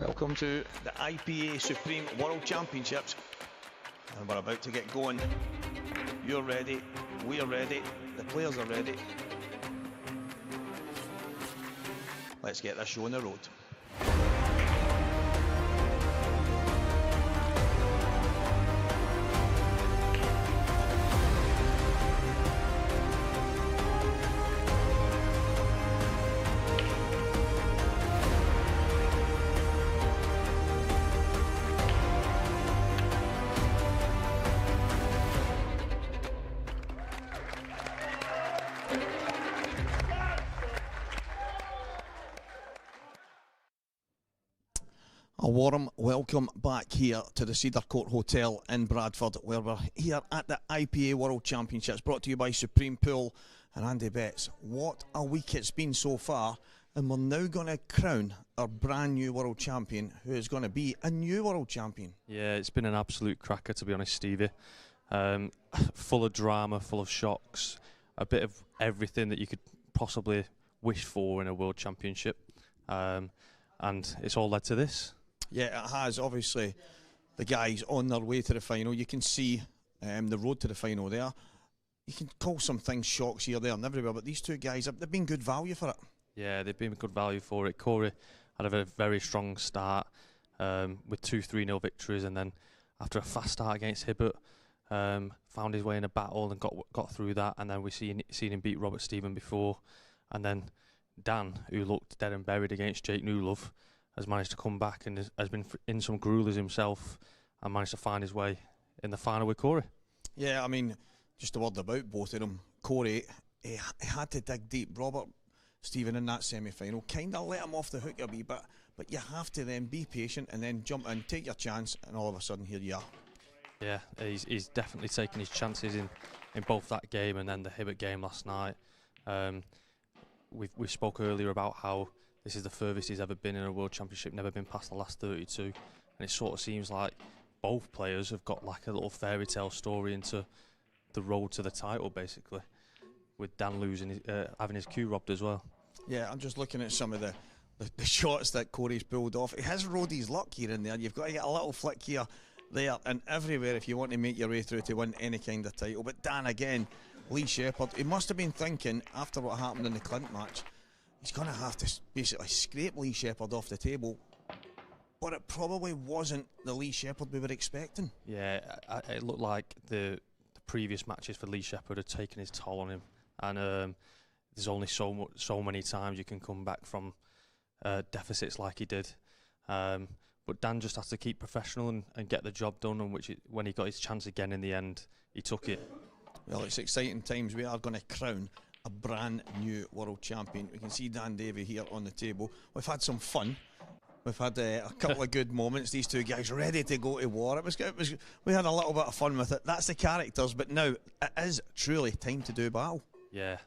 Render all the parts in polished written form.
Welcome to the IPA Supreme World Championships, and we're about to get going. You're ready, we're ready, the players are ready. Let's get this show on the road. A warm welcome back here to the Cedar Court Hotel in Bradford, where we're here at the IPA World Championships, brought to you by Supreme Pool and Andy Betts. What a week it's been so far, and we're now going to crown our brand new world champion, who is going to be a new world champion. Yeah, it's been an absolute cracker, to be honest, Stevie. Full of drama, full of shocks, a bit of everything that you could possibly wish for in a world championship, and it's all led to this. Yeah, it has. Obviously, the guys on their way to the final. You can see the road to the final there. You can call some things shocks here, there and everywhere, but these two guys, they've been good value for it. Yeah, they've been good value for it. Cory had a very strong start with 2 3-0 victories, and then after a fast start against Hibbert, found his way in a battle and got through that, and then we seen him beat Robert Stephen before, and then Dan, who looked dead and buried against Jake Newlove, has managed to come back and has been in some gruelers himself and managed to find his way in the final with Cory. Yeah, I mean, just a word about both of them. Cory, he had to dig deep. Robert Stephen in that semi-final kind of let him off the hook a wee bit, but you have to then be patient and then jump in, take your chance, and all of a sudden here you are. Yeah, he's definitely taken his chances in both that game and then the Hibbert game last night. We spoke earlier about how this is the furthest he's ever been in a World Championship, never been past the last 32. And it sort of seems like both players have got like a little fairy tale story into the road to the title, basically, with Dan losing, having his cue robbed as well. Yeah, I'm just looking at some of the shots that Cory's pulled off. He has rode his luck here and there. You've got to get a little flick here, there, and everywhere if you want to make your way through to win any kind of title. But Dan, again, Lee Shepherd, he must have been thinking, after what happened in the Clint match, he's going to have to basically scrape Lee Shepherd off the table. But it probably wasn't the Lee Shepherd we were expecting. Yeah, it looked like the previous matches for Lee Shepherd had taken his toll on him. And there's only so many times you can come back from deficits like he did. But Dan just has to keep professional and get the job done, and when he got his chance again in the end, he took it. Well, it's exciting times. We are going to crown a brand new world champion. We can see Dan Davy here on the table. We've had some fun. We've had a couple of good moments. These two guys ready to go to war. We had a little bit of fun with it. That's the characters, but now it is truly time to do battle. Yeah,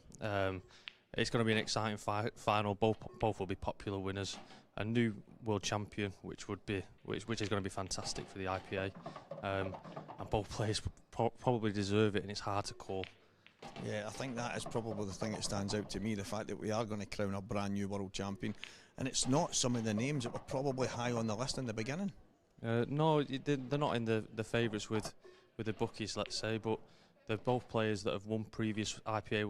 it's going to be an exciting final. Both will be popular winners. A new world champion, which is going to be fantastic for the IPA, and both players probably deserve it, and it's hard to call. Yeah, I think that is probably the thing that stands out to me, the fact that we are going to crown a brand new world champion, and it's not some of the names that were probably high on the list in the beginning. No, they're not in the favourites with the bookies, let's say, but they're both players that have won previous IPA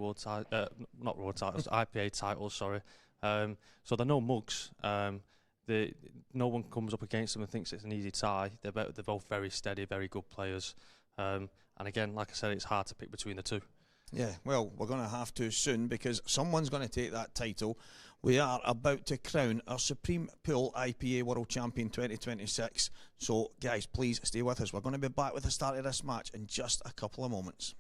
IPA titles, sorry. So they're no mugs. No one comes up against them and thinks it's an easy tie. They're both very steady, very good players. And again, like I said, it's hard to pick between the two. Yeah, well, we're going to have to soon, because someone's going to take that title. We are about to crown our Supreme Pool IPA World Champion 2026. So, guys, please stay with us. We're going to be back with the start of this match in just a couple of moments.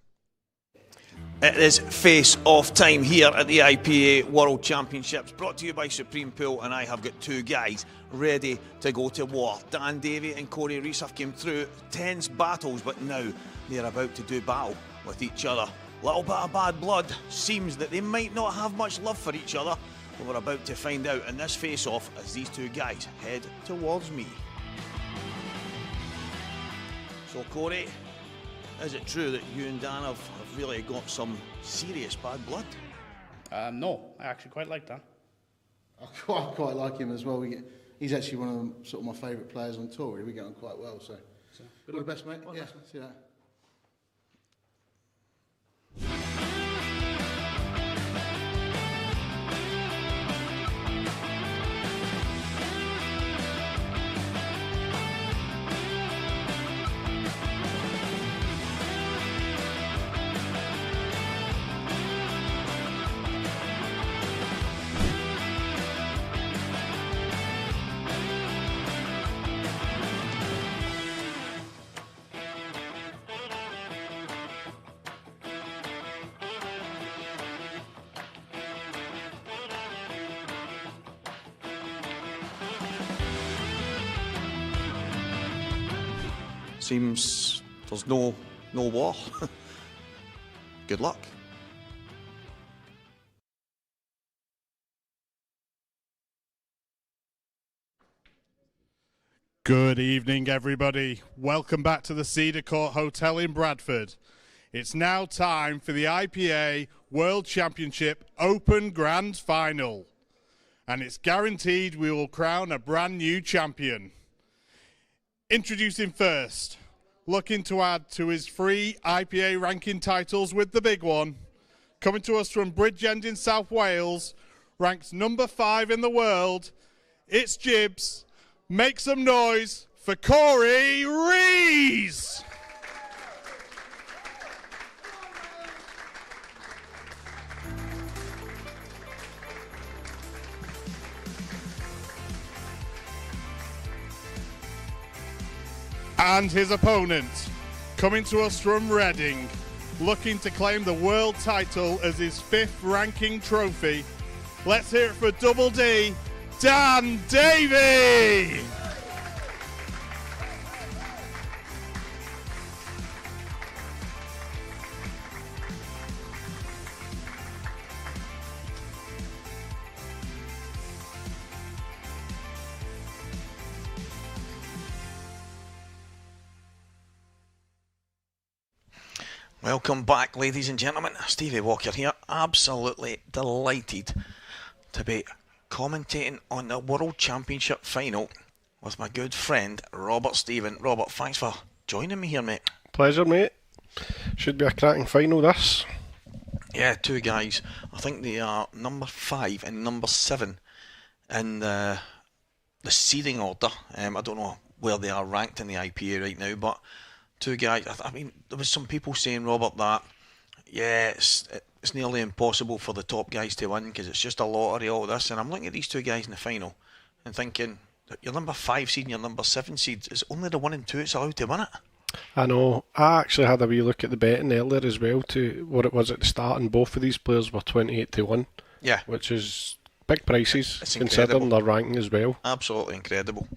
It is face-off time here at the IPA World Championships, brought to you by Supreme Pool, and I have got two guys ready to go to war. Dan Davy and Cory Rees have come through tense battles, but now they're about to do battle with each other. Little bit of bad blood. Seems that they might not have much love for each other, but we're about to find out in this face-off as these two guys head towards me. So, Cory, is it true that you and Dan have really got some serious bad blood? No, I actually quite like Dan. I quite like him as well. he's actually one of sort of my favourite players on tour. We get on quite well. So all the best, mate. Yeah, see you later. Seems there's no war. Good luck. Good evening, everybody. Welcome back to the Cedar Court Hotel in Bradford. It's now time for the IPA World Championship Open Grand Final. And it's guaranteed we will crown a brand new champion. Introducing first, looking to add to his 3 IPA ranking titles with the big one, coming to us from Bridgend in South Wales, ranked number 5 in the world, it's Jibs. Make some noise for Cory Rees! And his opponent, coming to us from Reading, looking to claim the world title as his 5th ranking trophy. Let's hear it for Double D, Dan Davy! Welcome back, ladies and gentlemen. Stevie Walker here. Absolutely delighted to be commentating on the World Championship final with my good friend Robert Stephen. Robert, thanks for joining me here, mate. Pleasure, mate. Should be a cracking final, this. Yeah, 2 guys. I think they are number 5 and number 7 in the seeding order. I don't know where they are ranked in the IPA right now, but 2 guys. I mean, there was some people saying, Robert, that it's nearly impossible for the top guys to win because it's just a lottery, all this. And I'm looking at these 2 guys in the final and thinking, your number 5 seed and your number 7 seed is only the 1 and 2 that's allowed to win it. I know. I actually had a wee look at the betting earlier as well to what it was at the start, and both of these players were 28-1. Yeah. Which is big prices, It's considering incredible. their ranking as well. Absolutely incredible.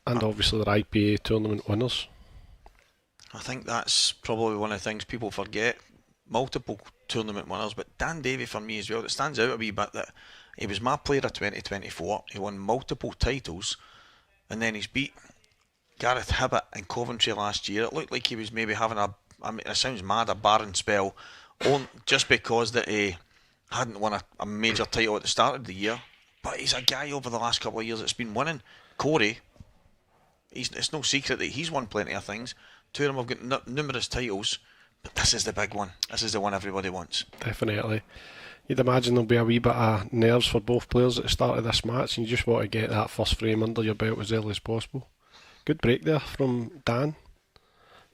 And obviously their IPA tournament winners. I think that's probably one of the things people forget. Multiple tournament winners, but Dan Davy for me as well. It stands out a wee bit that he was my player of 2024. He won multiple titles, and then he's beat Gareth Hibbett in Coventry last year. It looked like he was maybe having it sounds mad, a barren spell, just because that he hadn't won a major title at the start of the year. But he's a guy over the last couple of years that's been winning. Cory, it's no secret that he's won plenty of things. 2 of them have got numerous titles, but this is the big one. This is the one everybody wants. Definitely. You'd imagine there'll be a wee bit of nerves for both players at the start of this match, and you just want to get that first frame under your belt as early as possible. Good break there from Dan.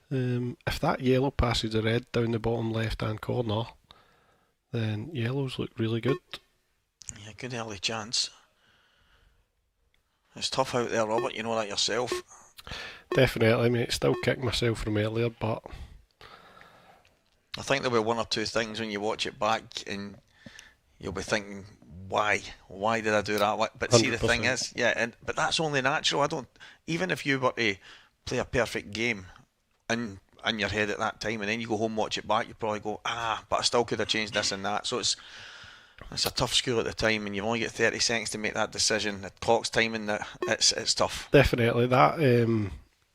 If that yellow passes the red down the bottom left-hand corner, then yellows look really good. Yeah, good early chance. It's tough out there, Robert. You know that yourself. Definitely, mate. Still kick myself from earlier, but I think there'll be 1 or 2 things when you watch it back and you'll be thinking, why did I do that? But see, the thing 100%. is, but that's only natural. Even if you were to play a perfect game in your head at that time, and then you go home, watch it back, you probably go, but I still could have changed this and that. So it's a tough school at the time, and you've only got 30 seconds to make that decision. The clock's timing that it's tough. definitely that.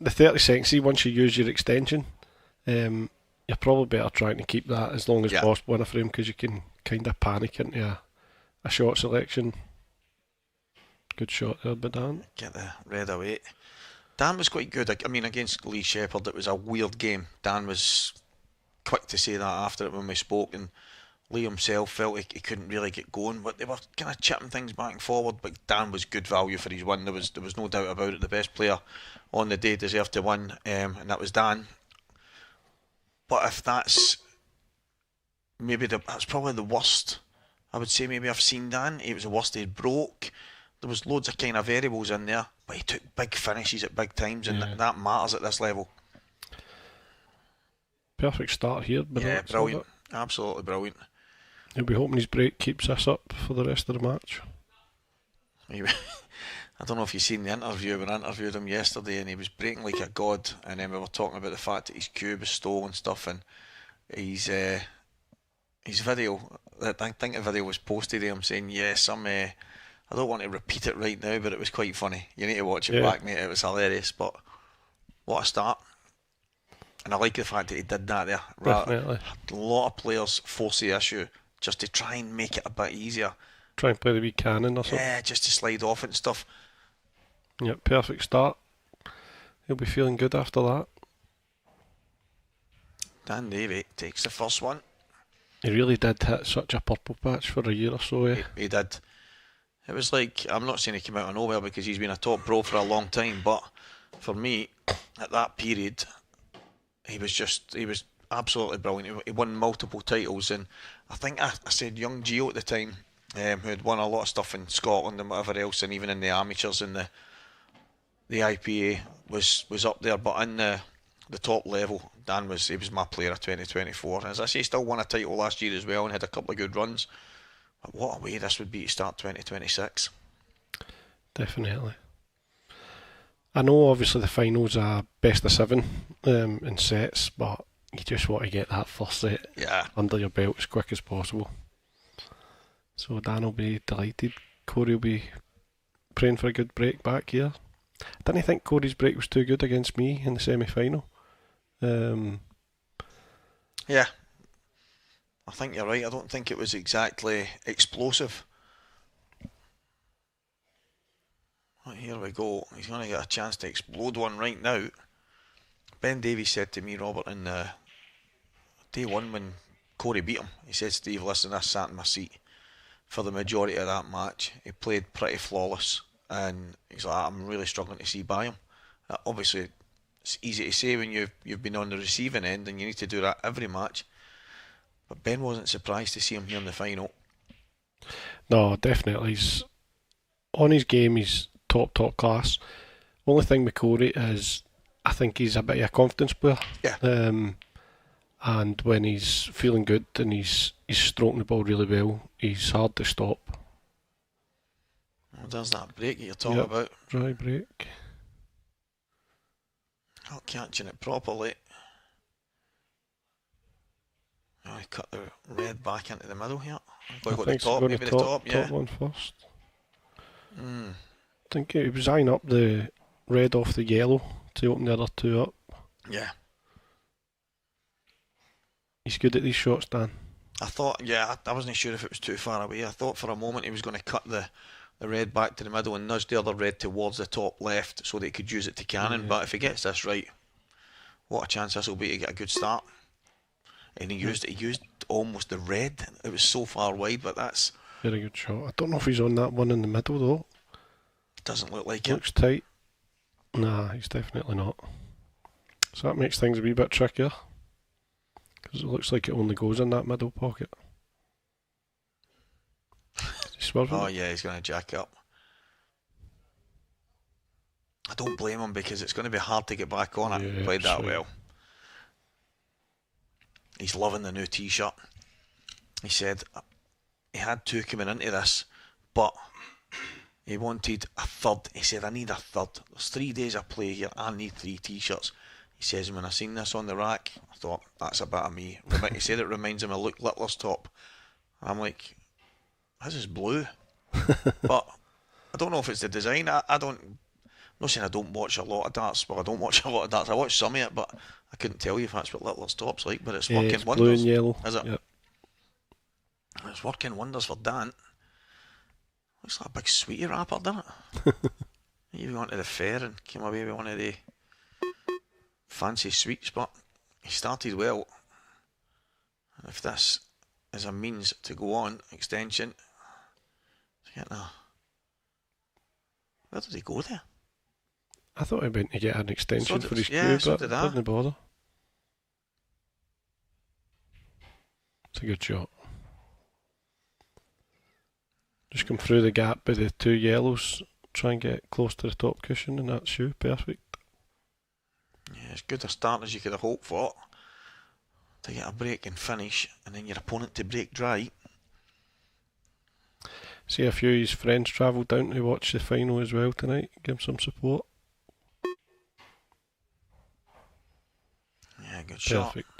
The 30 seconds, see, once you use your extension, you're probably better trying to keep that as long as possible in a frame, because you can kind of panic into a shot selection Good shot there by Dan. Get the red away. Dan was quite good. I mean, against Lee Shepherd, it was a weird game. Dan was quick to say that after it when we spoke, and Lee himself felt he couldn't really get going, but they were kind of chipping things back and forward. But Dan was good value for his win. There was no doubt about it. The best player on the day deserved to win, and that was Dan. But if that's that's probably the worst, I would say maybe I've seen Dan. It was the worst he broke. There was loads of kind of variables in there, but he took big finishes at big times, and that matters at this level. Perfect start here. Yeah, brilliant. Absolutely brilliant. He'll be hoping his break keeps this up for the rest of the match. I don't know if you've seen the interview. We interviewed him yesterday, and he was breaking like a god. And then we were talking about the fact that his cue was stolen and stuff, and his video. I think the video was posted of him saying, "Yes, I don't want to repeat it right now, but it was quite funny. You need to watch it back, mate. It was hilarious." But what a start! And I like the fact that he did that there. Definitely. A lot of players force the issue just to try and make it a bit easier. Try and play the wee cannon or something. Yeah, just to slide off and stuff. Yep, perfect start. He'll be feeling good after that. Dan Davy takes the first one. He really did hit such a purple patch for a year or so. He did. It was like, I'm not saying he came out of nowhere because he's been a top pro for a long time, but for me, at that period, he was absolutely brilliant. He won multiple titles, and I think I said young Gio at the time, who had won a lot of stuff in Scotland and whatever else, and even in the amateurs and the IPA was up there, but in the top level, Dan was my player of 2024. As I say, he still won a title last year as well and had a couple of good runs. But what a way this would be to start 2026. Definitely. I know obviously the finals are best of 7 in sets, but you just want to get that first set under your belt as quick as possible. So Dan will be delighted. Cory will be praying for a good break back here. I didn't think Cory's break was too good against me in the semi-final. Yeah, I think you're right. I don't think it was exactly explosive. Right, here we go. He's going to get a chance to explode one right now. Ben Davies said to me, Robert, in day one when Cory beat him, he said, "Steve, listen, I sat in my seat for the majority of that match. He played pretty flawless, and he's like, I'm really struggling to see by him." Obviously, it's easy to say when you've been on the receiving end and you need to do that every match. But Ben wasn't surprised to see him here in the final. No, definitely. He's on his game. He's top class. Only thing with Cory is I think he's a bit of a confidence player. Yeah. And when he's feeling good and he's stroking the ball really well, he's hard to stop. Well, there's that break that you're talking about. Dry break. Not catching it properly. Oh, he cut the red back into the middle here. I think the top, maybe the top, top one first. I think he was eyeing up the red off the yellow to open the other two up. Yeah. He's good at these shots, Dan. I thought, I wasn't sure if it was too far away. I thought for a moment he was going to cut the red back to the middle and nudge the other red towards the top left so that he could use it to cannon. But if he gets this right, what a chance this will be to get a good start. And he used almost the red. It was so far wide, but that's... Very good shot. I don't know if he's on that one in the middle though. Doesn't look like Looks tight. Nah, he's definitely not. So that makes things a wee bit trickier. Because it looks like it only goes in that middle pocket. Is he swerving? Oh yeah, he's going to jack up. I don't blame him because it's going to be hard to get back on it. Yeah, Played that well. He's loving the new t-shirt. He said he had 2 coming into this, but he wanted a third. He said, I need a third. There's 3 days of play here. I need 3 t-shirts. He says, when I seen this on the rack, I thought, that's a bit of me. He said it reminds him of Luke Littler's top. I'm like, this is blue. But I don't know if it's the design. I'm not saying I don't watch a lot of darts. Well, I don't watch a lot of darts. I watch some of it, but I couldn't tell you if that's what Littler's top's like. But it's working it's wonders. Blue and yellow. Is it? Yep. It's working wonders for Dan. Looks like a big sweetie wrapper, doesn't it? Maybe went to the fair and came away with one of the fancy sweets, but he started well. And if this is a means to go on, extension, where did he go there? I thought he went to get an extension for his yeah, cue, so but did I. didn't bother. It's a good shot. Just come through the gap by the 2 yellows, try and get close to the top cushion, and that's you, perfect. Yeah, as good a start as you could have hoped for. To get a break and finish, and then your opponent to break dry. See a few of his friends travelled down to watch the final as well tonight, give him some support. Yeah, good shot. Perfect.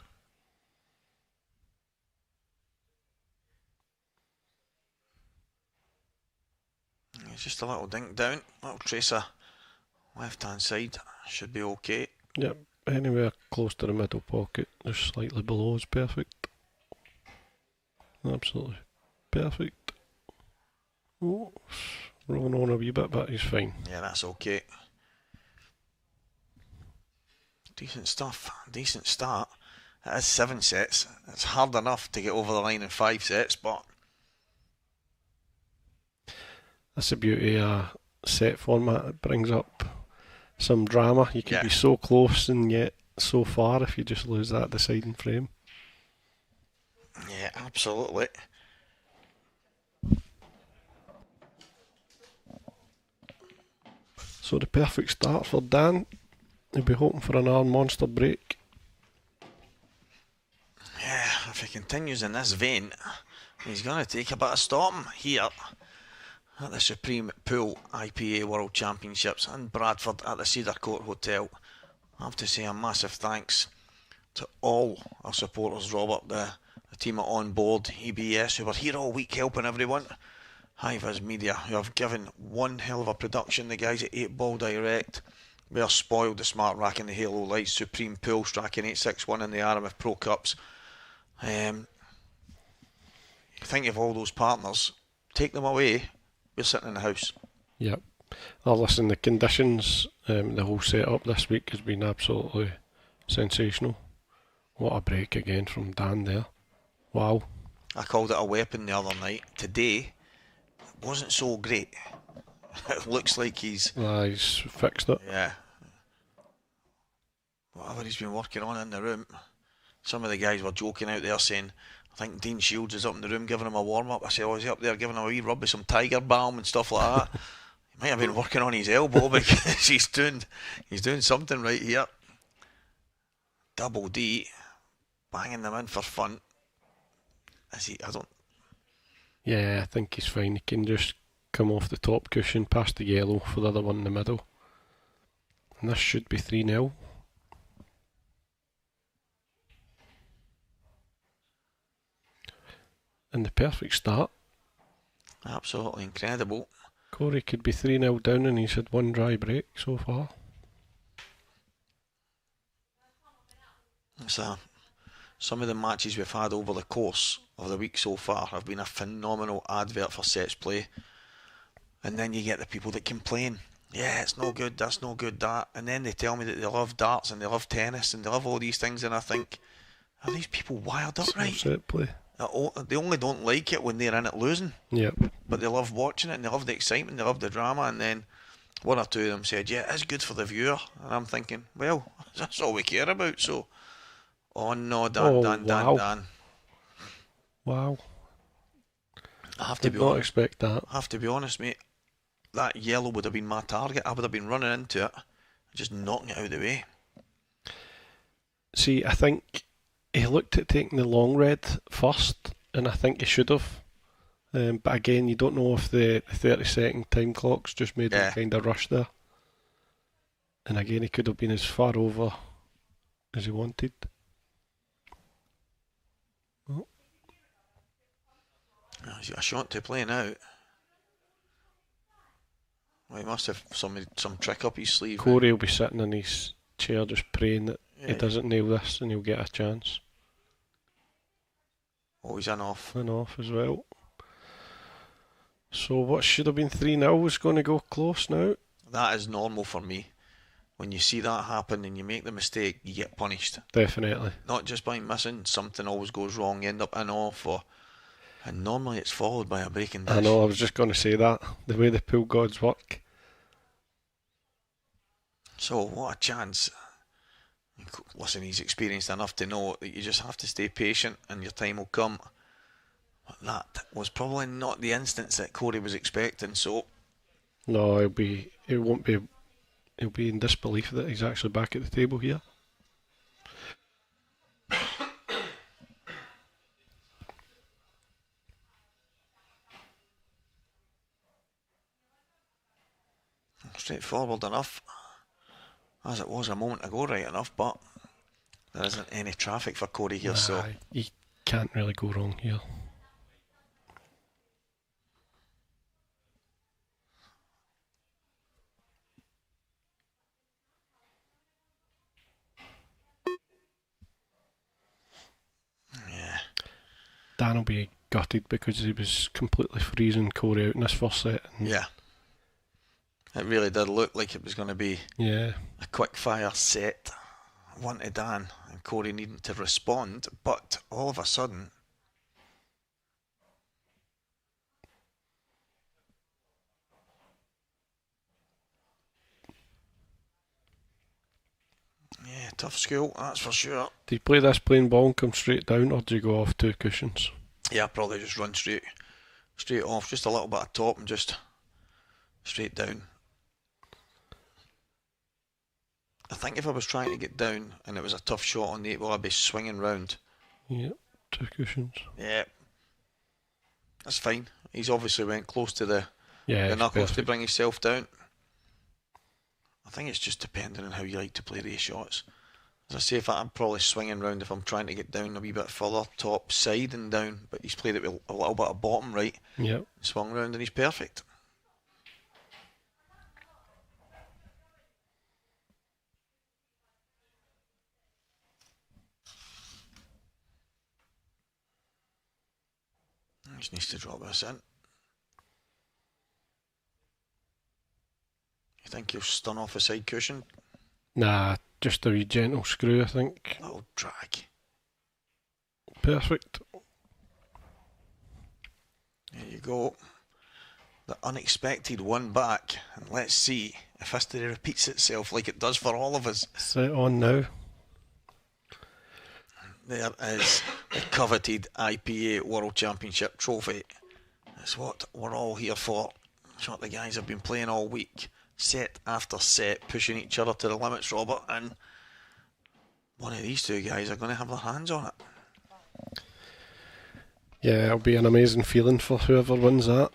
It's just a little dink down, little tracer left hand side, should be okay. Yep, anywhere close to the middle pocket, just slightly below is perfect. Absolutely perfect. Oh, rolling on a wee bit, but he's fine. Yeah, that's okay. Decent stuff, decent start. It is 7 sets. It's hard enough to get over the line in 5 sets, but That's the beauty of a set format. It brings up some drama. You can be so close and yet so far if you just lose that deciding frame. yeah, absolutely. So the perfect start for Dan. He'll be hoping for another monster break. Yeah, if he continues in this vein, he's going to take a bit of storm here at the Supreme Pool IPA World Championships in Bradford at the Cedar Court Hotel. I have to say a massive thanks to all our supporters, Robert, the team at On Board, EBS, who were here all week helping everyone, High-Vis Media, who have given one hell of a production, the guys at 8 Ball Direct, we are spoiled, the Smart Rack and the Halo Lights, Supreme Pool, Strachan 861 in the RMF Pro Cups. Think of all those partners, take them away, we're sitting in the house. Yep. Oh, listen, the conditions, the whole setup this week has been absolutely sensational. What a break again from Dan there. Wow. I called it a weapon the other night. Today, it wasn't so great. It looks like he's fixed it. Yeah. Whatever he's been working on in the room. Some of the guys were joking out there saying, I think Dean Shields is up in the room giving him a warm-up. I said, oh, is he up there giving him a wee rub with some Tiger Balm and stuff like that? He might have been working on his elbow because he's doing something right here. Double D, banging them in for fun. Is he? I don't... Yeah, I think he's fine. He can just come off the top cushion past the yellow for the other one in the middle. And this should be 3-0. And the perfect start. Absolutely incredible. Cory could be 3-0 down and he's had one dry break so far. So, some of the matches we've had over the course of the week so far have been a phenomenal advert for sets play. And then you get the people that complain, yeah, it's no good, that's no good, that. And then they tell me that they love darts and they love tennis and they love all these things, and I think, are these people wired up right? Set play. They only don't like it when they're in it losing. Yep. But they love watching it and they love the excitement, they love the drama. And then one or two of them said, yeah, it's good for the viewer. And I'm thinking, well, that's all we care about. So, oh no, Dan. Wow. I have to Did not expect that. I have to be honest, mate. That yellow would have been my target. I would have been running into it, just knocking it out of the way. See, I think he looked at taking the long red first, and I think he should have. But again, you don't know if the 30-second time clocks just made him kind of rush there. And again, he could have been as far over as he wanted. Oh. He's got a shot to play now. Well, he must have some trick up his sleeve. Cory will be sitting in his chair just praying that he doesn't nail this and he'll get a chance. Oh, he's in off. And off as well. So what should have been 3-0 is going to go close now. That is normal for me. When you see that happen and you make the mistake, you get punished. Definitely. Not just by missing, something always goes wrong, you end up in off, and normally it's followed by a breaking dish. I know, I was just going to say that. The way the pool gods work. So, what a chance. Listen, he's experienced enough to know that you just have to stay patient and your time will come. But that was probably not the instance that Cory was expecting, so... No, he'll be in disbelief that he's actually back at the table here. Straightforward enough, as it was a moment ago, right enough, but there isn't any traffic for Cory here, so... You can't really go wrong here. Yeah. Dan will be gutted because he was completely freezing Cory out in this first set. Yeah. It really did look like it was going to be a quick fire set. One to Dan and Cory needing to respond, but all of a sudden... Yeah, tough school, that's for sure. Do you play this plain ball and come straight down, or do you go off 2 cushions? Yeah, probably just run straight off, just a little bit of top and just straight down. I think if I was trying to get down and it was a tough shot on the 8 ball, I'd be swinging round. Yep, 2 cushions. Yeah, that's fine. He's obviously went close to the knuckles to bring himself down. I think it's just depending on how you like to play these shots. As I say, if I'm probably swinging round if I'm trying to get down a wee bit further, top, side and down, but he's played it with a little bit of bottom right. Yep. Swung round and he's perfect. He just needs to drop this in. You think he'll stun off a side cushion? Nah, just a wee gentle screw, I think. Little drag. Perfect. There you go. The unexpected one back. And let's see if history repeats itself like it does for all of us. Set on now. There is the coveted IPA World Championship trophy. That's what we're all here for. That's what the guys have been playing all week. Set after set, pushing each other to the limits, Robert, and one of these two guys are going to have their hands on it. Yeah, it'll be an amazing feeling for whoever wins that.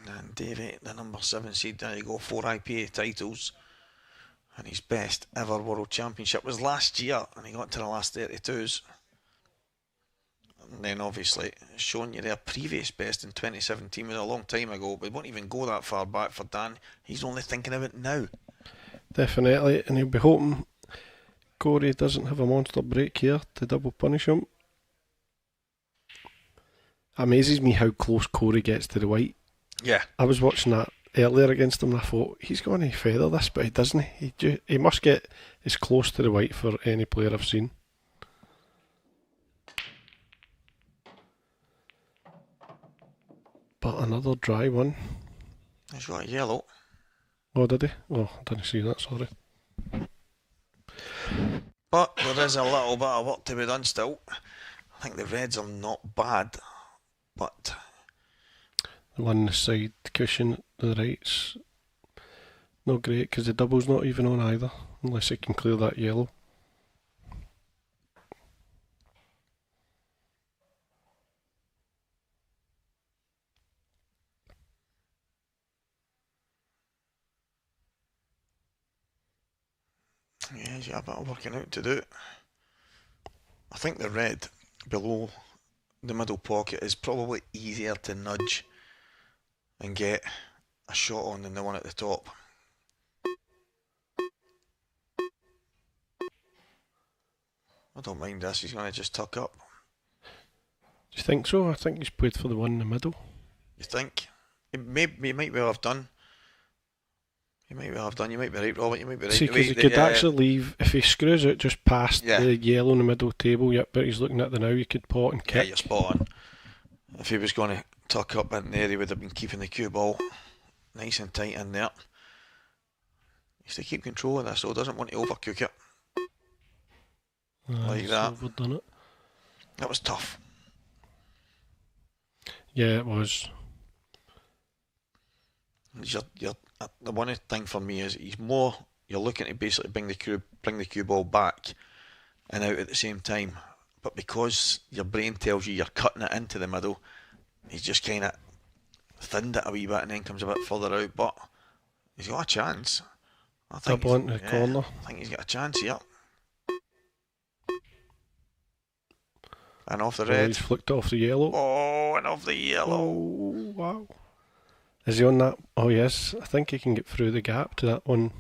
And Davy, the number 7 seed, there you go, 4 IPA titles. And his best ever World Championship was last year, and he got to the last 32s. And then obviously showing you their previous best in 2017 was a long time ago, but won't even go that far back for Dan. He's only thinking of it now. Definitely, and he'll be hoping Cory doesn't have a monster break here to double punish him. Amazes me how close Cory gets to the white. Yeah. I was watching that earlier against him and I thought, he's going to feather this, but he doesn't. He must get as close to the white for any player I've seen. But another dry one. He's got a yellow. Oh, did he? Oh, I didn't see that, sorry. But there is a little bit of work to be done still. I think the reds are not bad, but... The one on the side cushion, the right's not great because the double's not even on either, unless it can clear that yellow. Yeah, he's got a bit of working out to do. I think the red below the middle pocket is probably easier to nudge and get a shot on than the one at the top. I don't mind this. He's going to just tuck up. Do you think so? I think he's played for the one in the middle. You think? He might well have done. You might be right, Robert. You might be right. See, because he could actually leave, if he screws it just past the yellow in the middle table, but he's looking at the now, you could pot and kick. Yeah, you're spot on. If he was going to tuck up in there, he would have been keeping the cue ball nice and tight in there. He has to keep control of this, so doesn't want to overcook it. Like that. Overdone it. That was tough. Yeah, it was. The one thing for me is you're looking to basically bring the cue ball back and out at the same time, but because your brain tells you you're cutting it into the middle, he's just kind of thinned it a wee bit and then comes a bit further out, but he's got a chance. I think Double into the corner. I think he's got a chance here. And off the red. He's flicked off the yellow. Oh, and off the yellow. Oh, wow. Is he on that? Oh, yes. I think he can get through the gap to that one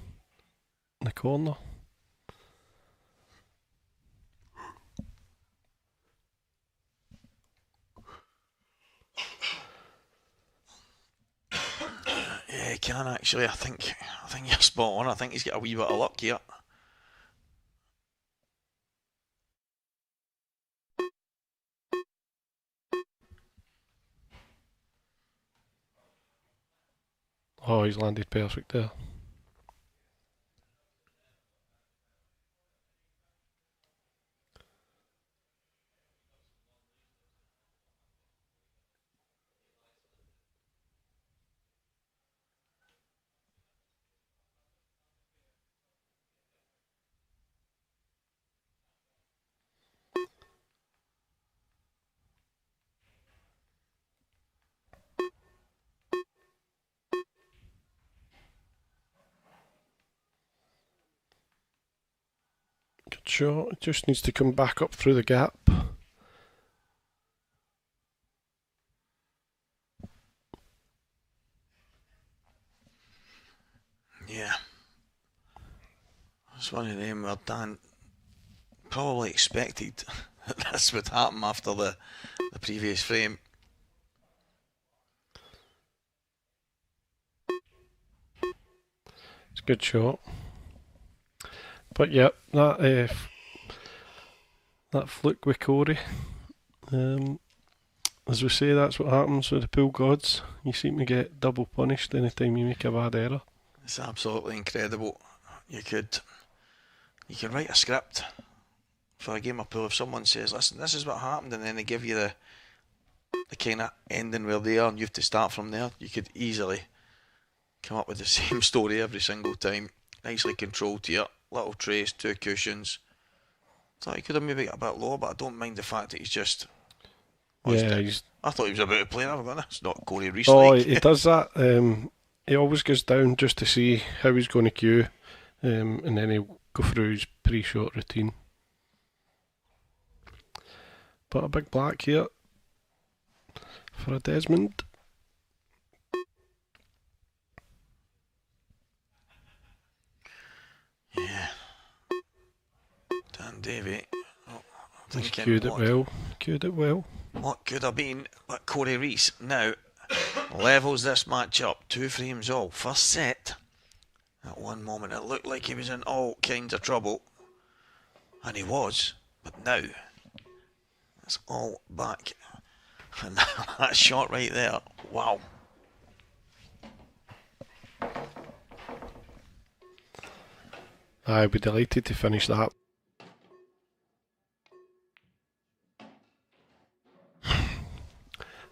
in the corner. Yeah, he can actually. I think you're spot on. I think he's got a wee bit of luck here. Oh, he's landed perfect there. Good shot. It just needs to come back up through the gap. Yeah. It's one of them where Dan probably expected that this would happen after the previous frame. It's a good shot. But yep, that fluke with Cory. As we say, that's what happens with the pool gods. You seem to get double punished anytime you make a bad error. It's absolutely incredible. You could write a script for a game of pool. If someone says, "Listen, this is what happened," and then they give you the kind of ending where they are, and you have to start from there, you could easily come up with the same story every single time. Nicely controlled here. Little trace, 2 cushions. Thought he could have maybe got a bit lower, but I don't mind the fact that he's just. I thought he was about to play. I'm going, it's not Cory Rees. Oh, he does that. He always goes down just to see how he's going to cue, and then he'll go through his pre-shot routine. But a big black here for a Desmond. Yeah. Dan Davy. He's cued it well. What could have been, but Cory Rees now levels this match up. 2 frames all. First set. At one moment it looked like he was in all kinds of trouble. And he was. But now it's all back. And that shot right there. Wow. I'd be delighted to finish that.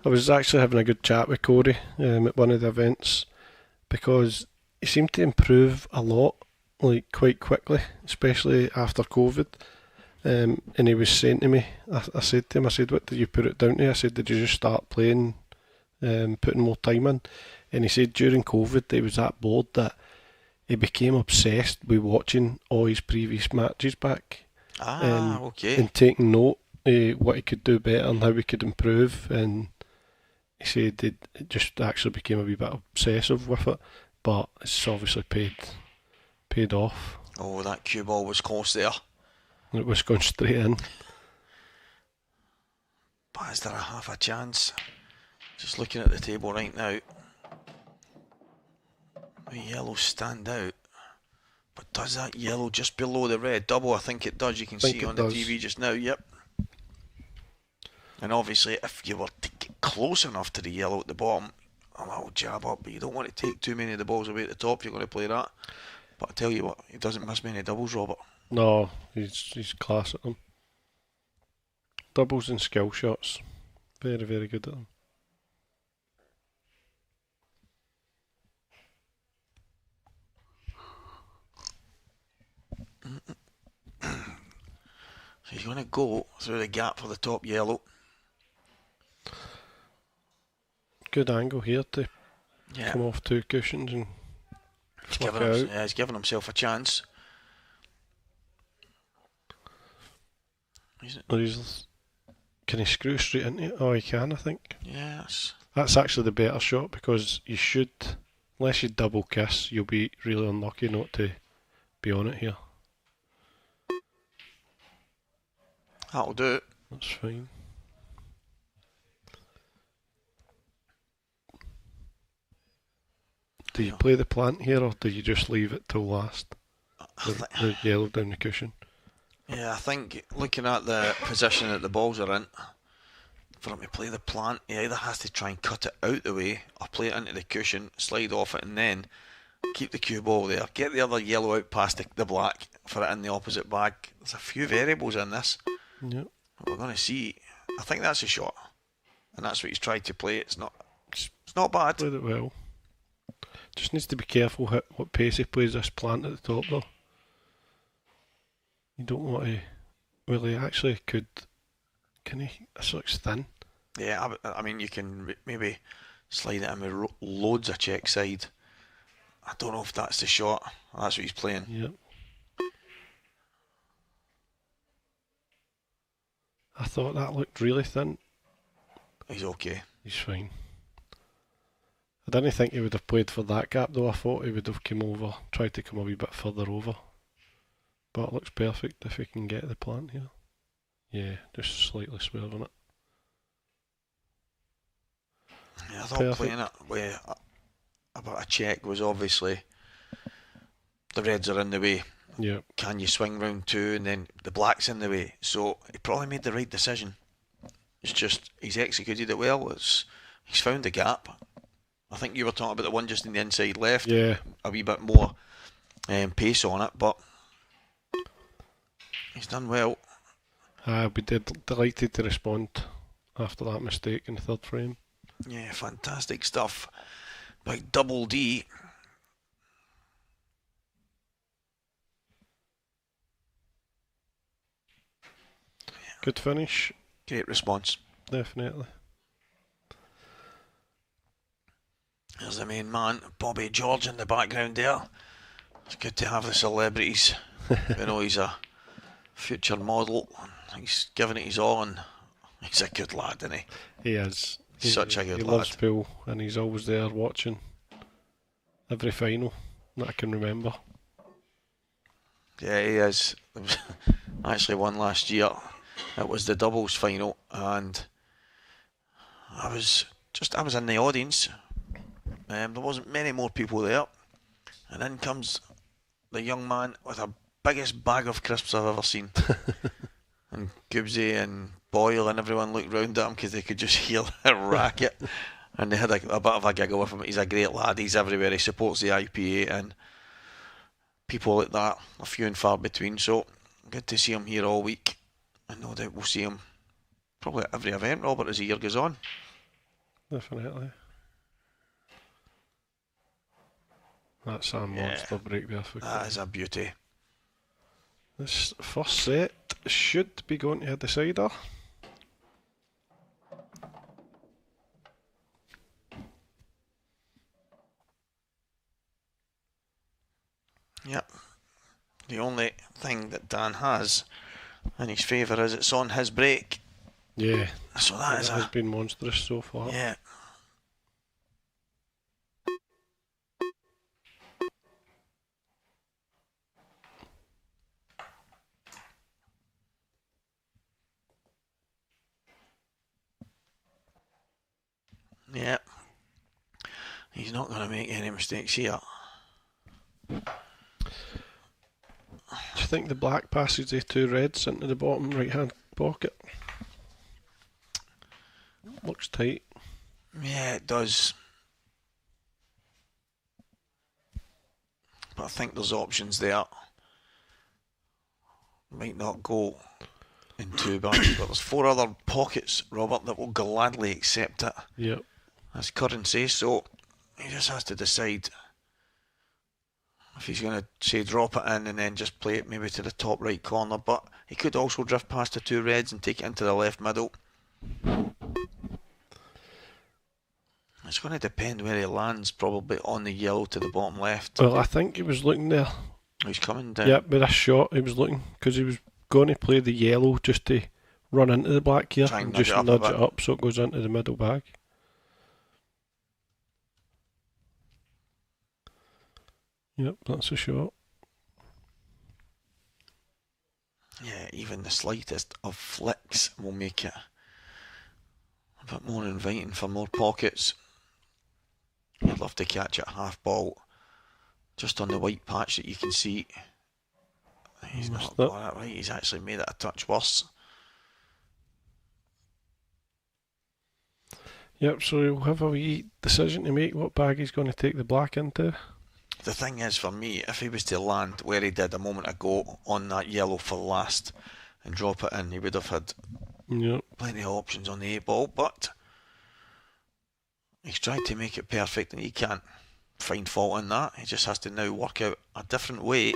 I was actually having a good chat with Cory at one of the events, because he seemed to improve a lot, like quite quickly, especially after COVID. And he was saying to me, I said to him, what did you put it down to? I said, did you just start playing, putting more time in? And he said during COVID he was that bored that he became obsessed with watching all his previous matches back. Okay. And taking note of what he could do better and how he could improve. And he said it just actually became a wee bit obsessive with it, but it's obviously paid off. Oh, that cue ball was close there. And it was going straight in. But is there a half a chance? Just looking at the table right now. The yellows stand out. But does that yellow just below the red double? I think it does. You can see on the TV just now. Yep. And obviously, if you were to get close enough to the yellow at the bottom, a little jab up, but you don't want to take too many of the balls away at the top if you're going to play that. But I tell you what, he doesn't miss many doubles, Robert. No, he's class at them. Doubles and skill shots. Very, very good at them. So he's going to go through the gap for the top yellow. Good angle here to come off 2 cushions and flick out. He's giving himself a chance. Can he screw straight into it? Oh, he can, I think. Yes. That's actually the better shot, because you should, unless you double kiss, you'll be really unlucky not to be on it here. That'll do it. That's fine. Do you play the plant here, or do you just leave it till last? The yellow down the cushion. Yeah, I think looking at the position that the balls are in, for him to play the plant, he either has to try and cut it out the way, or play it into the cushion, slide off it, and then keep the cue ball there. Get the other yellow out past the black for it in the opposite bag. There's a few variables in this. Yep. We're going to see. I think that's a shot, and that's what he's tried to play. It's not bad. Played it well. Just needs to be careful what pace he plays this plant at the top, though. You don't want to. Well, he actually could. Can he? This looks thin. Yeah, I mean, you can maybe slide it in with loads of check side. I don't know if that's the shot. That's what he's playing. Yep. I thought that looked really thin. He's okay. He's fine. I didn't think he would have played for that gap, though. I thought he would have come over, tried to come a wee bit further over. But it looks perfect if he can get the plant here. Yeah, just slightly swerving it. Yeah, I thought playing it with about a check was obviously the reds are in the way. Yeah. Can you swing round 2 and then the black's in the way? So he probably made the right decision. It's just he's executed it well. He's found the gap. I think you were talking about the one just in the inside left. Yeah. A wee bit more pace on it, but he's done well. I'll be delighted to respond after that mistake in the third frame. Yeah, fantastic stuff by Double D. Good finish. Great response. Definitely. There's the main man, Bobby George, in the background there. It's good to have the celebrities. You know, he's a future model. He's giving it his all, and he's a good lad, isn't he? He is. He's such a good lad. He loves pool, and he's always there watching every final that I can remember. Yeah, he is. There was actually one last year. It was the doubles final, and I was in the audience. There wasn't many more people there, and in comes the young man with the biggest bag of crisps I've ever seen. And Gibbsy and Boyle and everyone looked round at him because they could just hear the racket, and they had a bit of a giggle with him. He's a great lad. He's everywhere. He supports the IPA, and people like that are few and far between. So good to see him here all week, and no doubt we'll see him probably at every event, Robert, as the year goes on. Definitely. That's a monster break there for That is a beauty. This first set should be going to a decider. Yep. The only thing that Dan has in his favour is it's on his break. Yeah. So that has been monstrous so far. Yeah. He's not going to make any mistakes here. Do you think the black passes the 2 reds into the bottom right hand pocket? Looks tight. Yeah, it does. But I think there's options there. Might not go in 2 bags, but there's 4 other pockets, Robert, that will gladly accept it. Yep. As currency, so he just has to decide if he's going to say drop it in and then just play it maybe to the top right corner, but he could also drift past the 2 reds and take it into the left middle. It's going to depend where he lands, probably on the yellow to the bottom left. Well, I think he was looking there. He's coming down. Yep, with a shot he was looking, because he was going to play the yellow just to run into the black here and just nudge it up so it goes into the middle bag. Yep, that's a shot. Yeah, even the slightest of flicks will make it a bit more inviting for more pockets. I'd love to catch it half ball just on the white patch that you can see. He's not got it right, he's actually made it a touch worse. Yep, so he'll have a wee decision to make what bag he's going to take the black into. The thing is, for me, if he was to land where he did a moment ago on that yellow for last and drop it in, he would have had plenty of options on the 8 ball, but he's tried to make it perfect and he can't find fault in that. He just has to now work out a different way.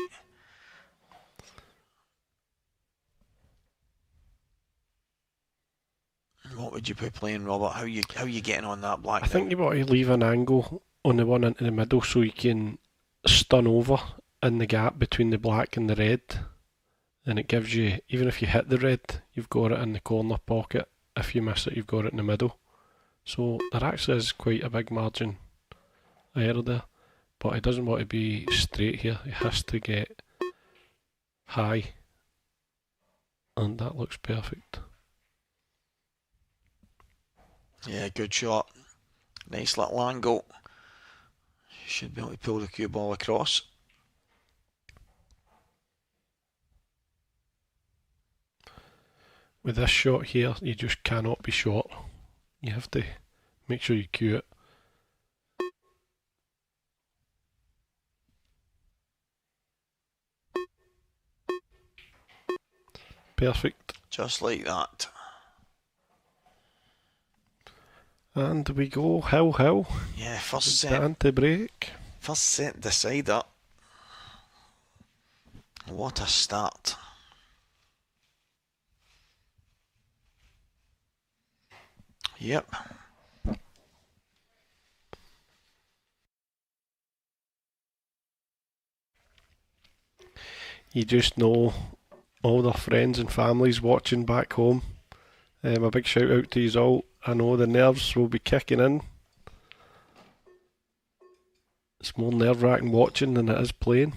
What would you be playing, Robert? How you getting on that black? I think you want to leave an angle on the one into the middle so you can stun over in the gap between the black and the red, and it gives you, even if you hit the red, you've got it in the corner pocket. If you miss it, you've got it in the middle. So there actually is quite a big margin of error there, but he doesn't want to be straight here. He has to get high, and that looks perfect. Yeah, good shot. Nice little angle. Should be able to pull the cue ball across. With this shot here, you just cannot be short. You have to make sure you cue it. Perfect. Just like that. And we go hill. Yeah, first set. Dan to break. First set decider. What a start. Yep. You just know all their friends and families watching back home. A big shout out to you all. I know the nerves will be kicking in. It's more nerve wracking watching than it is playing.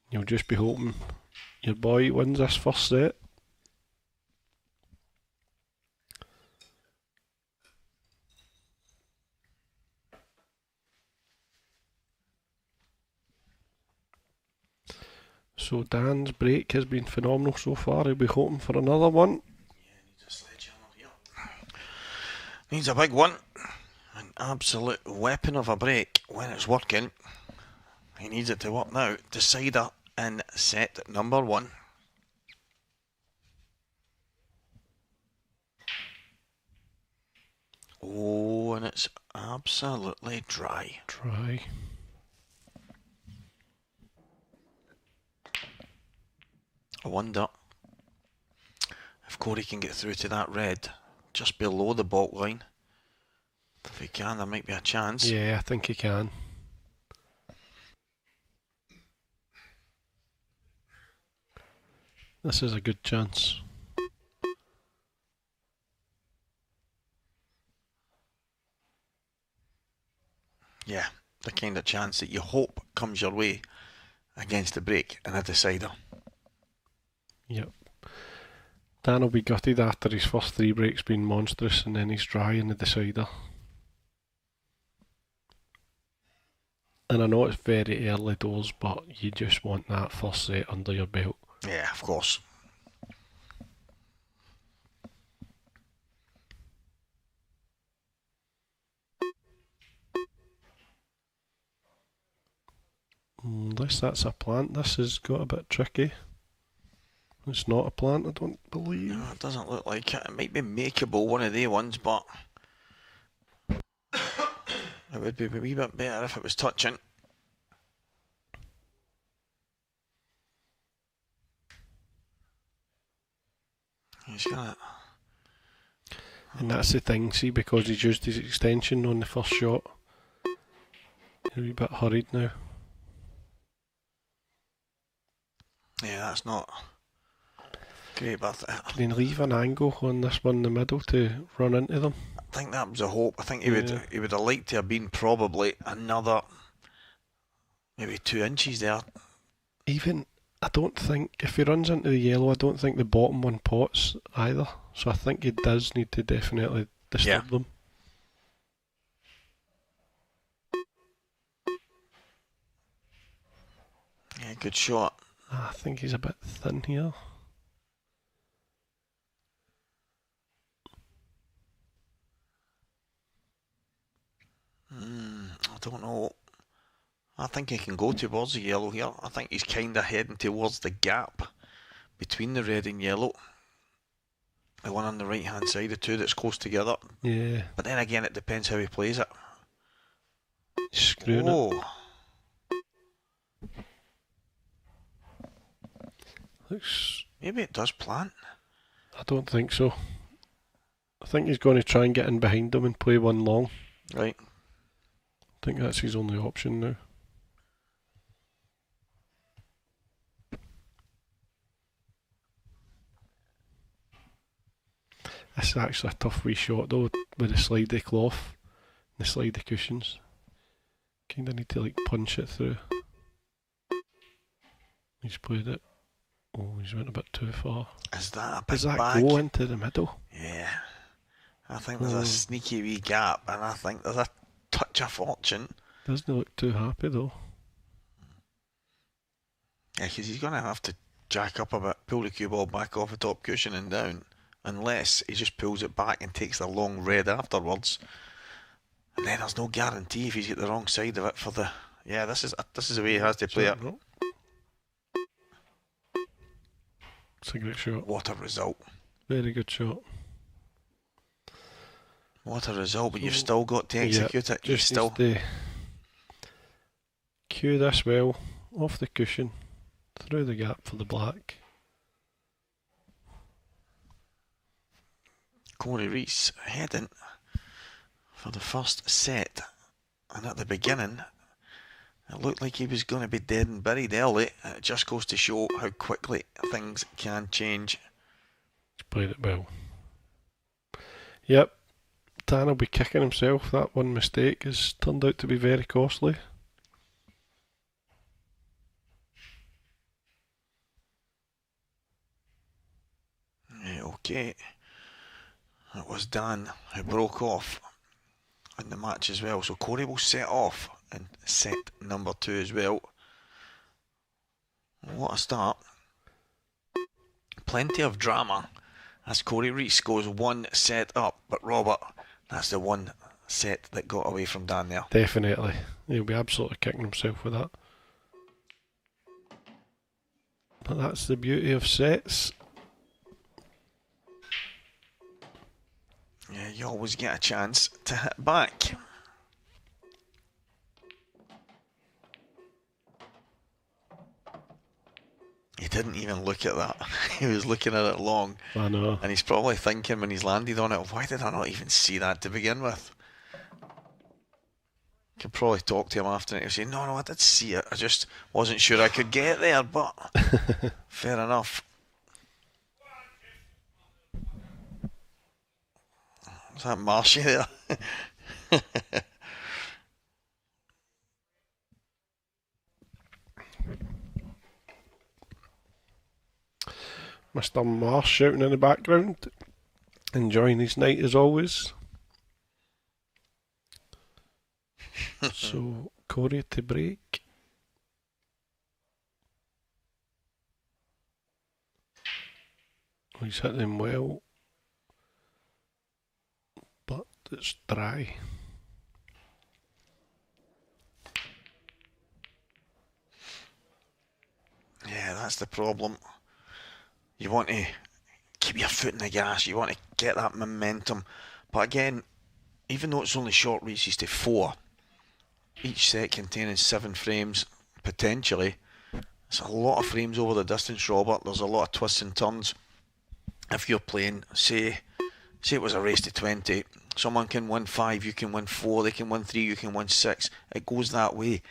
You'll just be hoping your boy wins this first set. So Dan's break has been phenomenal so far. He'll be hoping for another one. Needs a big one. An absolute weapon of a break when it's working. He needs it to work now. Decider in set number 1. Oh, and it's absolutely dry. Dry. I wonder if Cory can get through to that red just below the baulk line. If he can, there might be a chance. Yeah, I think he can. This is a good chance. Yeah, the kind of chance that you hope comes your way against the break and a decider. Yep. Dan will be gutted after his first 3 breaks being monstrous and then he's dry in the decider. And I know it's very early doors, but you just want that first set under your belt. Yeah, of course. Unless that's a plant, this has got a bit tricky. It's not a plant, I don't believe. No, it doesn't look like it. It might be makeable, one of the ones, but it would be a wee bit better if it was touching. He's got it. And that's the thing, see, because he's used his extension on the first shot. He's a wee bit hurried now. Yeah, that's not great, but Can he leave an angle on this one in the middle to run into them? I think that was a hope. I think he would have liked to have been probably another maybe 2 inches there. Even, I don't think, if he runs into the yellow, I don't think the bottom one pots either. So I think he does need to definitely disturb them. Yeah, good shot. I think he's a bit thin here. I don't know. I think he can go towards the yellow here. I think he's kind of heading towards the gap between the red and yellow. The one on the right hand side, the two that's close together. Yeah. But then again, it depends how he plays it. He's screwing it. Looks... Maybe it does plant. I don't think so. I think he's going to try and get in behind them and play one long. Right. I think that's his only option now. This is actually a tough wee shot though, with the slidey cloth, the slidey cushions. Kinda need to like punch it through. He's played it. Oh, he's went a bit too far. Is that a big Does that bag? go into the middle? Yeah. I think there's a sneaky wee gap, and I think there's a touch of fortune. Doesn't look too happy though. Yeah, because he's going to have to jack up a bit, pull the cue ball back off the top cushion and down, unless he just pulls it back and takes the long red afterwards. And then there's no guarantee if he's at the wrong side of it for the... Yeah, this is the way he has to play it. It's a great shot. What a result. Very good shot. What a result, but you've still got to execute it. Just still needs to cue this well, off the cushion, through the gap for the black. Cory Rees heading for the first set, and at the beginning it looked like he was going to be dead and buried early. It just goes to show how quickly things can change. He's played it well. Yep, Dan will be kicking himself. That one mistake has turned out to be very costly. Yeah, okay. It was Dan who broke off in the match as well. So Cory will set off in set number 2 as well. What a start. Plenty of drama as Cory Rees goes 1 set up. But Robert, that's the 1 set that got away from Dan there. Definitely. He'll be absolutely kicking himself with that. But that's the beauty of sets. Yeah, you always get a chance to hit back. He didn't even look at that. He was looking at it long. I know. And he's probably thinking when he's landed on it, why did I not even see that to begin with? Could probably talk to him after it and say, no, I did see it. I just wasn't sure I could get there, but fair enough. Is that Marshy there? Mr. Marsh shouting in the background, enjoying his night as always. So, Cory to break. He's hit them well, but it's dry. Yeah, that's the problem. You want to keep your foot in the gas, you want to get that momentum. But again, even though it's only short reaches to 4, each set containing 7 frames, potentially, it's a lot of frames over the distance, Robert. There's a lot of twists and turns. If you're playing, say it was a race to 20, someone can win 5, you can win 4, they can win 3, you can win 6. It goes that way.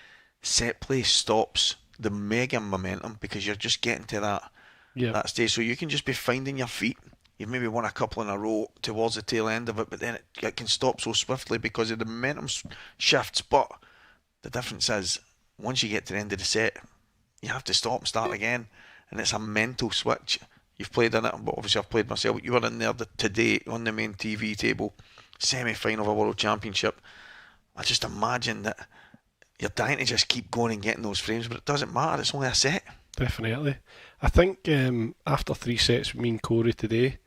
Set play stops the mega momentum because you're just getting to that stage. So you can just be finding your feet. You've maybe won a couple in a row towards the tail end of it, but then it can stop so swiftly because of the momentum shifts. But the difference is, once you get to the end of the set, you have to stop and start again, and it's a mental switch. You've played in it, but obviously I've played myself. You were in there today on the main TV table, semi-final of a World Championship. I just imagine that you're dying to just keep going and getting those frames, but it doesn't matter, it's only a set. Definitely. I think after 3 sets with me and Cory today,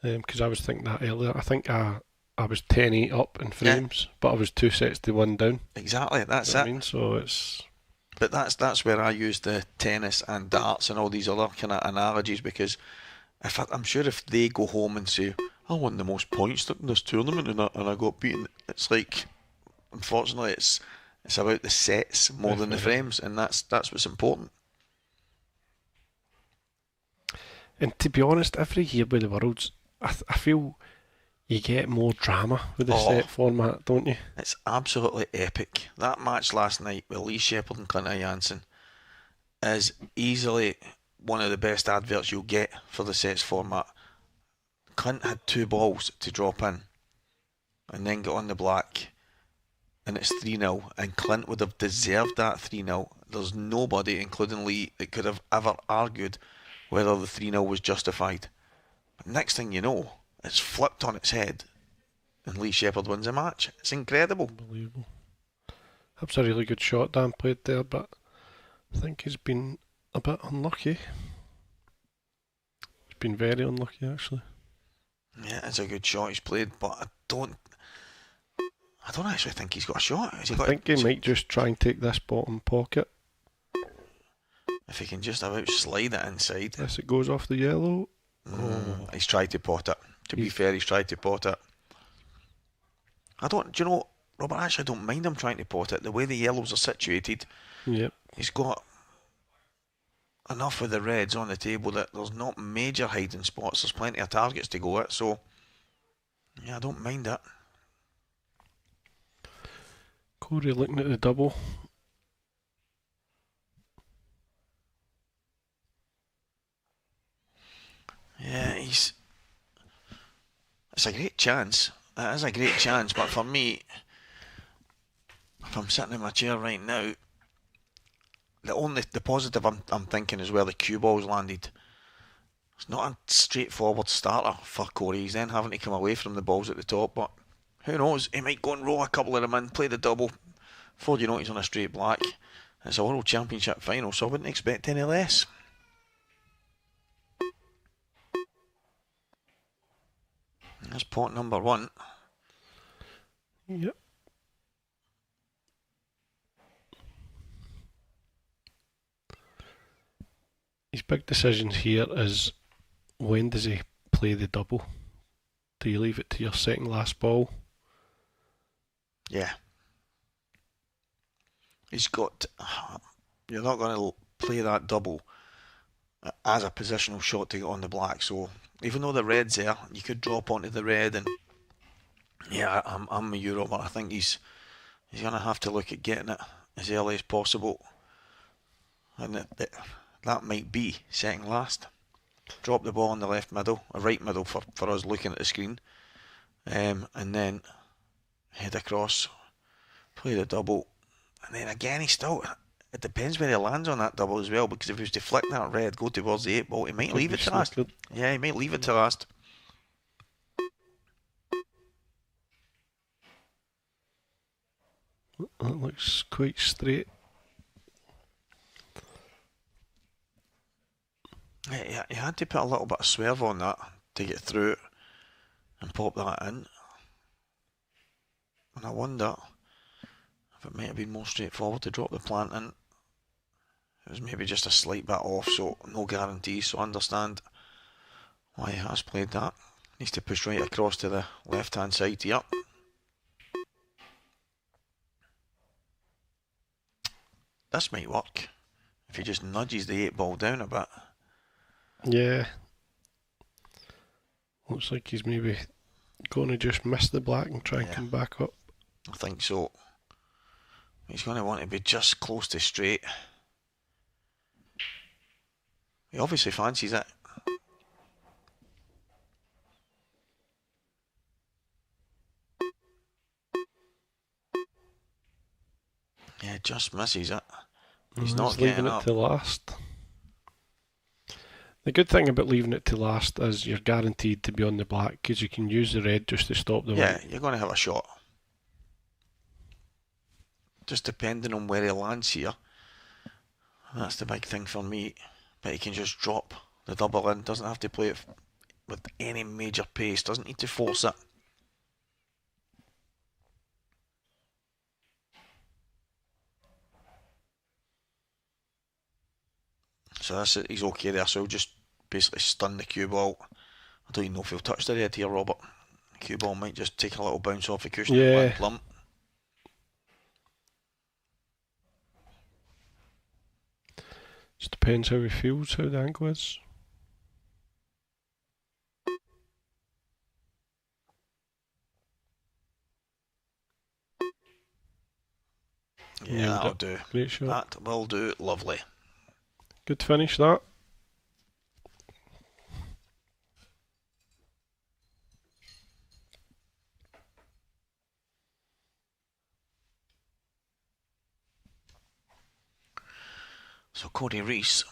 because I was thinking that earlier, I think I was 10-8 up in frames, but I was 2 sets to 1 down. Exactly, that's you know it. I mean? So it's... But that's where I use the tennis and darts and all these other kind of analogies, because I'm sure if they go home and say, I won the most points in this tournament and I got beaten, it's like, unfortunately, it's about the sets more than the frames, and that's what's important. And to be honest, every year with the Worlds, I feel you get more drama with the set format, don't you? It's absolutely epic. That match last night with Lee Shepherd and Clint Jansen is easily one of the best adverts you'll get for the sets format. Clint had 2 balls to drop in and then got on the black, and it's 3-0, and Clint would have deserved that 3-0. There's nobody, including Lee, that could have ever argued whether the 3-0 was justified. But next thing you know, it's flipped on its head and Lee Shepherd wins a match. It's incredible. Unbelievable. That's a really good shot Dan played there, but I think he's been a bit unlucky. He's been very unlucky, actually. Yeah, it's a good shot he's played, but I don't actually think he's got a shot. I think he might just try and take this bottom pocket. If he can just about slide it inside. Yes, it goes off the yellow. He's tried to pot it. To be fair, he's tried to pot it. Do you know, Robert, I actually don't mind him trying to pot it. The way the yellows are situated, he's got enough of the reds on the table that there's not major hiding spots. There's plenty of targets to go at, so yeah, I don't mind that. Cory looking at the double. Yeah, it's a great chance. It is a great chance, but for me, if I'm sitting in my chair right now, the positive I'm thinking is where the cue ball's landed. It's not a straightforward starter for Cory. He's then having to come away from the balls at the top, but who knows? He might go and roll a couple of them in, play the double. Before you know, he's on a straight black. It's a World Championship final, so I wouldn't expect any less. That's pot number 1. Yep. His big decisions here is, when does he play the double? Do you leave it to your second last ball? Yeah. He's got... You're not going to play that double as a positional shot to get on the black, so even though the red's there, you could drop onto the red, and yeah, I'm with you, Robert. I think he's going to have to look at getting it as early as possible, and that might be second last. Drop the ball in the left middle, or right middle for us looking at the screen, and then head across, play the double, and then again It depends where he lands on that double as well, because if he was to flick that red, go towards the 8 ball, he might leave it to last. Yeah, he might leave it to last. That looks quite straight. Yeah, he had to put a little bit of swerve on that to get through it and pop that in. And I wonder if it might have been more straightforward to drop the plant in. It was maybe just a slight bit off, so no guarantees, so I understand why he has played that. Needs to push right across to the left hand side here. This might work if he just nudges the 8 ball down a bit. Yeah. Looks like he's maybe going to just miss the black and try and come back up. I think so. He's going to want to be just close to straight. He obviously fancies it. Yeah, just misses it. He's not leaving getting it to last. The good thing about leaving it to last is you're guaranteed to be on the black, because you can use the red just to stop the white. Yeah, you're going to have a shot. Just depending on where he lands here. That's the big thing for me. But he can just drop the double in. Doesn't have to play it with any major pace. Doesn't need to force it. So that's it. He's okay there. So he'll just basically stun the cue ball. I don't even know if he'll touch the red here, Robert. The cue ball might just take a little bounce off the cushion and land plump. Just depends how he feels, how the angle is. Yeah, that'll do. Great shot. That will do. Lovely. Good finish, that. So Cory Rees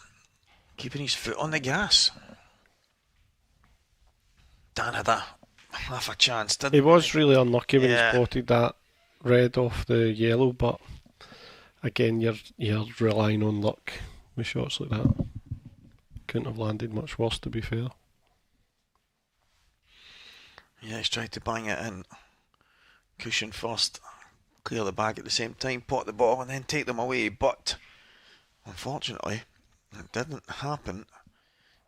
keeping his foot on the gas. Dan had half a chance, didn't he? He was really unlucky when he spotted that red off the yellow, but again, you're relying on luck with shots like that. Couldn't have landed much worse, to be fair. Yeah, he's tried to bang it in. Cushion first, clear the bag at the same time, pot the ball and then take them away, but unfortunately it didn't happen.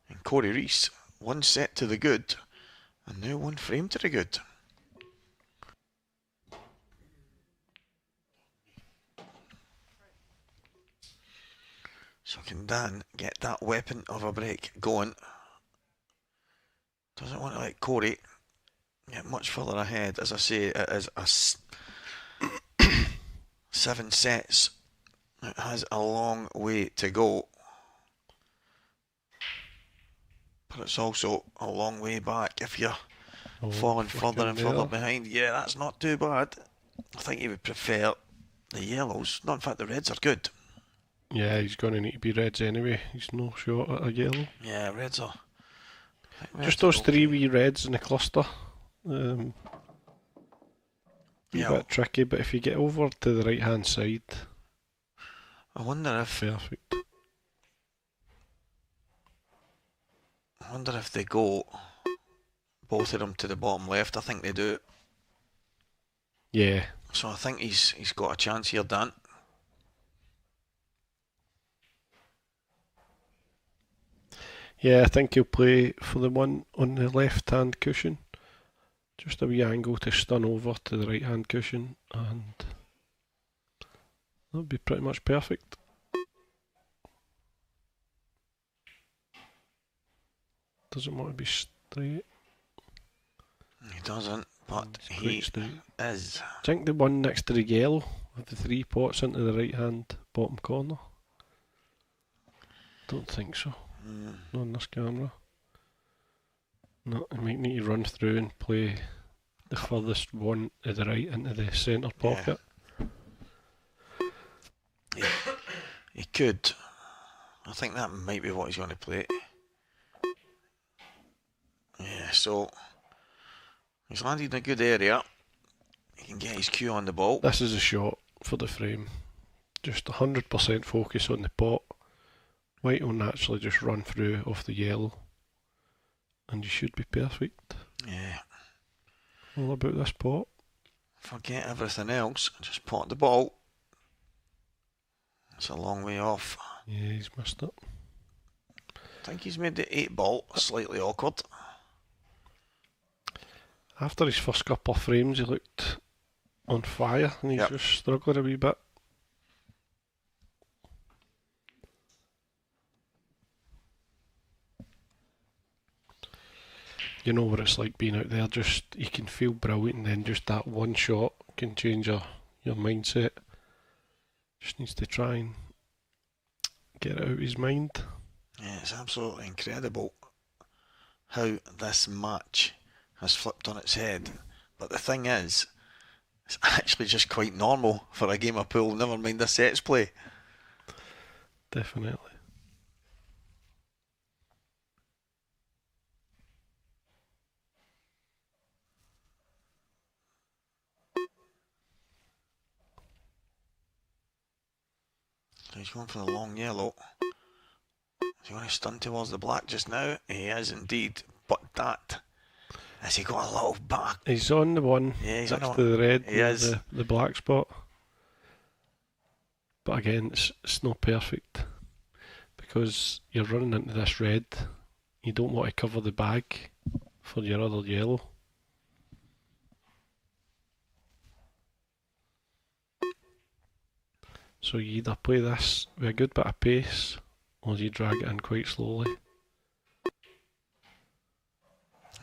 And Cory Rees, one set to the good and now one frame to the good. So can Dan get that weapon of a break going? Doesn't want to let Cory get much further ahead. As I say, it is a 7 sets. It has a long way to go. But it's also a long way back if you're falling further and further behind. Yeah, that's not too bad. I think he would prefer the yellows. No, in fact, the reds are good. Yeah, he's going to need to be reds anyway. He's no shot at a yellow. Yeah, reds are... Just those three wee reds in the cluster. A bit tricky, but if you get over to the right hand side... I wonder if... Perfect. I wonder if they go both of them to the bottom left. I think they do. Yeah. So I think he's got a chance here, Dan. Yeah, I think he'll play for the one on the left hand cushion. Just a wee angle to stun over to the right hand cushion, and that'll be pretty much perfect. Doesn't want to be straight. He doesn't, but he is. I think the one next to the yellow with the 3 pots into the right hand bottom corner. Don't think so. Not on this camera. No, I might need to run through and play the furthest one to the right into the centre pocket. Yeah. He could. I think that might be what he's going to play. Yeah, so he's landed in a good area. He can get his cue on the ball. This is a shot for the frame. Just 100% focus on the pot. White will naturally just run through off the yellow. And you should be perfect. Yeah. All about this pot. Forget everything else. Just pot the ball. It's a long way off. Yeah, he's missed it. I think he's made the 8 ball slightly awkward. After his first couple of frames, he looked on fire, and he's just struggling a wee bit. You know what it's like being out there, just you can feel brilliant, and then just that one shot can change your mindset. Just needs to try and get it out of his mind. Yeah, it's absolutely incredible how this match has flipped on its head. But the thing is, it's actually just quite normal for a game of pool, never mind a sets play. Definitely. He's going for the long yellow. Is he going to stun towards the black just now? He is indeed. But that, has he got a little back? He's on the one he's next on to the red, he is. The black spot. But again, it's not perfect because you're running into this red. You don't want to cover the bag for your other yellow. So you either play this with a good bit of pace or you drag it in quite slowly.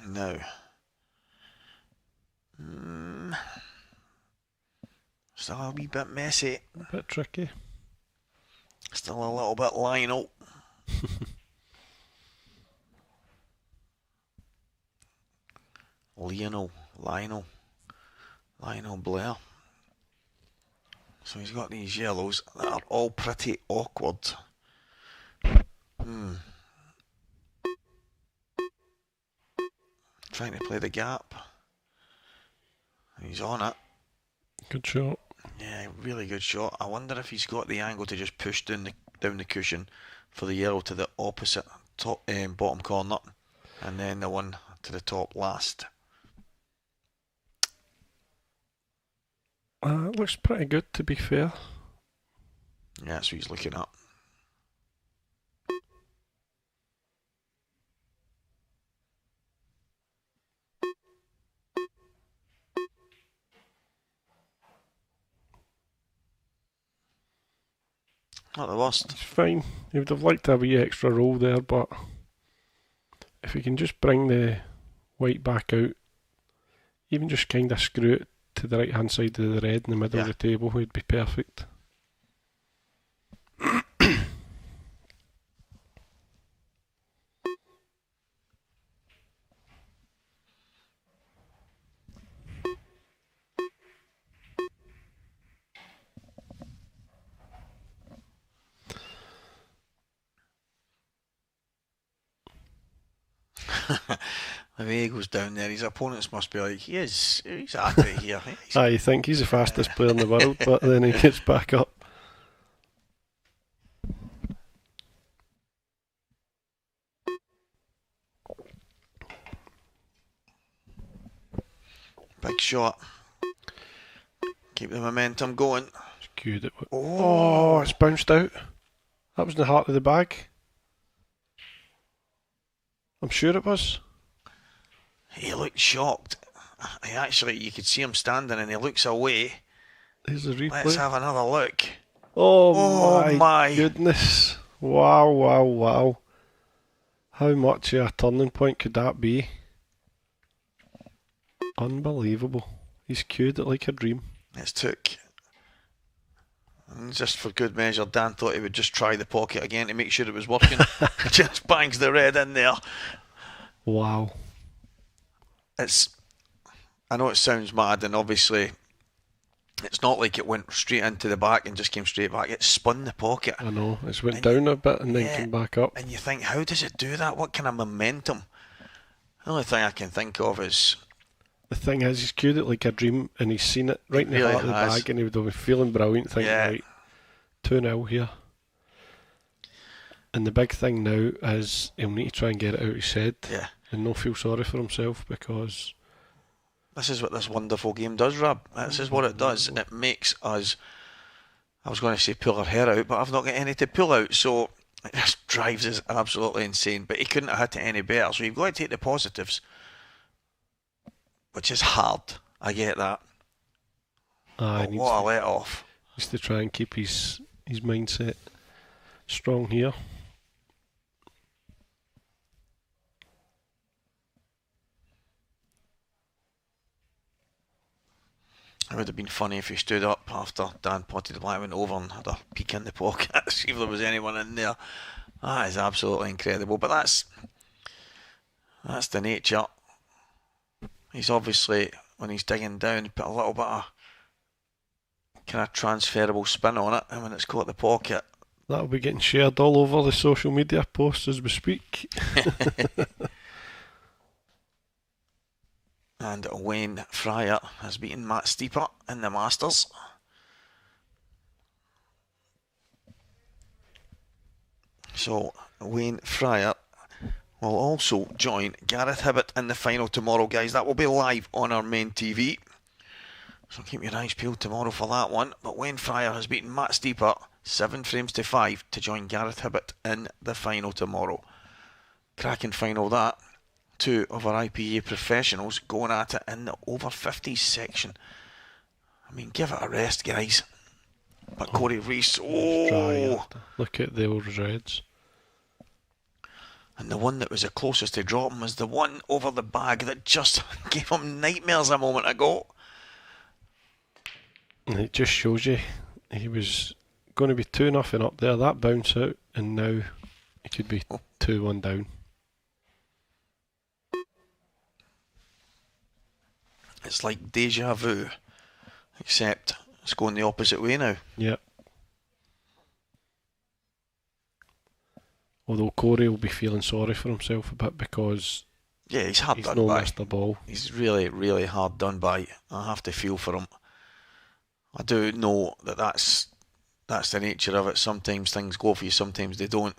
No. Still a wee bit messy. A bit tricky. Still a little bit Lionel. Lionel Blair. So he's got these yellows that are all pretty awkward. Trying to play the gap. He's on it. Good shot. Yeah, really good shot. I wonder if he's got the angle to just push down the cushion for the yellow to the opposite top bottom corner, and then the one to the top last. It looks pretty good, to be fair. Yeah, that's what he's looking at. Not the worst. It's fine. He would have liked to have a wee extra roll there, but if he can just bring the white back out, even just kind of screw it to the right hand side of the red in the middle of the table, would be perfect. The way he goes down there, his opponents must be like, he's at it here. You think he's the fastest player in the world, but then he gets back up. Big shot. Keep the momentum going. Cued it. Oh, it's bounced out. That was in the heart of the bag. I'm sure it was. He looked shocked. You could see him standing and he looks away. Here's the replay. Let's have another look. Oh my goodness. Wow. How much of a turning point could that be? Unbelievable. He's cued it like a dream. It's took. And just for good measure, Dan thought he would just try the pocket again to make sure it was working. Just bangs the red in there. Wow. I know it sounds mad, and obviously It's not like it went straight into the back and just came straight back. It spun the pocket. I know, it's went down a bit and then came back up. And you think, how does it do that? What kind of momentum? The only thing I can think of is... The thing is, he's cued it like a dream, and he's seen it right in the heart of the bag, and he would have been feeling brilliant, thinking, right, 2-0 here. And the big thing now is he'll need to try and get it out his head, and not feel sorry for himself, because... This is what this wonderful game does, Rob. This is what it does. It makes us... I was going to say pull our hair out, but I've not got any to pull out, so it just drives us absolutely insane. But he couldn't have hit it any better, so you've got to take the positives, which is hard. I get that. But what a let off. He needs to try and keep his mindset strong here. It would have been funny if he stood up after Dan potted the black went over and had a peek in the pocket, see if there was anyone in there. That is absolutely incredible. But that's the nature. He's obviously, when he's digging down, put a little bit of kind of transferable spin on it, and when it's caught the pocket, that'll be getting shared all over the social media posts as we speak. And Wayne Fryer has beaten Matt Steeper in the Masters. So Wayne Fryer will also join Gareth Hibbott in the final tomorrow, guys. That will be live on our main TV. So keep your eyes peeled tomorrow for that one. But Wayne Fryer has beaten Matt Steeper 7 frames to 5 to join Gareth Hibbott in the final tomorrow. Cracking final that. Two of our IPA professionals going at it in the over 50s section. I mean, give it a rest, guys. But Cory Rees, look at the old reds. And the one that was the closest to dropping was the one over the bag that just gave him nightmares a moment ago. And it just shows you he was going to be 2-0 up there, that bounce out, and now he could be 2-1 down. It's like deja vu, except it's going the opposite way now. Yep. Although Cory will be feeling sorry for himself a bit because he's hard he's done not by. missed the ball. He's really, really hard done by. I have to feel for him. I do know that that's the nature of it. Sometimes things go for you, sometimes they don't.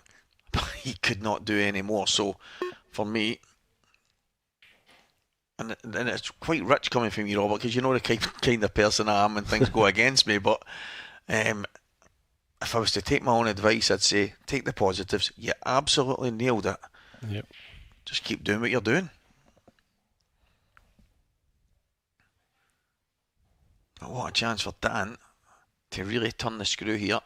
But he could not do any more. So for me, and it's quite rich coming from you, Robert, because you know the kind of person I am when things go against me. But if I was to take my own advice, I'd say take the positives. You absolutely nailed it. Yep. Just keep doing what you're doing. But what a chance for Dan to really turn the screw here.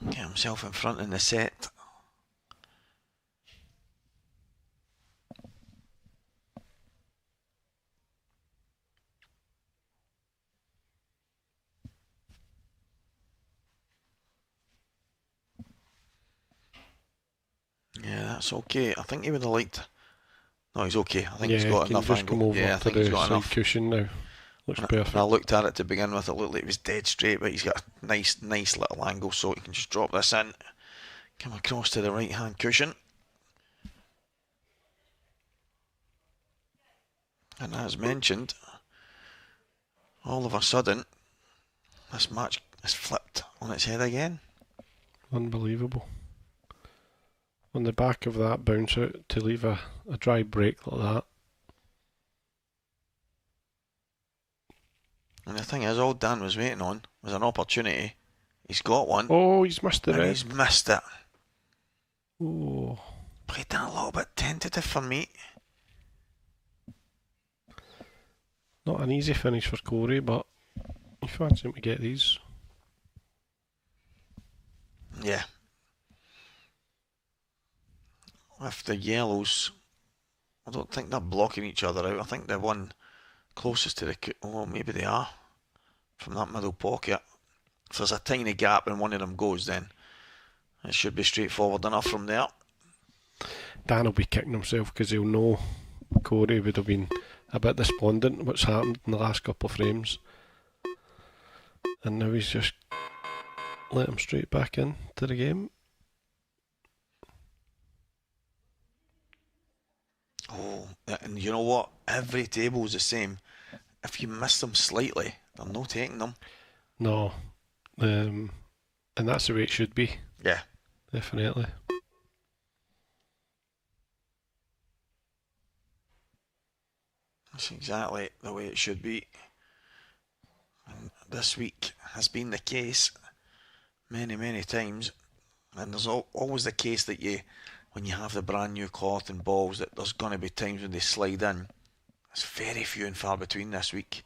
Get himself in front in the set. Yeah, that's okay. I think he would have liked... No, he's okay. I think he's got enough angle. I think he's got enough cushion now. Looks perfect. When I looked at it to begin with, it looked like it was dead straight, but he's got a nice little angle, so he can just drop this in, come across to the right hand cushion. And as mentioned, all of a sudden, this match is flipped on its head again. Unbelievable. On the back of that bounce out to leave a dry break like that. And the thing is, all Dan was waiting on was an opportunity. He's got one. Oh, he's missed the red. He's missed it. Oh. Played that a little bit tentative for me. Not an easy finish for Cory, but you fancy him to get these. Yeah. With the yellows, I don't think they're blocking each other out. I think the one closest to the... Oh, maybe they are. From that middle pocket. If there's a tiny gap and one of them goes, then it should be straightforward enough from there. Dan will be kicking himself because he'll know Cory would have been a bit despondent what's happened in the last couple of frames. And now he's just let him straight back in to the game. Oh, and you know what? Every table is the same. If you miss them slightly, they're not taking them. No. And that's the way it should be. Yeah. Definitely. That's exactly the way it should be. And this week has been the case many times. And there's always the case that when you have the brand new cloth and balls, that there's going to be times when they slide in. It's very few and far between this week.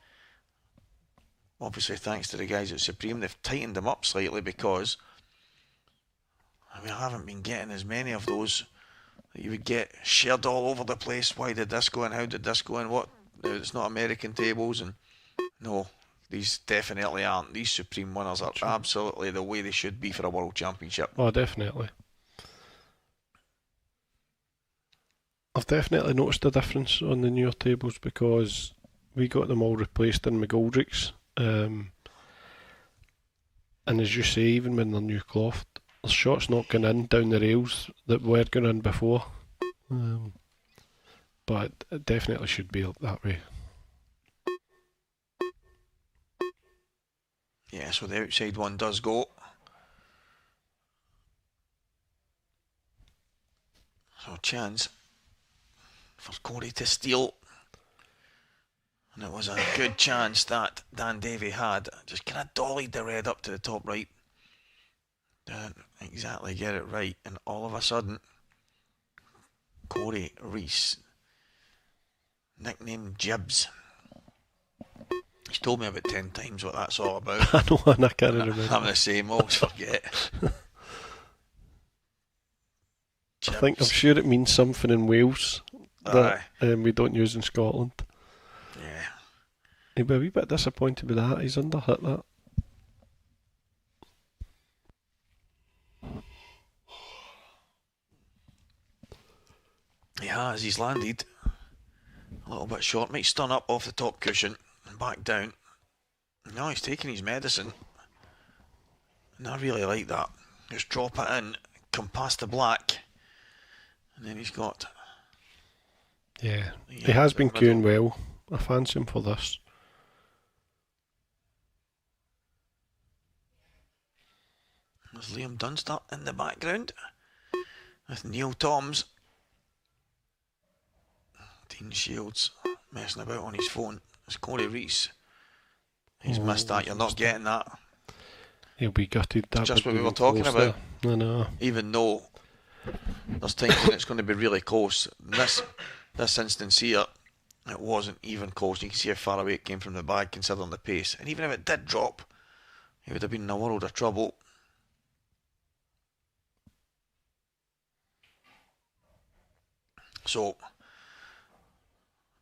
Obviously, thanks to the guys at Supreme, they've tightened them up slightly because we haven't been getting as many of those that you would get shared all over the place. Why did this go and how did this go and what? It's not American tables, and no, these definitely aren't. These Supreme winners are absolutely the way they should be for a World Championship. Oh, definitely. I've definitely noticed a difference on the newer tables because we got them all replaced in McGoldrick's. And as you say, even when they're new cloth, there's shots not going in down the rails that were going in before. But it definitely should be that way. Yeah, so the outside one does go. So chance for Cory to steal. And it was a good chance that Dan Davy had. Just kind of dollied the red up to the top right. Didn't exactly get it right. And all of a sudden, Cory Rees, nicknamed Jibs. He's told me about 10 times what that's all about. I know, and I can't remember. I'm the same, always forget. I'm sure it means something in Wales that we don't use in Scotland. Yeah. He'd be a wee bit disappointed with that. He's underhit that. He has, he's landed a little bit short. Might stun up off the top cushion and back down. No, he's taking his medicine. And I really like that. Just drop it in, come past the black, and then he's got... Yeah, he has been queuing well. I fancy him for this. There's Liam Dunster in the background with Neil Toms. Dean Shields messing about on his phone. It's Cory Rees. He's missed that. You're not getting that. He'll be gutted. That just what we were talking about. I know. Even though there's times when it's going to be really close. This instance here, it wasn't even close. You can see how far away it came from the bag considering the pace. And even if it did drop, he would have been in a world of trouble. So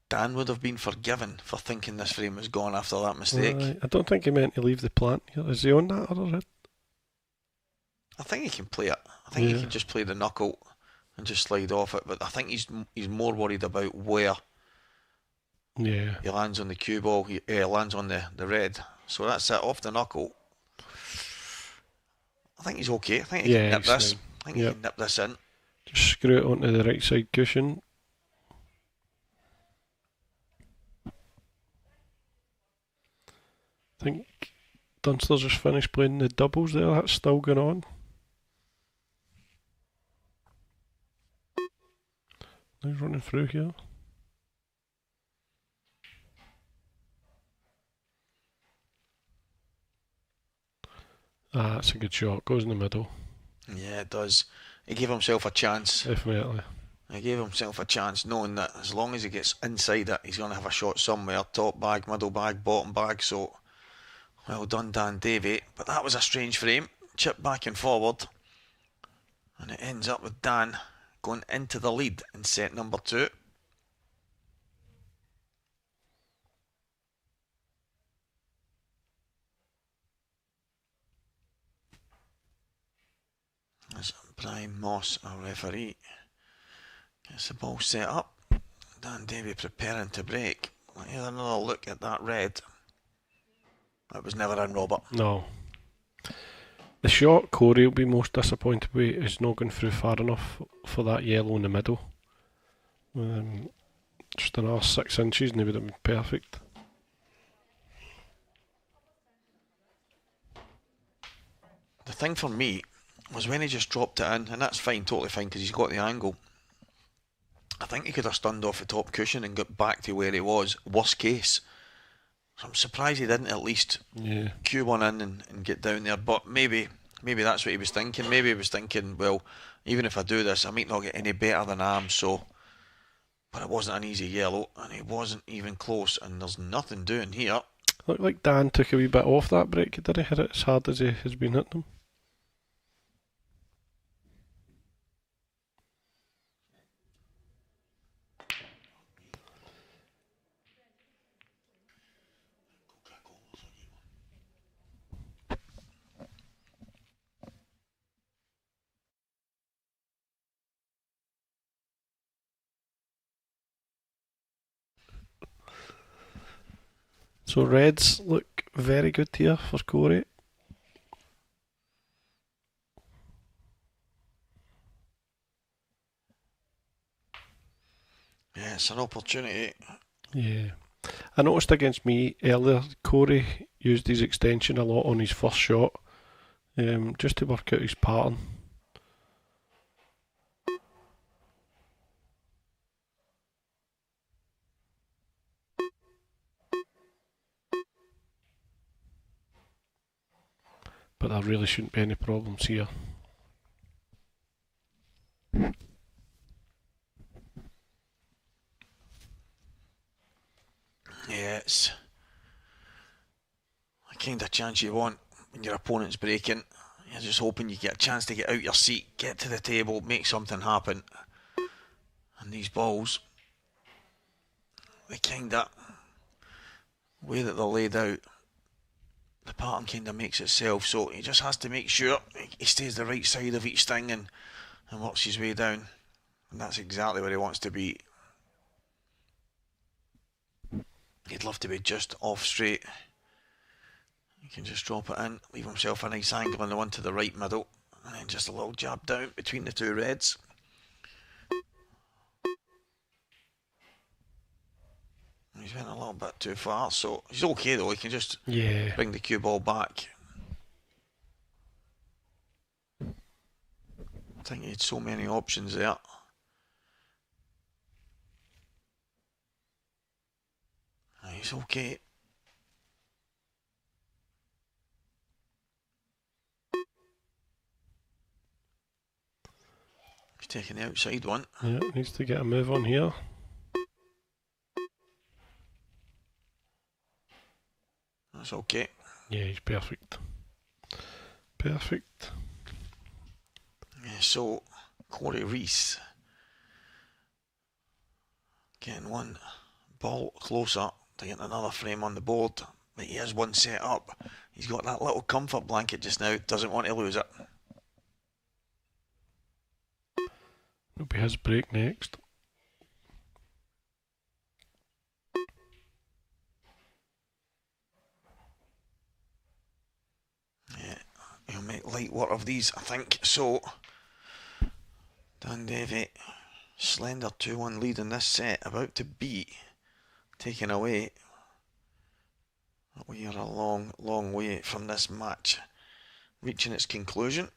Dan would have been forgiven for thinking this frame was gone after that mistake. I don't think he meant to leave the plant here. Is he on that other? I think he can play it. I think he can just play the knuckle and just slide off it. But I think he's more worried about where he lands on the cue ball. He lands on the red. So that's it, off the knuckle. I think he's okay. I think he can nip this. I think he can nip this in. Just screw it onto the right side cushion. I think Dunster's just finished playing the doubles there. That's still going on. He's running through here. That's a good shot. Goes in the middle. Yeah, it does. He gave himself a chance. Definitely. He gave himself a chance knowing that as long as he gets inside it, he's going to have a shot somewhere. Top bag, middle bag, bottom bag. So, well done, Dan Davy. But that was a strange frame. Chip back and forward. And it ends up with Dan going into the lead in set number 2. As Brian Moss, our referee, gets the ball set up. Dan Davy preparing to break. Here's another look at that red. That was never in, Robert. No. The shot Cory will be most disappointed with is not going through far enough for that yellow in the middle. Just another 6 inches and he would have been perfect. The thing for me was when he just dropped it in, and that's fine, totally fine, because he's got the angle. I think he could have stunned off the top cushion and got back to where he was, worst case. So I'm surprised he didn't at least cue one in and get down there. But maybe that's what he was thinking. Maybe he was thinking, well, even if I do this, I might not get any better than I am. So, but it wasn't an easy yellow, and he wasn't even close. And there's nothing doing here. Looked like Dan took a wee bit off that break. Did he hit it as hard as he has been hitting them? So reds look very good here for Cory. Yeah, it's an opportunity. Yeah. I noticed against me earlier, Cory used his extension a lot on his first shot, just to work out his pattern. But there really shouldn't be any problems here. Yeah, it's the kind of chance you want when your opponent's breaking. You're just hoping you get a chance to get out your seat, get to the table, make something happen. And these balls, the kind of way that they're laid out, the pattern kind of makes itself, so he just has to make sure he stays the right side of each thing and works his way down. And that's exactly where he wants to be. He'd love to be just off straight. He can just drop it in, leave himself a nice angle on the one to the right middle, and then just a little jab down between the two reds. He's went a little bit too far, so he's okay though. He can just bring the cue ball back. I think he had so many options there. He's okay. He's taking the outside one. Yeah, needs to get a move on here. That's okay. Yeah, he's perfect. Perfect. Yeah, so Cory Rees getting one ball closer to get another frame on the board, but he has one set up. He's got that little comfort blanket just now, doesn't want to lose it. It'll be his break next. Yeah, he'll make light work of these, I think. So Dan Davy, slender 2-1 lead in this set, about to be taken away. We are a long, long way from this match reaching its conclusion.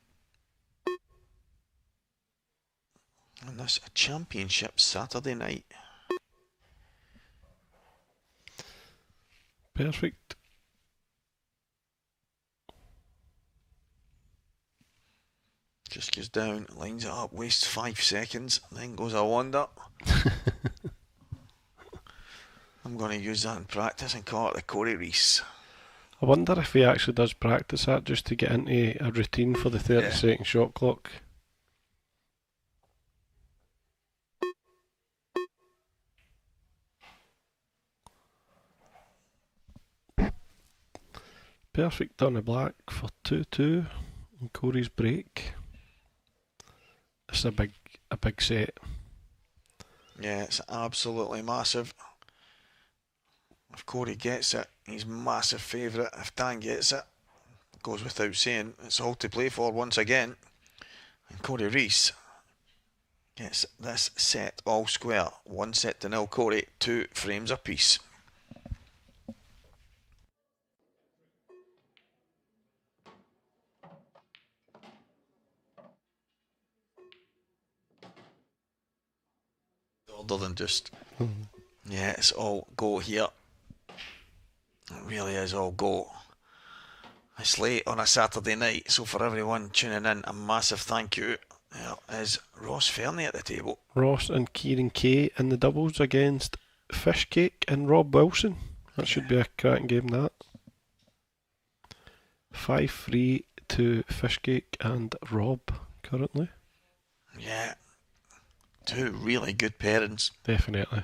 And this championship Saturday night. Perfect. Just goes down, lines it up, wastes 5 seconds, then goes a wonder. I'm going to use that in practice and call it the Cory Rees. I wonder if he actually does practice that just to get into a routine for the 30-second shot clock. Perfect on the black for 2-2 and Cory's break. It's a big set. Yeah, it's absolutely massive. If Cory gets it, he's massive favourite. If Dan gets it, goes without saying, it's all to play for once again. And Cory Rees gets this set all square. 1-0 Cory, 2 frames apiece. Other than just, yeah, it's all go here. It really is all go. It's late on a Saturday night, so for everyone tuning in, a massive thank you. There is Ross Fernie at the table. Ross and Kieran Kay in the doubles against Fishcake and Rob Wilson. That should be a cracking game, that. 5-3 to Fishcake and Rob currently. Yeah. 2 really good pairings. Definitely.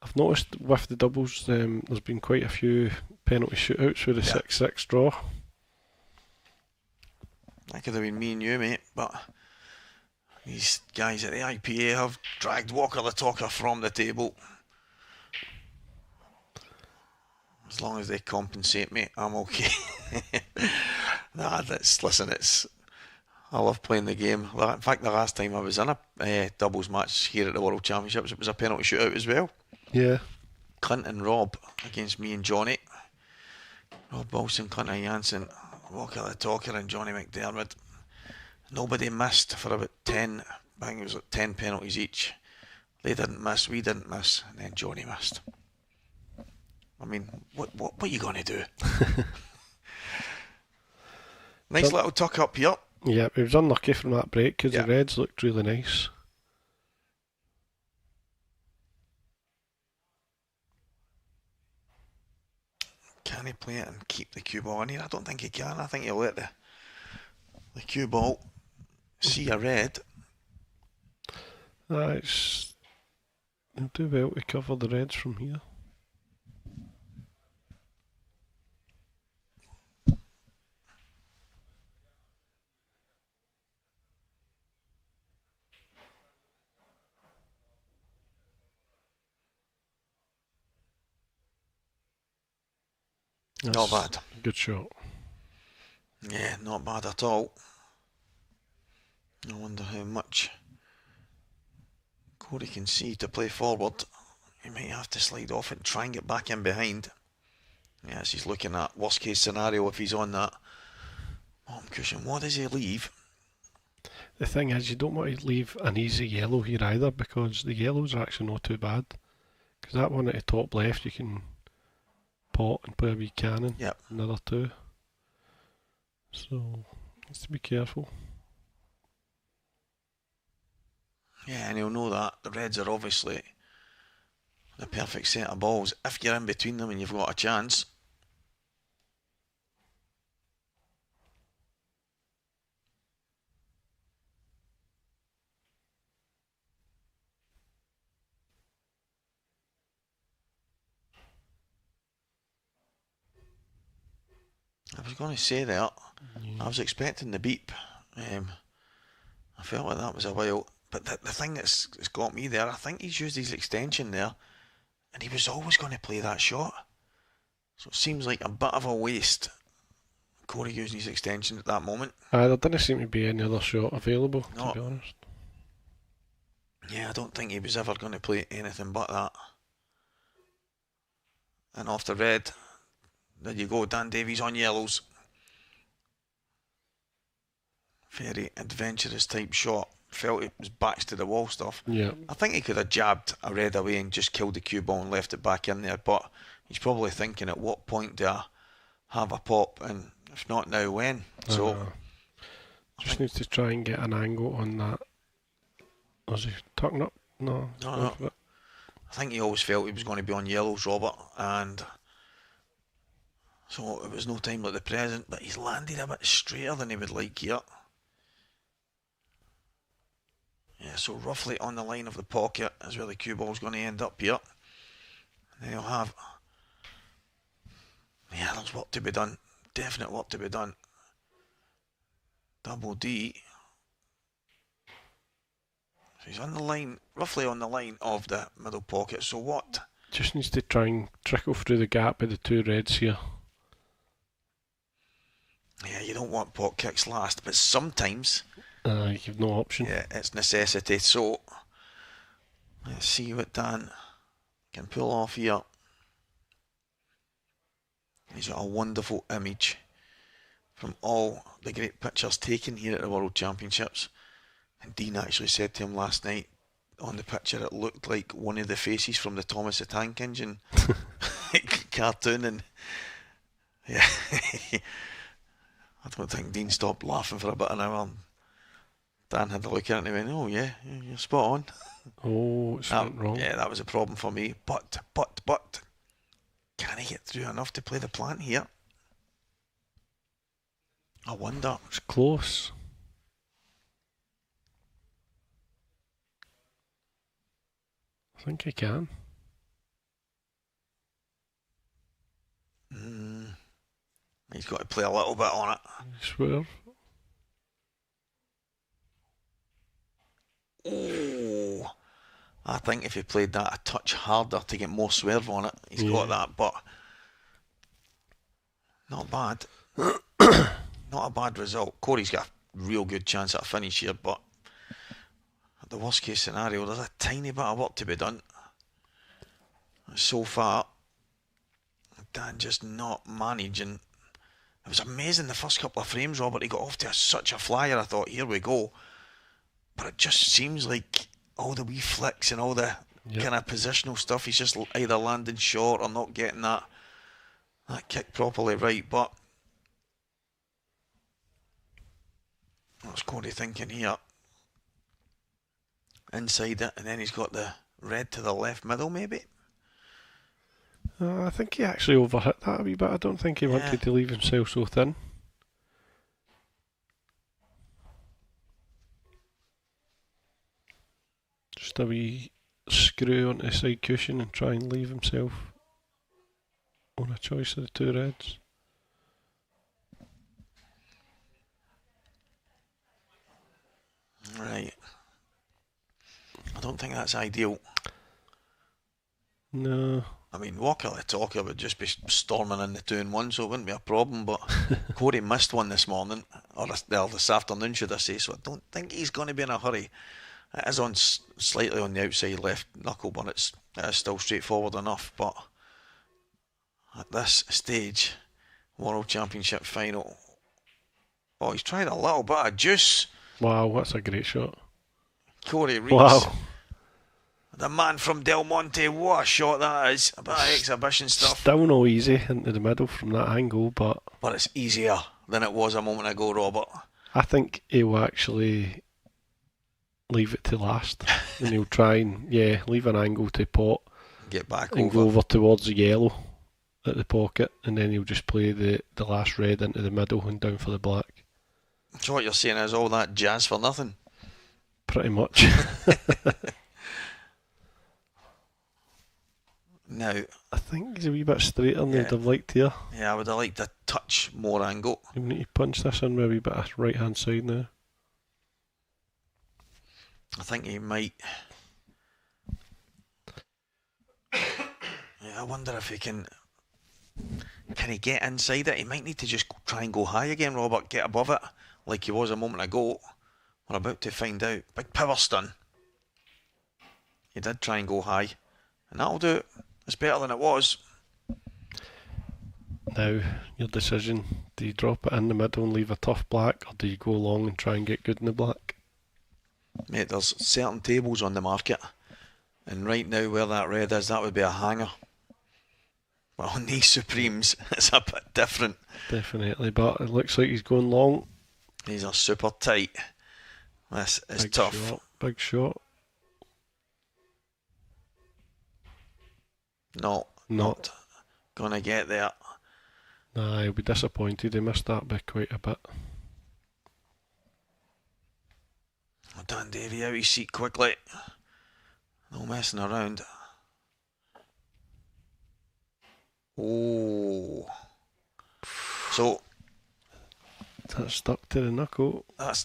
I've noticed with the doubles, there's been quite a few penalty shootouts with the 6-6 draw. That could have been me and you, mate, but these guys at the IPA have dragged Walker the Talker from the table. As long as they compensate me, I'm okay. Listen, I love playing the game. In fact, the last time I was in a doubles match here at the World Championships, it was a penalty shootout as well. Yeah. Clint and Rob against me and Johnny. Rob Wilson, Clinton Jansen, Walker the Talker and Johnny McDermott. Nobody missed for about 10, I think it was like 10 penalties each. They didn't miss, we didn't miss, and then Johnny missed. I mean, what are you going to do? Nice little tuck up here. Yeah, he was unlucky from that break because the Reds looked really nice. Can he play it and keep the cue ball in here? I don't think he can. I think he'll let the cue ball see a red. He'll do well to cover the Reds from here. Not bad. Good shot. Yeah, not bad at all. I wonder how much Cory can see to play forward. He might have to slide off and try and get back in behind. Yes, he's looking at worst case scenario if he's on that bottom cushion. What does he leave? The thing is, you don't want to leave an easy yellow here either, because the yellows are actually not too bad. Because that one at the top left, you can pot and play a wee cannon. Yep. Another 2. So, needs to be careful. Yeah, and he'll know that. The Reds are obviously the perfect set of balls. If you're in between them and you've got a chance. I was going to say that. I was expecting the beep. I felt like that was a while. But the thing that's got me there, I think he's used his extension there, and he was always going to play that shot. So it seems like a bit of a waste, Cory using his extension at that moment. There didn't seem to be any other shot available, No. to be honest. Yeah, I don't think he was ever going to play anything but that. And off the red, there you go, Dan Davy's on yellows. Very adventurous type shot. Felt it was backs to the wall stuff. Yeah. I think he could have jabbed a red away and just killed the cue ball and left it back in there, but he's probably thinking at what point do I have a pop, and if not now, when? So just needs to try and get an angle on that. Was he tucking up? No. No. I think he always felt he was going to be on yellows, Robert, and so it was no time like the present, but he's landed a bit straighter than he would like here. Yeah, so roughly on the line of the pocket is where the cue ball's going to end up here. And then he'll have... Yeah, there's work to be done. Definite work to be done. Double D. he's on the line, roughly on the line of the middle pocket. So what? Just needs to try and trickle through the gap with the two reds here. Yeah, you don't want pot kicks last, but sometimes You've no option. yeah, it's necessity. So let's see what Dan can pull off here. He's got a wonderful image from all the great pictures taken here at the World Championships. And Dean actually said to him last night on the picture it looked like one of the faces from the Thomas the Tank Engine cartoon. And yeah, I don't think Dean stopped laughing for about an hour. Dan had to look at it and he went, oh yeah, you're spot on. Oh, it's went wrong. Yeah, that was a problem for me. But, can he get through enough to play the plant here? I wonder. It's close. I think he can. He's got to play a little bit on it. I swear. Oh, I think if he played that a touch harder to get more swerve on it, he's got that, but not bad. Not a bad result. Cory's got a real good chance at a finish here, but the worst case scenario, there's a tiny bit of work to be done. So far, Dan just not managing. It was amazing the first couple of frames, Robert. He got off to such a flyer. I thought, here we go. But it just seems like all the wee flicks and all the kind of positional stuff, he's just either landing short or not getting that kick properly right. But what's Cory thinking here? Inside it, and then he's got the red to the left middle, maybe? I think he actually overhit that a wee bit. I don't think he wanted to leave himself so thin. Just a wee screw onto the side cushion and try and leave himself on a choice of the two reds. Right. I don't think that's ideal. No. I mean, Walker the Talker would just be storming in the 2-1, so it wouldn't be a problem, but Cory missed one this morning, or this afternoon, should I say, so I don't think he's going to be in a hurry. It is on slightly on the outside left knuckle, but it is still straightforward enough. But at this stage, World Championship final, oh, he's tried a little bit of juice. Wow, that's a great shot. Cory Rees. Wow. The man from Del Monte, what a shot that is. A bit of exhibition stuff. Still no easy into the middle from that angle, but it's easier than it was a moment ago, Robert. I think he'll actually leave it to last. And he'll try and, leave an angle to pot. Get back and over. go over towards the yellow at the pocket, and then he'll just play the last red into the middle and down for the black. So what you're saying is all that jazz for nothing? Pretty much. Now, I think he's a wee bit straighter than I'd have liked here. Yeah, I would have liked a touch more angle. You need to punch this in with a wee bit of right hand side now. I think he might. I wonder if he can. Can he get inside it? He might need to just try and go high again, Robert. Get above it, like he was a moment ago. We're about to find out. Big power stun. He did try and go high, and that'll do it. It's better than it was. Now, your decision. Do you drop it in the middle and leave a tough black, or do you go long and try and get good in the black? Mate, there's certain tables on the market, and right now where that red is, that would be a hanger. But on these Supremes, it's a bit different. Definitely, but it looks like he's going long. These are super tight. This is Big tough. Shot, big shot. No, not gonna get there. Nah, he'll be disappointed. He missed that by quite a bit. Dan Davy out his seat quickly. No messing around. Oh. So that's stuck to the knuckle. That's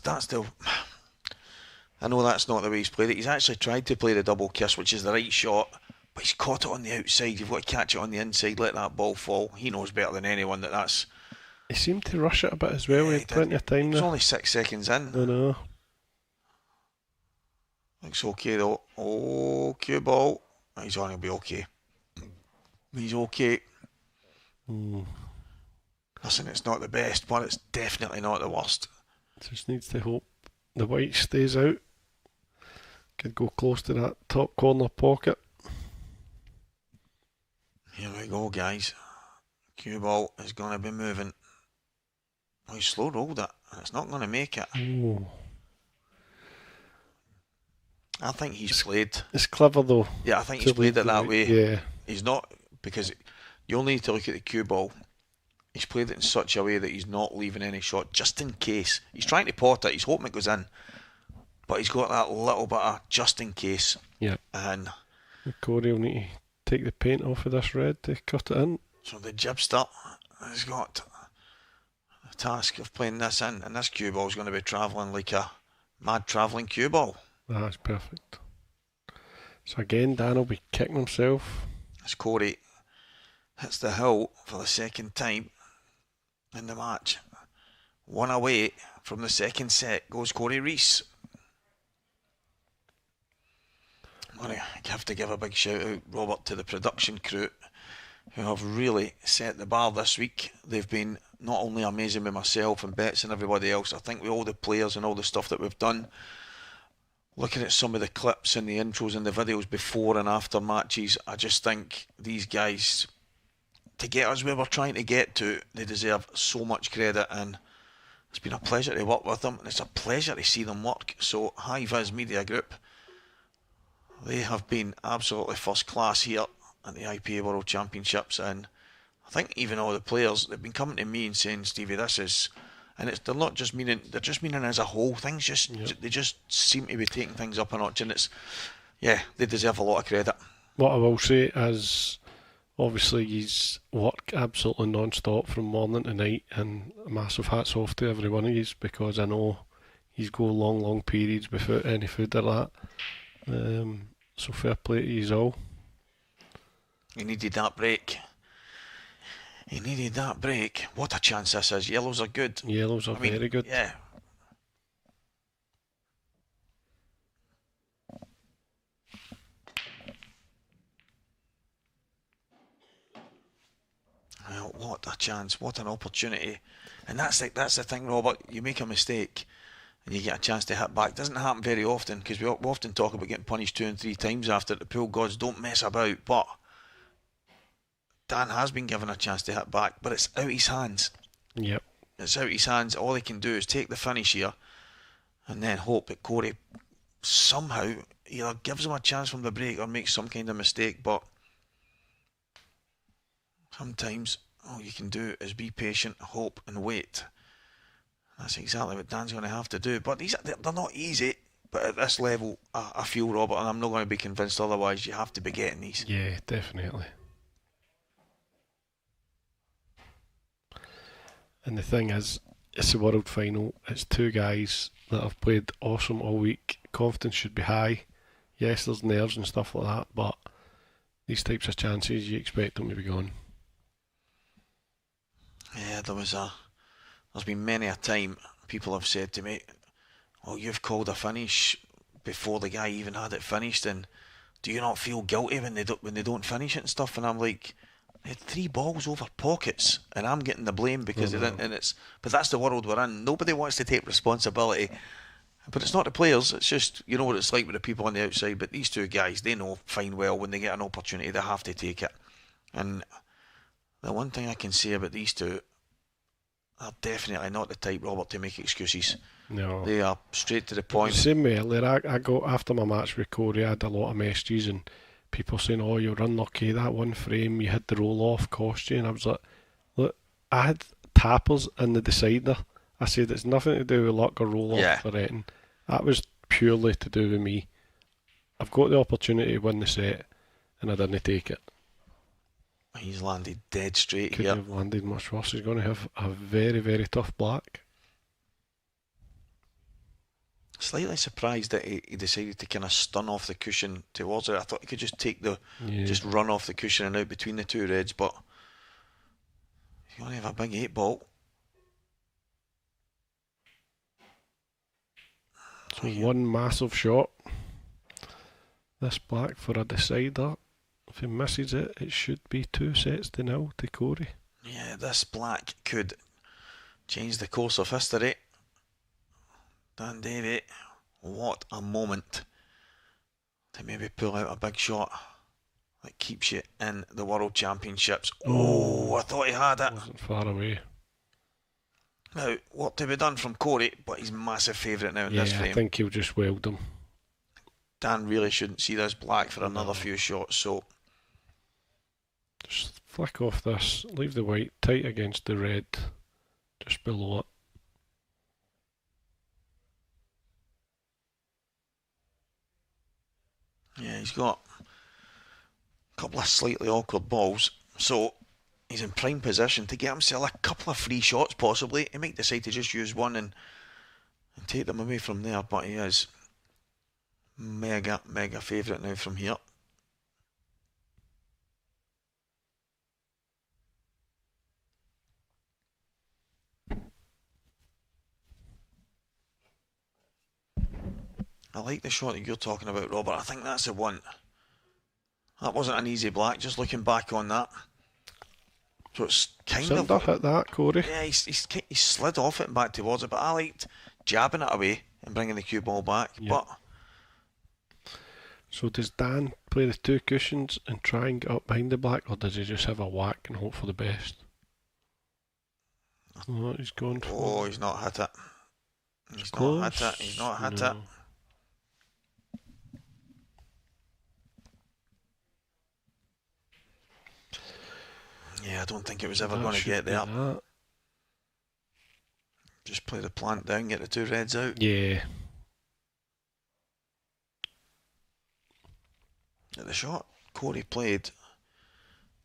I know that's not the way he's played it. He's actually tried to play the double kiss, which is the right shot, but he's caught it on the outside. You've got to catch it on the inside, let that ball fall. He knows better than anyone that's... He seemed to rush it a bit as well. He had plenty of time there. He was there. only 6 seconds in. I know. Looks okay though. Oh, cue ball. He's on, he'll be okay. He's okay. Listen, it's not the best, but it's definitely not the worst. Just needs to hope the white stays out. Could go close to that top corner pocket. Here we go, guys. Cue ball is going to be moving. Oh, he slow rolled it, and it's not going to make it. Ooh. I think he's played. It's clever though. Yeah, I think he's played it that way. Yeah. He's not, because you only need to look at the cue ball. He's played it in such a way that he's not leaving any shot, just in case. He's trying to pot it, he's hoping it goes in. But he's got that little bit of just in case. Yeah. And Cory will need to take the paint off of this red to cut it in. so the jibster has got the task of playing this in, and this cue ball is going to be travelling like a mad travelling cue ball. That's perfect. So again, Dan will be kicking himself. As Cory hits the hill for the second time in the match. One away from the second set goes Cory Rees. I'm going to have to give a big shout out, Robert, to the production crew who have really set the bar this week. They've been not only amazing with myself and Bets and everybody else, I think with all the players and all the stuff that we've done. Looking at some of the clips and the intros and the videos before and after matches, I just think these guys, to get us where we're trying to get to, they deserve so much credit, and it's been a pleasure to work with them, and it's a pleasure to see them work. So High Vis Media Group, they have been absolutely first class here at the IPA World Championships, and I think even all the players, they've been coming to me and saying, Stevie, this is... And they're not just meaning, they're just meaning as a whole. Things they just seem to be taking things up a notch, and it's, yeah, they deserve a lot of credit. What I will say is, obviously, he's work absolutely non-stop from morning to night, and massive hats off to every one of you, because I know he's go long periods without any food or that. So fair play to you all. He needed that break. He needed that break. What a chance this is. Yellows are good. Yellows are very good. Yeah. Well, what a chance. What an opportunity. And that's the thing, Robert. You make a mistake and you get a chance to hit back. It doesn't happen very often, because we often talk about getting punished 2 and 3 times after. The pool gods don't mess about, but Dan has been given a chance to hit back, but it's out his hands. Yep. It's out his hands. All he can do is take the finish here and then hope that Cory somehow either gives him a chance from the break or makes some kind of mistake. But sometimes all you can do is be patient, hope and wait. That's exactly what Dan's going to have to do. But they're not easy. But at this level, I feel, Robert, and I'm not going to be convinced otherwise, you have to be getting these. Yeah, definitely. And the thing is, it's the world final. It's 2 guys that have played awesome all week. Confidence should be high. Yes, there's nerves and stuff like that, but these types of chances, you expect them to be gone. Yeah, there's been many a time people have said to me, "Oh, you've called a finish before the guy even had it finished, and do you not feel guilty when they don't finish it and stuff?" And I'm like, they had 3 balls over pockets, and I'm getting the blame because they didn't. And but that's the world we're in. Nobody wants to take responsibility, but it's not the players. It's just, you know what it's like with the people on the outside. But these 2 guys, they know fine well when they get an opportunity, they have to take it. And the one thing I can say about these 2, they're definitely not the type, Robert, to make excuses. No. They are straight to the point. Same way earlier, I got after my match with Cory, I had a lot of messages and people saying, "Oh, you're unlucky, that one frame, you had the roll off, cost you." And I was like, look, I had tappers in the decider. I said it's nothing to do with luck or roll off or anything. That was purely to do with me. I've got the opportunity to win the set and I didn't take it. He's landed dead straight Couldn't here. have landed much worse. He's going to have a very, very tough black. Slightly surprised that he decided to kind of stun off the cushion towards it. I thought he could just take just run off the cushion and out between the two reds, but you only have a big 8 ball. So one massive shot. This black for a decider. If he misses it, it should be 2-0 to Cory. Yeah, this black could change the course of history. Dan Davy, what a moment to maybe pull out a big shot that keeps you in the World Championships. Oh, I thought he had it. Wasn't far away. Now, what to be done from Cory, but he's massive favourite now in this frame. I think he'll just weld him. Dan really shouldn't see this black for another few shots, so just flick off this, leave the white tight against the red, just below it. Yeah, he's got a couple of slightly awkward balls, so he's in prime position to get himself a couple of free shots possibly. He might decide to just use one and take them away from there, but he is mega favourite now from here. I like the shot that you're talking about, Robert. I think that's the one. That wasn't an easy black, just looking back on that. So it's kind of hit that, Cory. Yeah, he slid off it and back towards it, but I liked jabbing it away and bringing the cue ball back. Yep. But so does Dan play the two cushions and try and get up behind the black, or does he just have a whack and hope for the best? Oh, he's gone for it. Oh, he's not hit it. He's not hit it. He's not hit it. Yeah, I don't think it was ever going to get there. Just play the plant down, get the two reds out. Yeah. At the shot Cory played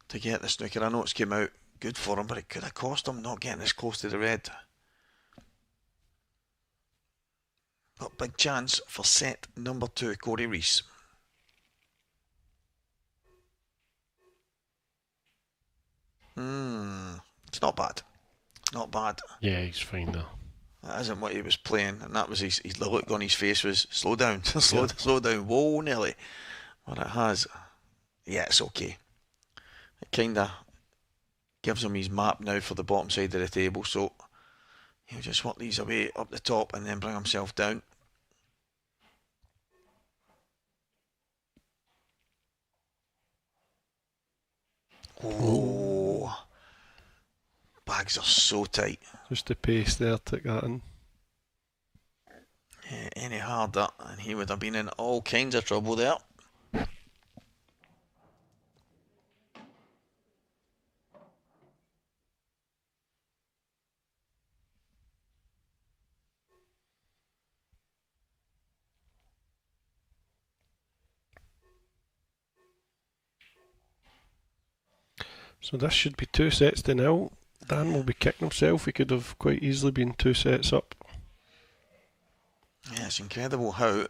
to get the snooker, I know it's came out good for him, but it could have cost him not getting as close to the red. But big chance for set number 2, Cory Rees. It's not bad. Not bad. Yeah, he's fine though. That isn't what he was playing, and that was the look on his face was slow down, slow down. Whoa, Nelly. But it has. Yeah, it's okay. It kind of gives him his map now for the bottom side of the table, so he'll just work these away up the top and then bring himself down. Oh, bags are so tight. Just the pace there took that in. Yeah, any harder and he would have been in all kinds of trouble there. So this should be 2-0. Dan will be kicking himself. He could have quite easily been 2 sets up. Yeah, it's incredible how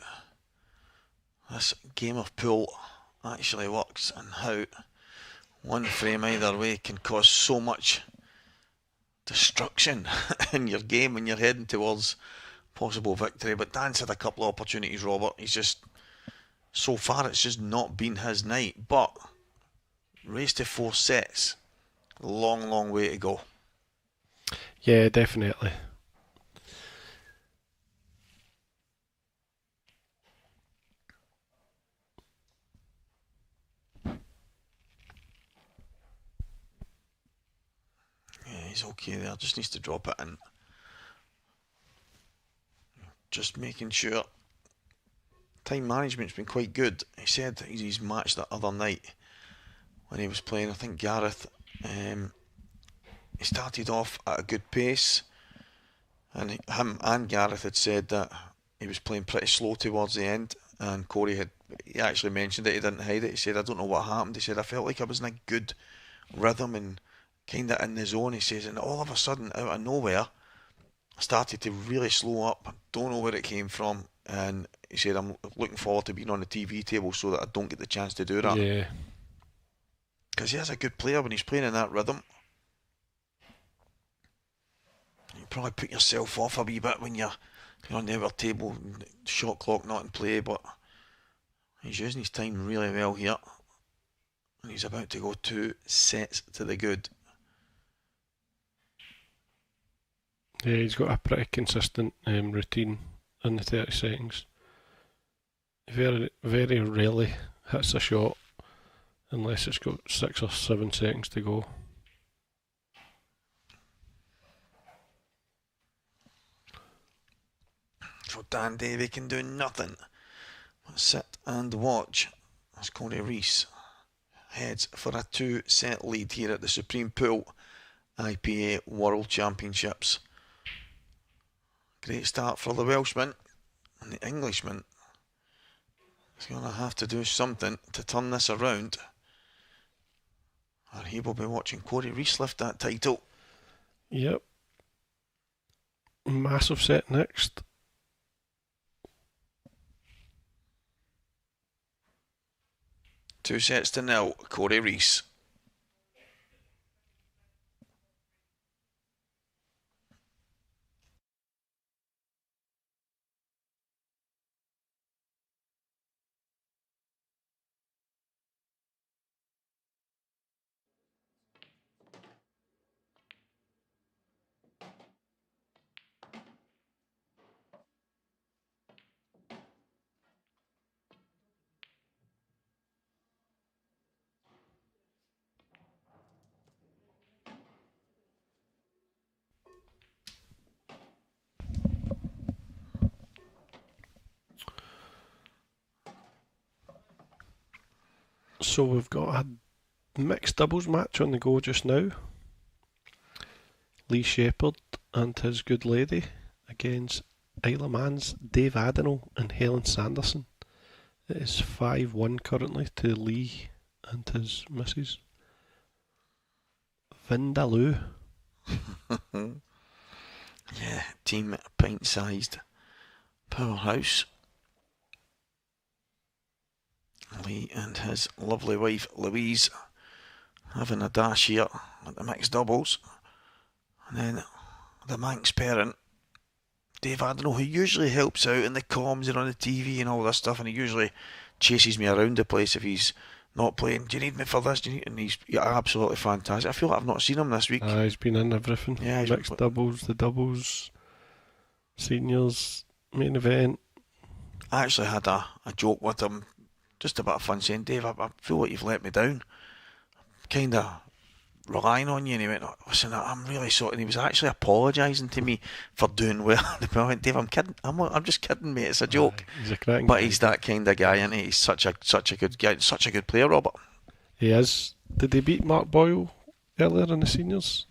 this game of pool actually works and how one frame either way can cause so much destruction in your game when you're heading towards possible victory. But Dan's had a couple of opportunities, Robert. He's just, so far it's just not been his night. But race to 4 sets, long way to go. Yeah, definitely. Yeah, he's okay there, just needs to drop it in. Just making sure. Time management's been quite good. He said he's matched that other night when he was playing, I think Gareth, he started off at a good pace, and him and Gareth had said that he was playing pretty slow towards the end, and Cory he actually mentioned it, he didn't hide it. He said, I don't know what happened. He said, I felt like I was in a good rhythm and kind of in the zone. He says, and all of a sudden, out of nowhere, I started to really slow up. I don't know where it came from. and he said, I'm looking forward to being on the TV table so that I don't get the chance to do that. Yeah. Because he is a good player when he's playing in that rhythm. You probably put yourself off a wee bit when you're on the other table, shot clock not in play, but he's using his time really well here. And he's about to go 2 sets to the good. Yeah, he's got a pretty consistent routine in the 30 seconds. Very, very rarely hits a shot unless it's got 6 or 7 seconds to go. So Dan Davy can do nothing but sit and watch as Cory Rees heads for a 2-set lead here at the Supreme Pool IPA World Championships. Great start for the Welshman, and the Englishman is going to have to do something to turn this around, or he will be watching Cory Rees lift that title. Yep. Massive set next. 2-0, Cory Rees. So we've got a mixed doubles match on the go just now. Lee Shepherd and his good lady against Isle of Man's Dave Adenall and Helen Sanderson. It is 5-1 currently to Lee and his missus. Vindaloo. Yeah, team pint-sized powerhouse. Lee and his lovely wife Louise having a dash here at the mixed doubles. And then the Manx parent, Dave Adenall, who usually helps out in the comms and on the TV and all this stuff, and he usually chases me around the place if he's not playing. Do you need me for this? Do you need? And he's absolutely fantastic. I feel like I've not seen him this week. He's been in everything. Yeah, mixed doubles, the doubles, seniors, main event. I actually had a joke with him, just a bit of fun, saying, Dave, I feel like you've let me down. Kind of relying on you. And he went, listen, I'm really sorry. And he was actually apologising to me for doing well. I went, Dave, I'm kidding. I'm just kidding, mate. It's a joke. He's a cracking but guy. He's that kind of guy, and he's such a good guy, such a good player, Robert. He is. Did he beat Mark Boyle earlier in the seniors?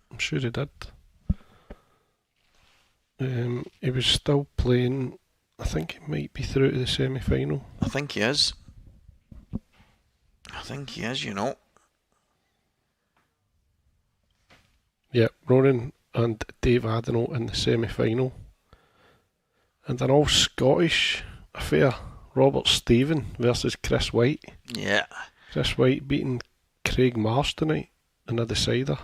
I'm sure he did. He was still playing. I think he might be through to the semi-final. I think he is, you know. Yeah, Ronan and Dave Adenall in the semi-final. And an all-Scottish affair. Robert Stephen versus Chris White. Yeah. Chris White beating Craig Marsh tonight in a decider.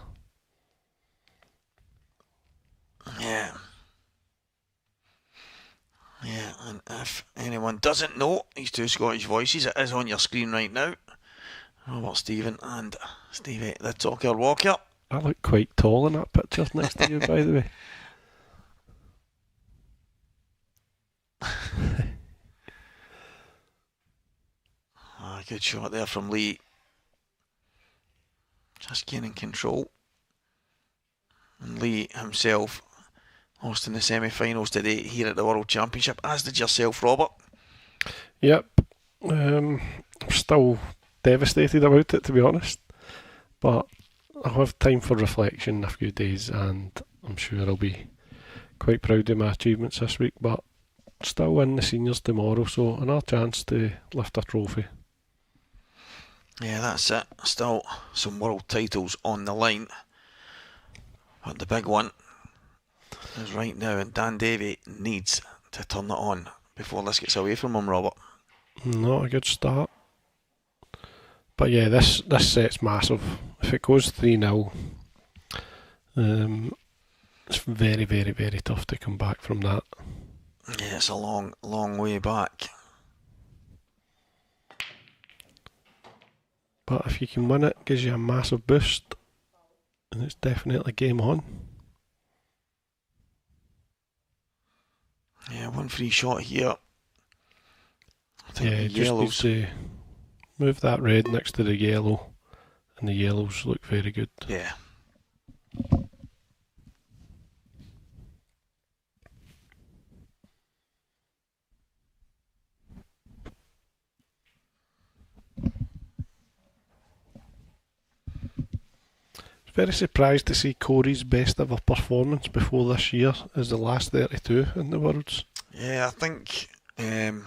Yeah. Yeah, and if anyone doesn't know these two Scottish voices, it is on your screen right now. Robert Stephen and Stevie the Talker Walker. I look quite tall in that picture next to you, by the way. Good shot there from Lee. Just gaining control. And Lee himself lost in the semi-finals today here at the World Championship, as did yourself, Robert. Yep. I'm still devastated about it, to be honest. But I'll have time for reflection in a few days, and I'm sure I'll be quite proud of my achievements this week. But still in the seniors tomorrow, so another chance to lift a trophy. Yeah, that's it. Still some world titles on the line. But the big one is right now, and Dan Davy needs to turn it on before this gets away from him, Robert. Not a good start. But yeah, this set's massive. If it goes 3-0, it's very, very, very tough to come back from that. Yeah, it's a long, long way back. But if you can win it, it gives you a massive boost, and it's definitely game on. Yeah, one free shot here. I think Yeah, the just needs yellows. to move that red next to the yellow, and the yellows look very good. Yeah. Very surprised to see Cory's best ever performance before this year as the last 32 in the Worlds. Yeah, I think the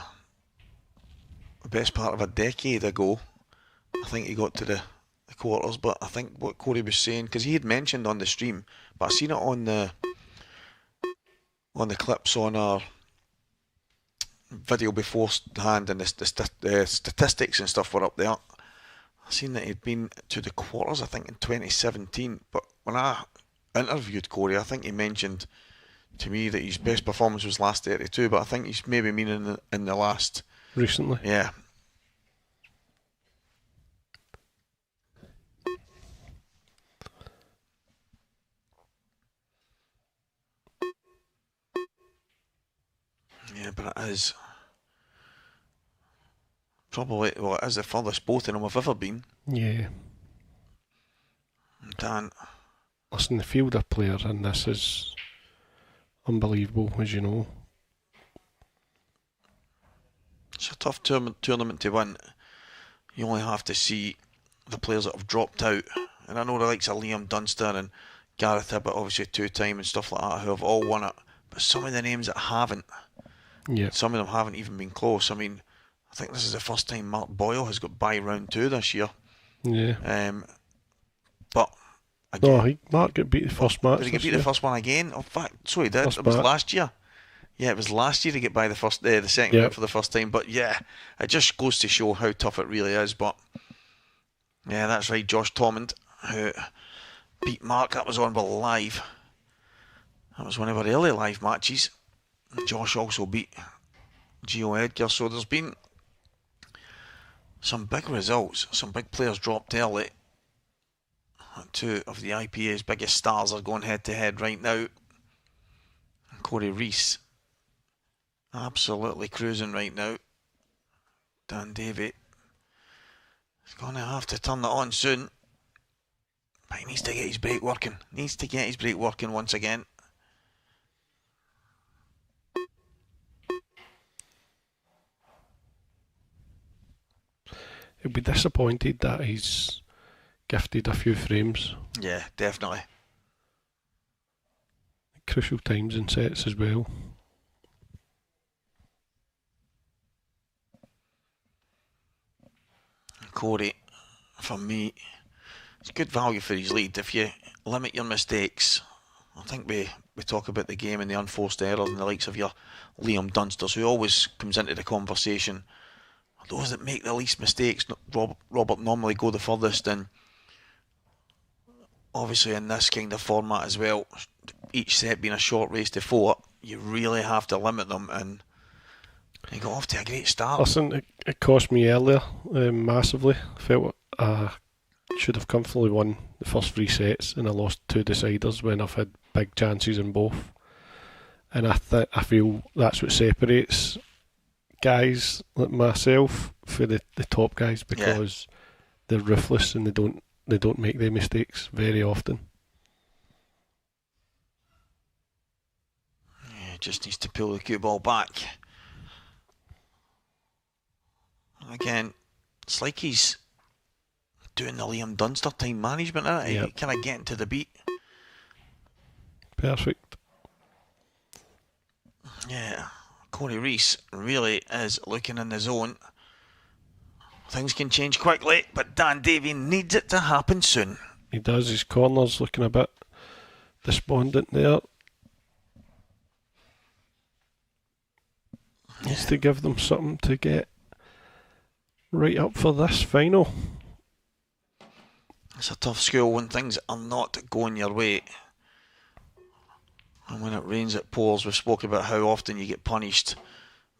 best part of a decade ago, I think he got to the quarters. But I think what Cory was saying, because he had mentioned on the stream, but I seen it on the clips on our video beforehand, and the statistics and stuff were up there. I seen that he'd been to the quarters, I think, in 2017. But when I interviewed Cory, I think he mentioned to me that his best performance was last 32. But I think he's maybe meaning in the last Recently. Yeah. Yeah, but it is probably, well, it is the furthest both of them have ever been. Yeah. Dan. Listen, the field of players in this is unbelievable, as you know. It's a tough tournament to win. You only have to see the players that have dropped out. And I know the likes of Liam Dunster and Gareth Hibbert, obviously 2-time and stuff like that, who have all won it. But some of the names that haven't, some of them haven't even been close. I mean, I think this is the first time Mark Boyle has got by round 2 this year. Yeah. But again, Mark got beat the first match. Did he get beat the first one again? In fact, so he did. First It was match. last year. Yeah, it was last year to get by the second round for the first time. But yeah, it just goes to show how tough it really is. But yeah, that's right. Josh Tormund, who beat Mark. That was on live. That was one of our early live matches. Josh also beat Gio Edgar. So there's been some big results. Some big players dropped early. 2 of the IPA's biggest stars are going head to head right now. Cory Rees, absolutely cruising right now. Dan Davy is going to have to turn that on soon. But he needs to get his break working. Once again. He'll be disappointed that he's gifted a few frames. Yeah, definitely. Crucial times in sets as well. Cory, for me, it's good value for his lead. If you limit your mistakes, I think we talk about the game and the unforced errors and the likes of your Liam Dunsters, who always comes into the conversation. Those that make the least mistakes, Robert, normally go the furthest. And obviously in this kind of format as well, each set being a short race to 4, you really have to limit them, and he got off to a great start. Listen, it cost me earlier massively. I felt I should have comfortably won the first 3 sets, and I lost 2 deciders when I've had big chances in both. And I feel that's what separates guys like myself for the top guys, because they're ruthless and they don't make their mistakes very often. Yeah, just needs to pull the cue ball back. Again, it's like he's doing the Liam Dunster time management, isn't it? Yep. He kind of getting to the beat. Perfect. Yeah, Cory Rees really is looking in the zone. Things can change quickly, but Dan Davy needs it to happen soon. He does. His corner's looking a bit despondent there. Needs to give them something to get right up for this final. It's a tough school when things are not going your way. And when it rains, it pours. We've spoken about how often you get punished.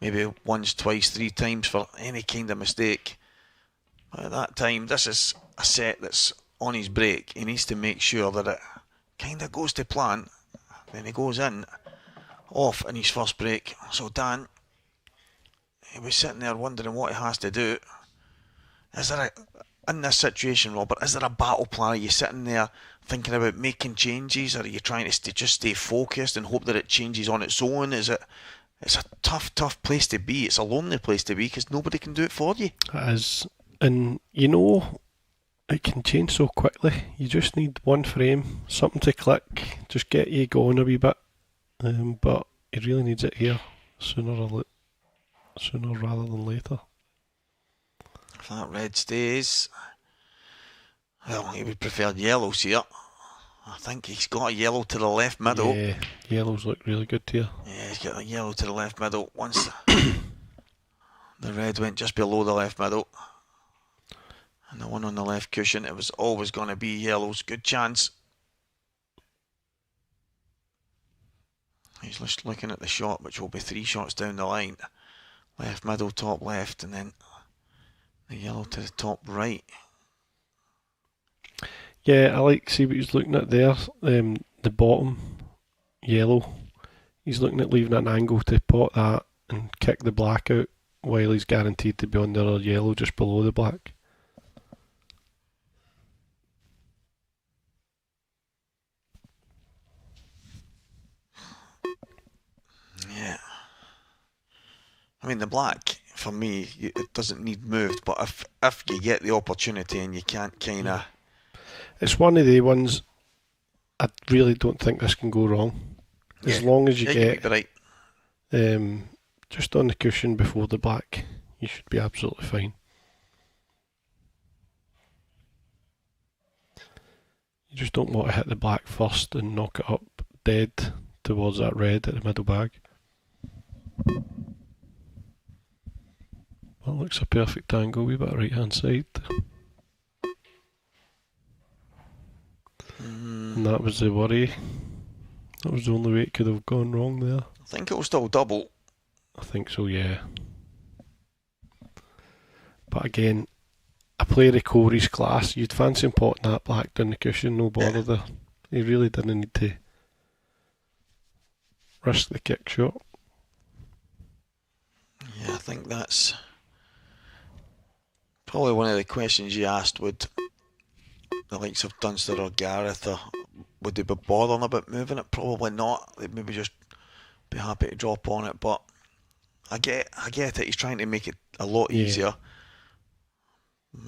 Maybe once, twice, 3 times for any kind of mistake. But at that time, this is a set that's on his break. He needs to make sure that it kind of goes to plan. Then he goes in, off in his first break. So Dan, he was sitting there wondering what he has to do. Is there in this situation, Robert, is there a battle plan? Are you sitting there thinking about making changes, or are you trying to just stay focused and hope that it changes on its own? It's a tough place to be. It's a lonely place to be because nobody can do it for you. It is. And it can change so quickly. You just need one frame, something to click, just get you going a wee bit. But he really needs it here sooner rather than later. If that red stays, well, he would prefer yellows here. I think he's got a yellow to the left middle. Yeah, yellows look really good here. Yeah, he's got a yellow to the left middle. Once the red went just below the left middle, and the one on the left cushion, it was always going to be yellows. Good chance. He's just looking at the shot, which will be 3 shots down the line. Left middle, top left, and then the yellow to the top right. Yeah, I like to see what he's looking at there. The bottom yellow. He's looking at leaving an angle to pot that and kick the black out while he's guaranteed to be on the other yellow just below the black. Yeah. I mean, the black, for me, it doesn't need moved, but if you get the opportunity and you can't kind of... It's one of the ones I really don't think this can go wrong. As long as you get right. Just on the cushion before the black, you should be absolutely fine. You just don't want to hit the black first and knock it up dead towards that red at the middle bag. Well, looks a perfect angle, wee bit right hand side. And that was the worry. That was the only way it could have gone wrong there. I think it was still double. I think so, yeah. But again, a player of Cory's class, you'd fancy him potting that black down the cushion, no bother there. He really didn't need to risk the kick shot. Yeah, I think that's probably one of the questions you asked. Would the likes of Dunster or Gareth, or would they be bothering about moving it? Probably not. They'd maybe just be happy to drop on it. But I get it. He's trying to make it a lot easier.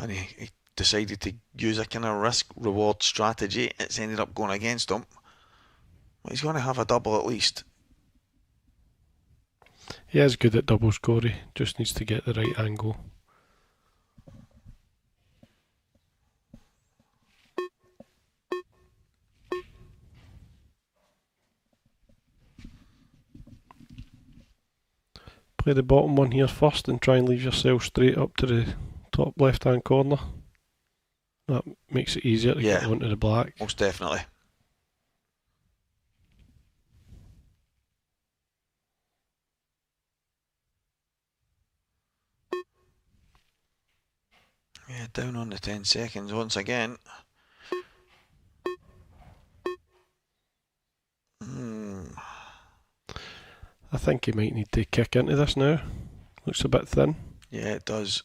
And he decided to use a kind of risk-reward strategy. It's ended up going against him. But he's going to have a double at least. He is good at doubles, Cory. Just needs to get the right angle. Play the bottom one here first and try and leave yourself straight up to the top left hand corner. That makes it easier to get onto the black. Most definitely. Yeah, down on the 10 seconds once again. I think he might need to kick into this now. Looks a bit thin. Yeah, it does.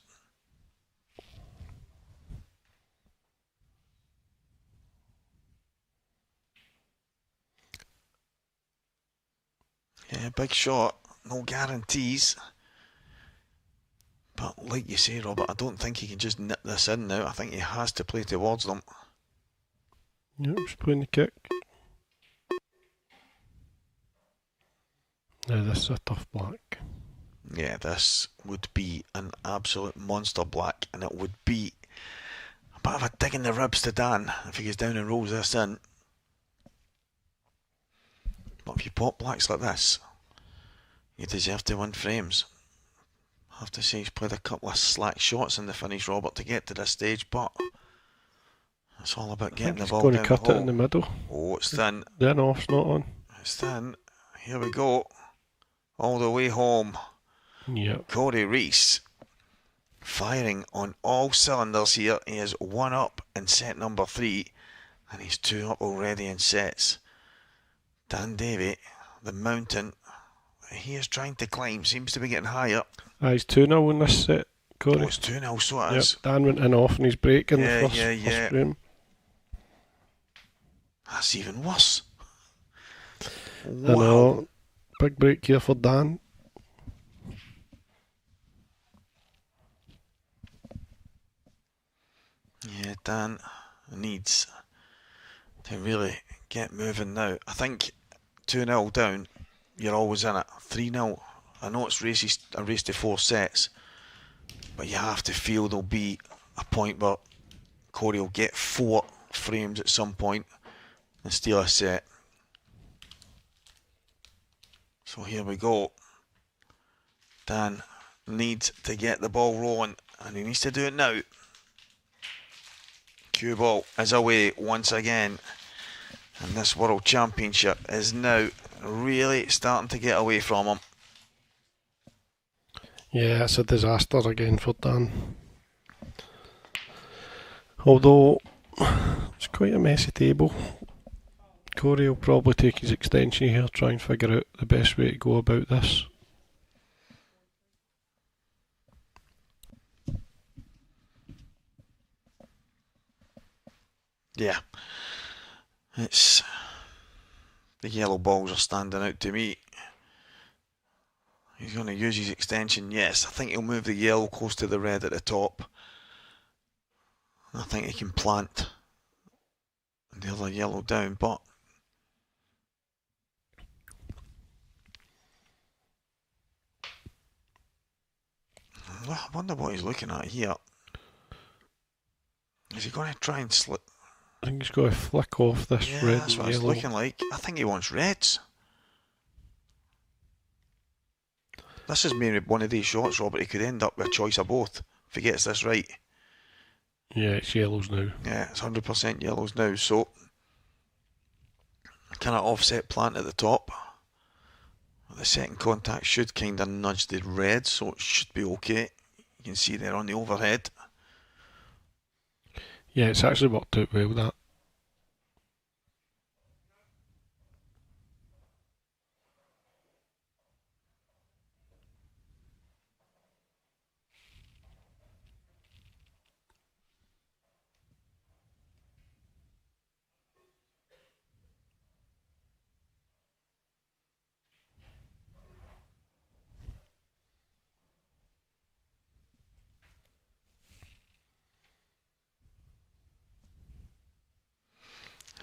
Yeah, big shot. No guarantees. But like you say, Robert, I don't think he can just nip this in now. I think he has to play towards them. Yep, just playing the kick. Now this is a tough black. Yeah, this would be an absolute monster black, and it would be a bit of a dig in the ribs to Dan if he goes down and rolls this in. But if you pop blacks like this, you deserve to win frames. I have to say he's played a couple of slack shots in the finish, Robert, to get to this stage, but it's all about getting the ball down the hole. He's going to cut it in the middle. Oh, it's thin. Then off's not on. It's thin. Here we go. All the way home. Yep. Cory Rees firing on all cylinders here. He is 1 up in set number 3, and he's 2 up already in sets. Dan Davy, the mountain he is trying to climb, seems to be getting higher. He's 2-0 in this set, Cory. Oh, it's 2-0, so it is. Dan went in off in his break in Yeah, the first frame. That's even worse. Wow. I know. Big break here for Dan. Yeah, Dan needs to really get moving now. I think 2-0 down, you're always in it. 3-0, I know it's a race to 4 sets, but you have to feel there'll be a point where Cory will get 4 frames at some point and steal a set. So here we go. Dan needs to get the ball rolling, and he needs to do it now. Cue ball is away once again, and this World Championship is now really starting to get away from him. Yeah, it's a disaster again for Dan. Although it's quite a messy table. Cory will probably take his extension here, try and figure out the best way to go about this. Yeah, it's the yellow balls are standing out to me. He's going to use his extension. Yes, I think he'll move the yellow close to the red at the top. I think he can plant the other yellow down, but I wonder what he's looking at here. Is he going to try and slip? I think he's got to flick off this Yeah, red that's and what it's yellow. looking like. I think he wants reds. This is maybe one of these shots, Robert. He could end up with a choice of both if he gets this right. Yeah, it's yellows now. Yeah, it's 100% yellows now. So, kind of offset plant at the top. The second contact should kind of nudge the red, so it should be okay. You can see there on the overhead. Yeah, it's actually worked out well, that.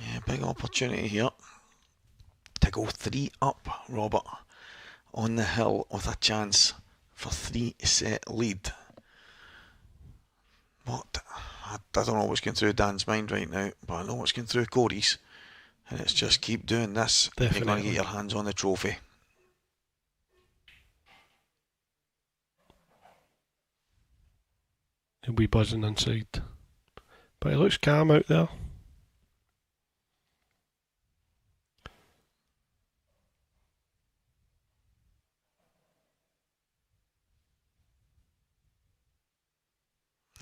Yeah, big opportunity here to go 3 up, Robert, on the hill with a chance for 3-set lead. What? I don't know what's going through Dan's mind right now, but I know what's going through Cory's, and it's just keep doing this. Definitely. You're going to get your hands on the trophy. He'll be buzzing inside. But he looks calm out there.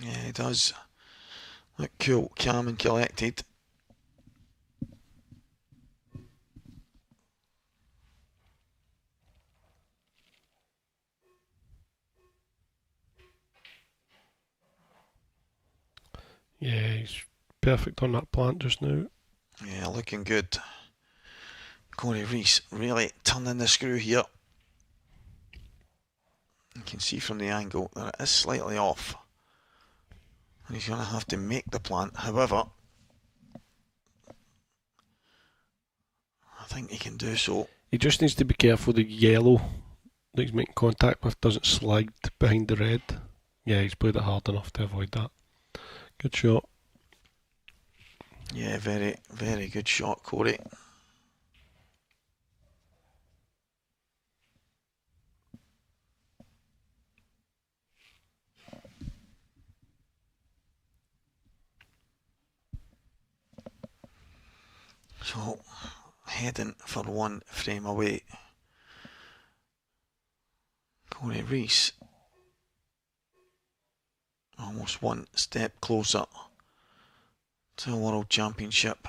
Yeah, he does look cool, calm and collected. Yeah, he's perfect on that plant just now. Yeah, looking good. Cory Rees really turning the screw here. You can see from the angle that it is slightly off. And he's going to have to make the plant. However, I think he can do so. He just needs to be careful the yellow that he's making contact with doesn't slide behind the red. Yeah, he's played it hard enough to avoid that. Good shot. Yeah, very, very good shot, Cory. So, heading for one frame away. Cory Rees, almost one step closer to a World Championship.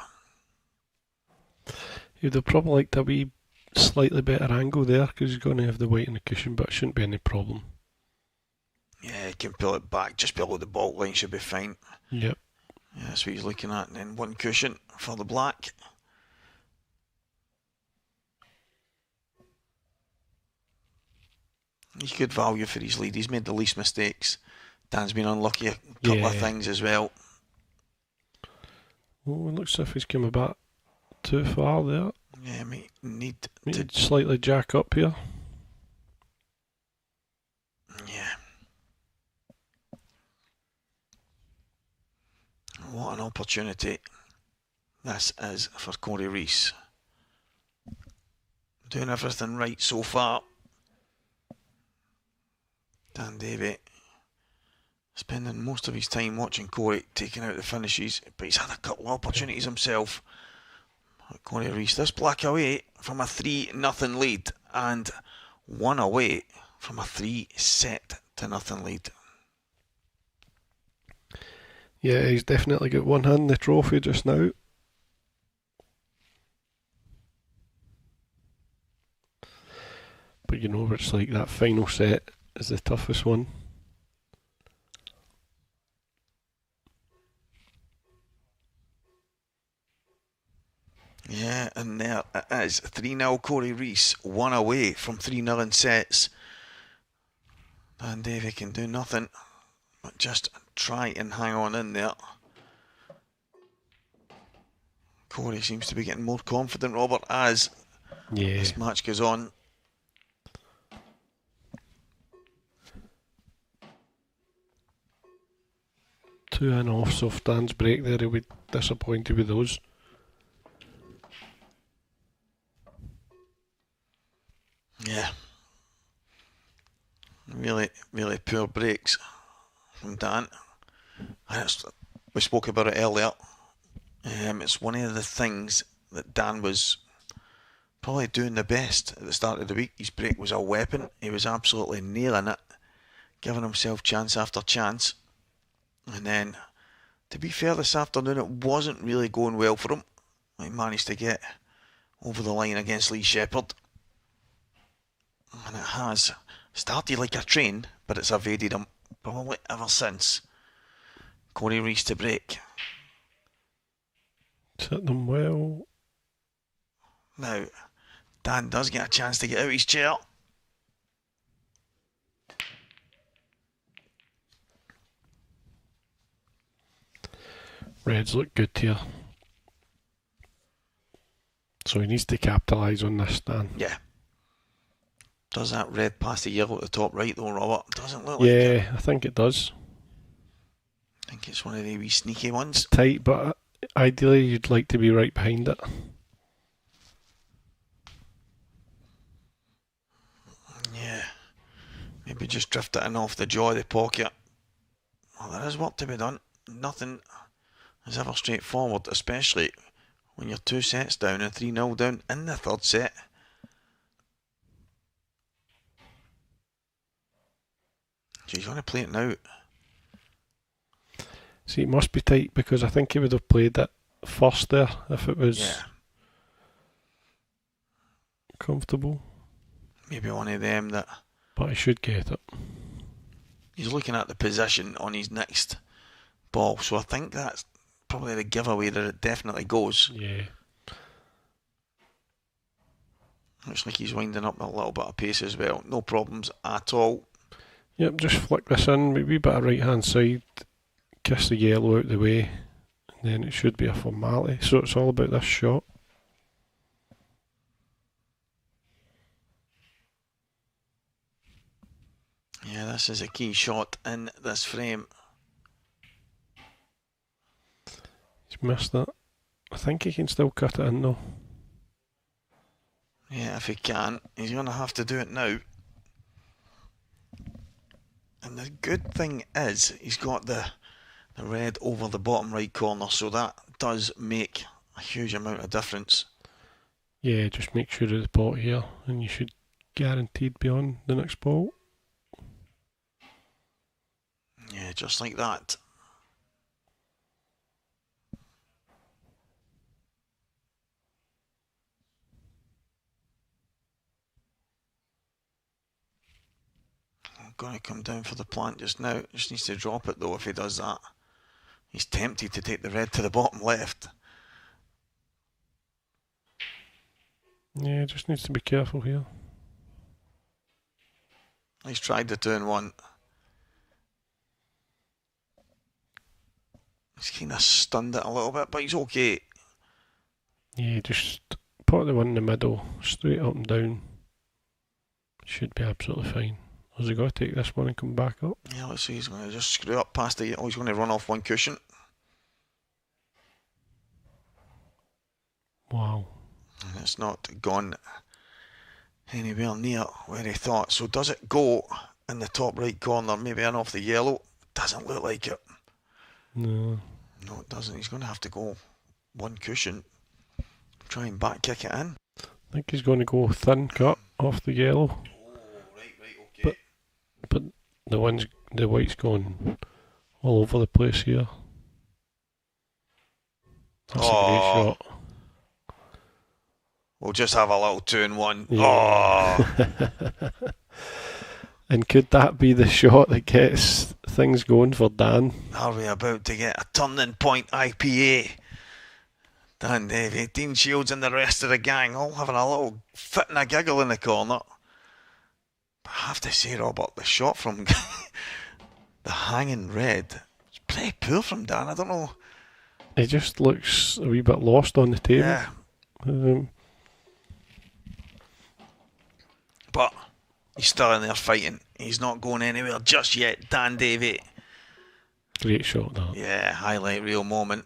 You'd have probably liked a wee slightly better angle there because he's going to have the weight on the cushion, but it shouldn't be any problem. Yeah, he can pull it back just below the baulk line, should be fine. Yep. Yeah, that's what he's looking at. And then one cushion for the black. He's good value for his lead. He's made the least mistakes. Dan's been unlucky a couple of things as well. Oh, it looks as if he's come a bit too far there. Yeah, mate, need to to slightly jack up here. Yeah. What an opportunity this is for Cory Rees. Doing everything right so far. Dan Davy spending most of his time watching Cory taking out the finishes, but he's had a couple of opportunities himself. Cory Rees, this black away from a 3-0 lead and one away from a 3-0 lead. Yeah, he's definitely got one hand in the trophy just now. But you know, it's like that final set is the toughest one. Yeah, and there it is. 3-0 Cory Rees, one away from 3-0 in sets. Dan Davy can do nothing but just try and hang on in there. Cory seems to be getting more confident, Robert, as this match goes on. Two and off, so if Dan's break there, he'll be disappointed with those. Yeah. Really, really poor breaks from Dan. And we spoke about it earlier. It's one of the things that Dan was probably doing the best at the start of the week. His break was a weapon. He was absolutely nailing it, giving himself chance after chance. And then, to be fair, this afternoon it wasn't really going well for him. He managed to get over the line against Lee Shepherd. And it has started like a train, but it's evaded him probably ever since. Cory Rees to break. Set them well. Now, Dan does get a chance to get out his chair. Reds look good here. So he needs to capitalise on this, Dan. Yeah. Does that red pass the yellow at the top right though, Robert? Doesn't look like it. Yeah, I think it does. I think it's one of the wee sneaky ones. Tight, but ideally you'd like to be right behind it. Yeah. Maybe just drift it in off the jaw of the pocket. Well, there is work to be done. Nothing is ever straightforward, especially when you're 2 sets down and 3-0 down in the third set. He's going to play it now. See, it must be tight because I think he would have played it first there if it was comfortable. Maybe one of them that... But he should get it. He's looking at the position on his next ball, so I think that's probably the giveaway that it definitely goes. Yeah. Looks like he's winding up a little bit of pace as well. No problems at all. Yep, just flick this in, maybe a bit of right hand side, kiss the yellow out the way, and then it should be a formality. So it's all about this shot. Yeah, this is a key shot in this frame. He's missed that. I think he can still cut it in though. Yeah, if he can, he's going to have to do it now. And the good thing is he's got the red over the bottom right corner, so that does make a huge amount of difference. Yeah, just make sure of the pot here, and you should guaranteed be on the next ball. Yeah, just like that. I'm going to come down for the plant just now. Just needs to drop it though if he does that. He's tempted to take the red to the bottom left. Yeah, just needs to be careful here. He's tried the 2-1. He's kind of stunned it a little bit, but he's okay. Yeah, just put the one in the middle, straight up and down. Should be absolutely fine. Has he got to take this one and come back up? Yeah, let's see. He's going to just screw up past the... Oh, he's going to run off one cushion. Wow. And it's not gone anywhere near where he thought. So does it go in the top right corner, maybe in off the yellow? Doesn't look like it. No. No, it doesn't. He's going to have to go one cushion. Try and back kick it in. I think he's going to go thin cut off the yellow. Oh, right, okay. But the white's gone all over the place here. That's a great shot. We'll just have a little 2-1. Yeah. Oh! And could that be the shot that gets things going for Dan? Are we about to get a turning point IPA? Dan Davy, Dean Shields and the rest of the gang all having a little fit and a giggle in the corner. But I have to say, Robert, the shot from the hanging red, it's pretty poor from Dan. I don't know. He just looks a wee bit lost on the table. Yeah. But he's still in there fighting. He's not going anywhere just yet, Dan Davy. Great shot, that. Yeah, highlight reel moment.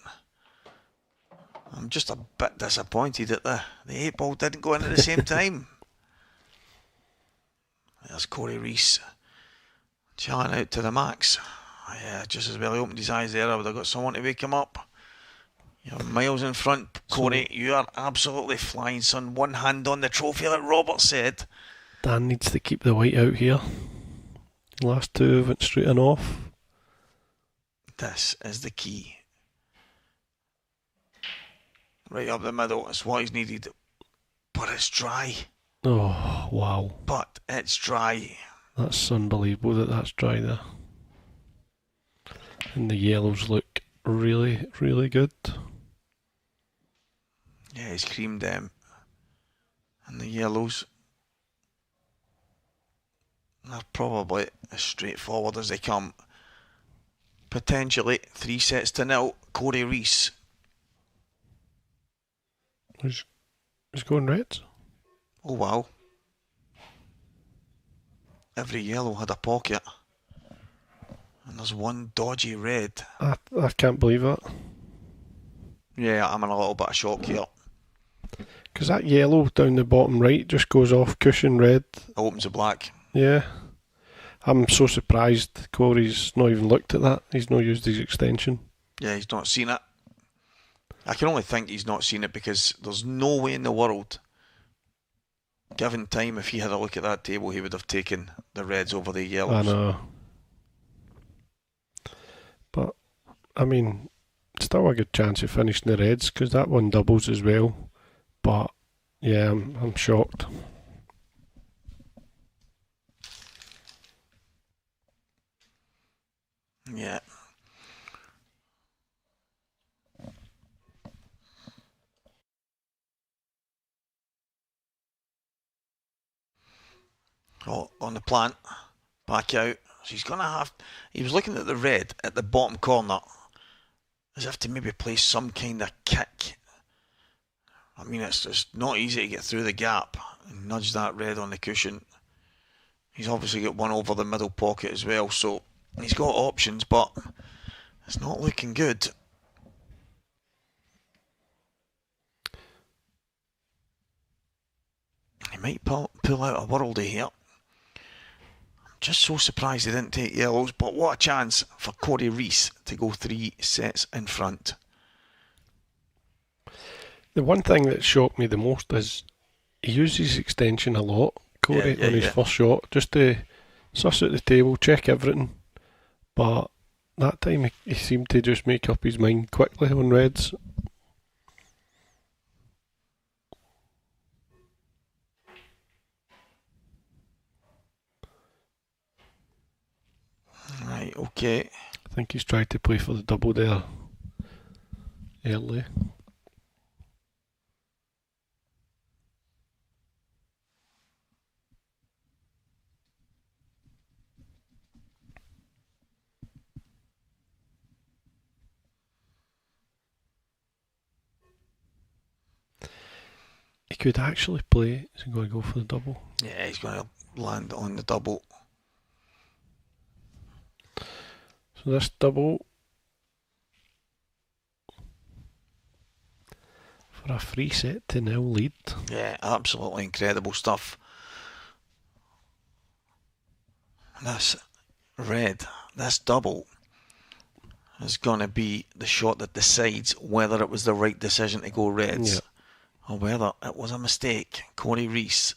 I'm just a bit disappointed that the 8-ball didn't go in at the same time. There's Cory Rees chilling out to the max. Yeah, just as well he opened his eyes there, I would have got someone to wake him up. You're miles in front, Cory. You are absolutely flying, son. One hand on the trophy, like Robert said. Dan needs to keep the white out here. The last two went straight and off. This is the key. Right up the middle, it's what he's needed. But it's dry. Oh, wow. But it's dry. That's unbelievable that that's dry there. And the yellows look really, really good. Yeah, he's creamed them. And the yellows are probably as straightforward as they come. Potentially 3-0. Cory Rees. He's going red. Oh wow. Every yellow had a pocket. And there's one dodgy red. I can't believe it. Yeah, I'm in a little bit of shock here. Because that yellow down the bottom right just goes off cushion red. Opens the black. Yeah. I'm so surprised Cory's not even looked at that. He's not used his extension. Yeah, he's not seen it. I can only think he's not seen it because there's no way in the world, given time, if he had a look at that table, he would have taken the reds over the yellows. I know. But, I mean, still a good chance of finishing the reds because that one doubles as well. But, yeah, I'm shocked. Yeah. Oh, on the plant, back out. So he's going to have... He was looking at the red at the bottom corner as if to maybe play some kind of kick. I mean, it's just not easy to get through the gap and nudge that red on the cushion. He's obviously got one over the middle pocket as well, so he's got options, but it's not looking good. He might pull out a worldie here. I'm just so surprised he didn't take yellows, but what a chance for Cory Rees to go 3 sets in front. The one thing that shocked me the most is he used his extension a lot, Corey, on his first shot, just to suss out the table, check everything. But that time he seemed to just make up his mind quickly on reds. Right, okay. I think he's tried to play for the double there early. He could actually play. Is he going to go for the double? Yeah, he's going to land on the double. So this double for a 3-0 lead. Yeah, absolutely incredible stuff. This red, this double is going to be the shot that decides whether it was the right decision to go reds or whether it was a mistake. Cory Rees.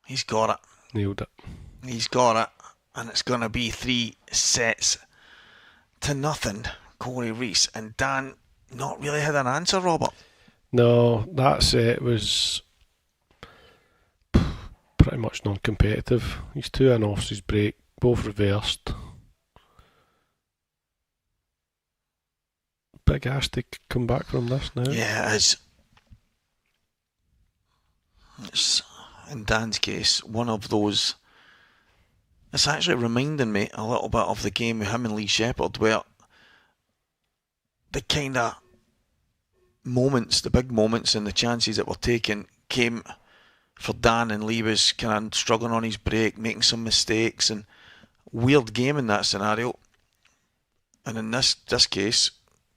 He's got it. Nailed it. He's got it. And it's going to be 3-0. Cory Rees. And Dan not really had an answer, Robert. No, that set was pretty much non-competitive. He's 2-in off his break, both reversed. Big ass to come back from this now. Yeah, it is. It's, in Dan's case, one of those. It's actually reminding me a little bit of the game with him and Lee Shepherd, where the kind of moments, the big moments and the chances that were taken came for Dan, and Lee was kind of struggling on his break, making some mistakes, and weird game in that scenario. And in this case,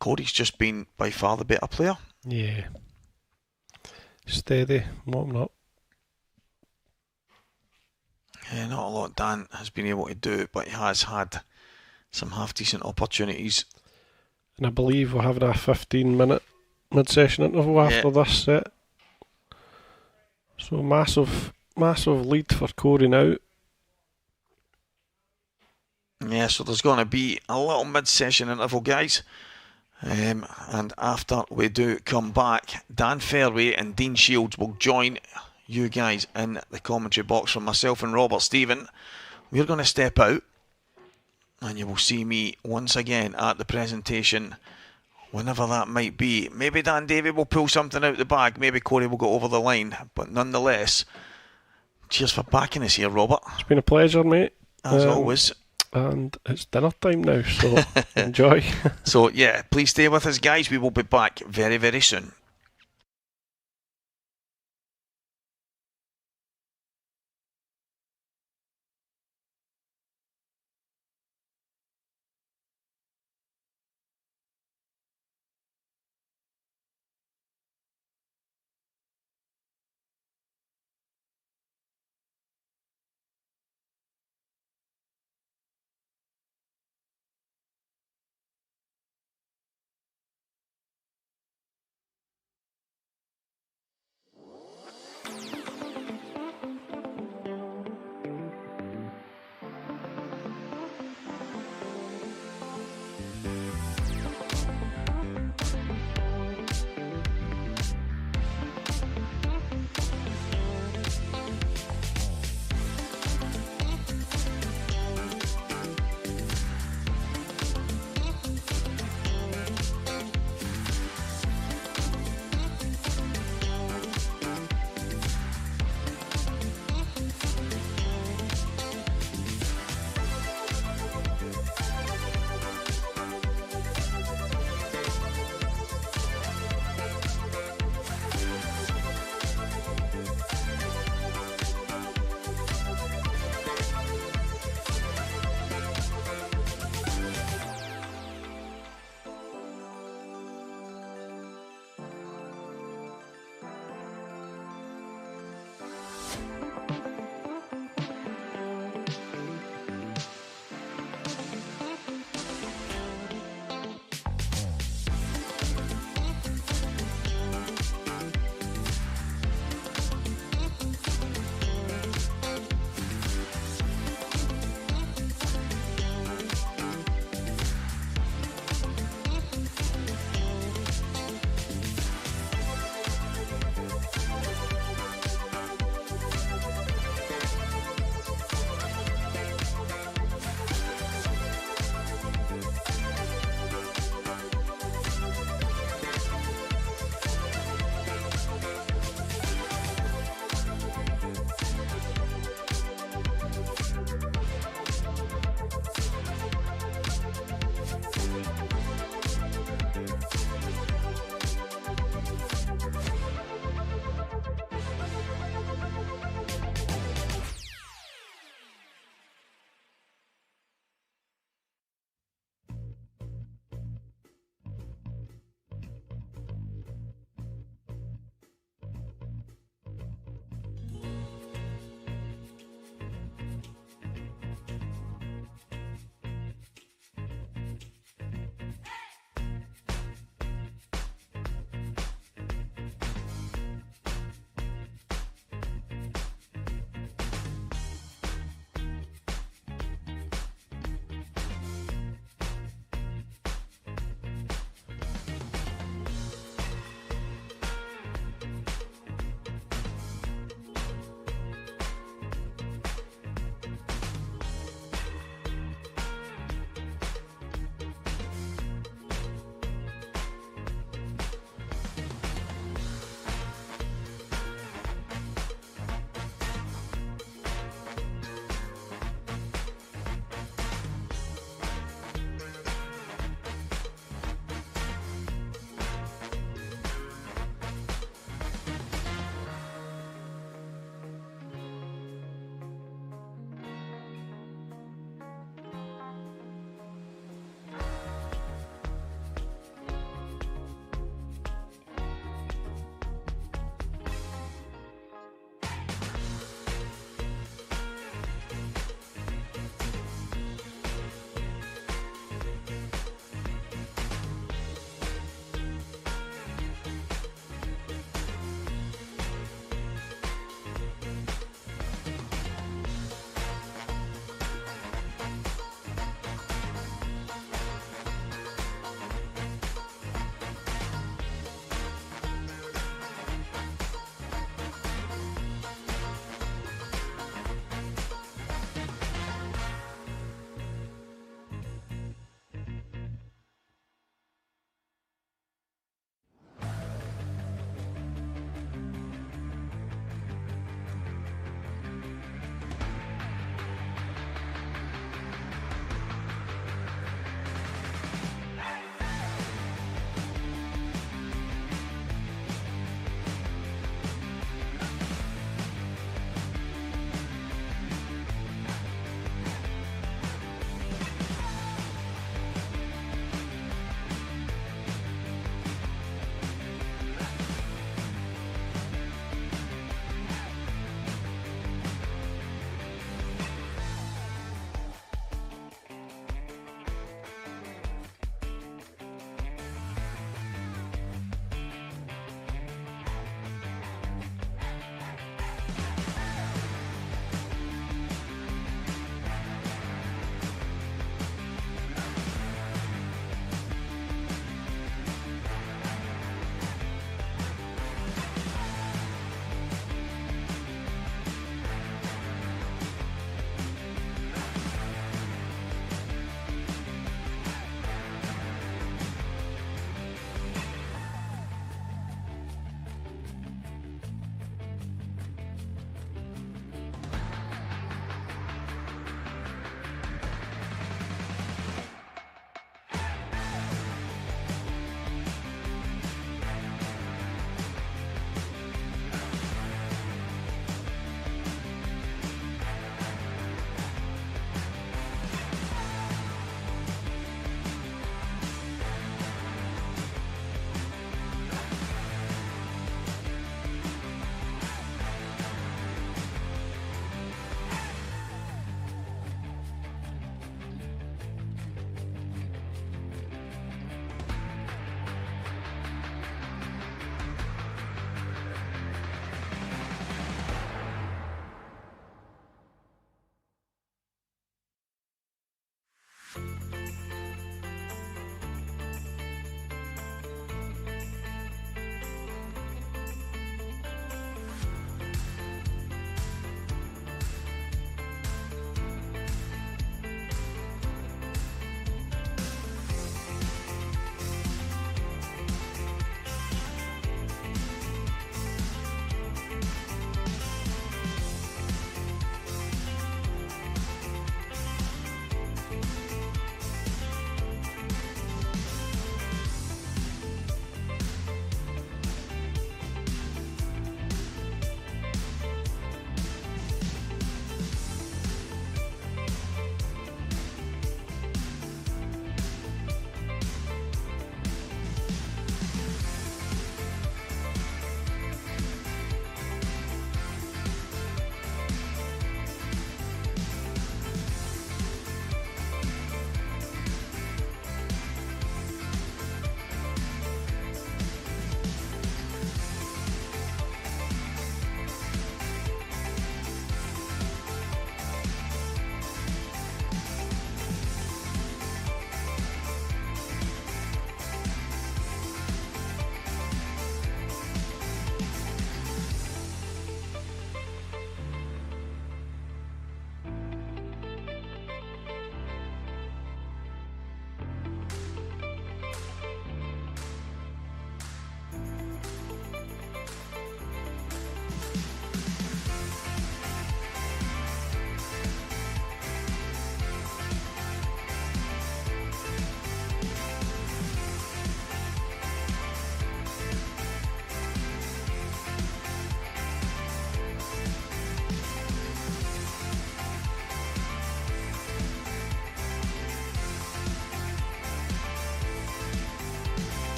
Cory's just been by far the better player. Yeah. Steady, warming up. Yeah, not a lot Dan has been able to do, but he has had some half-decent opportunities. And I believe we're having a 15-minute mid-session interval after this set. So massive lead for Cory now. Yeah, so there's going to be a little mid-session interval, guys. And after we do come back, Dan Fairway and Dean Shields will join you guys in the commentary box from myself and Robert Stephen. We're going to step out and you will see me once again at the presentation, whenever that might be. Maybe Dan Davy will pull something out the bag, maybe Cory will go over the line, but nonetheless, cheers for backing us here, Robert. It's been a pleasure, mate. As always. And it's dinner time now, so enjoy. So yeah, please stay with us, guys. We will be back very, very soon.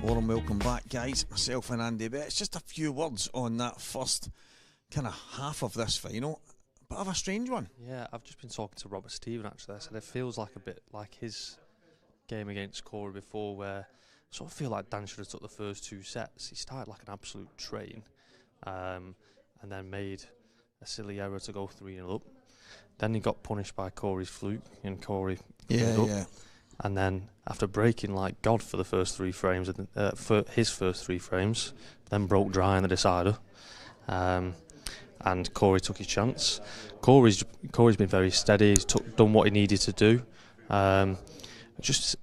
Warm welcome back, guys. Myself and Andy Betts. Just a few words on that first kind of half of this final. Bit of a strange one. Yeah, I've just been talking to Robert Stephen actually. I said it feels like a bit like his game against Cory before, where I sort of feel like Dan should have took the first 2 sets. He started like an absolute train, and then made a silly error to go 3-0 up. Then he got punished by Cory's fluke, and Cory Yeah. And then after breaking like God for the first 3 frames, for his first 3 frames, then broke dry in the decider. And Cory took his chance. Cory's been very steady. He's done what he needed to do. Just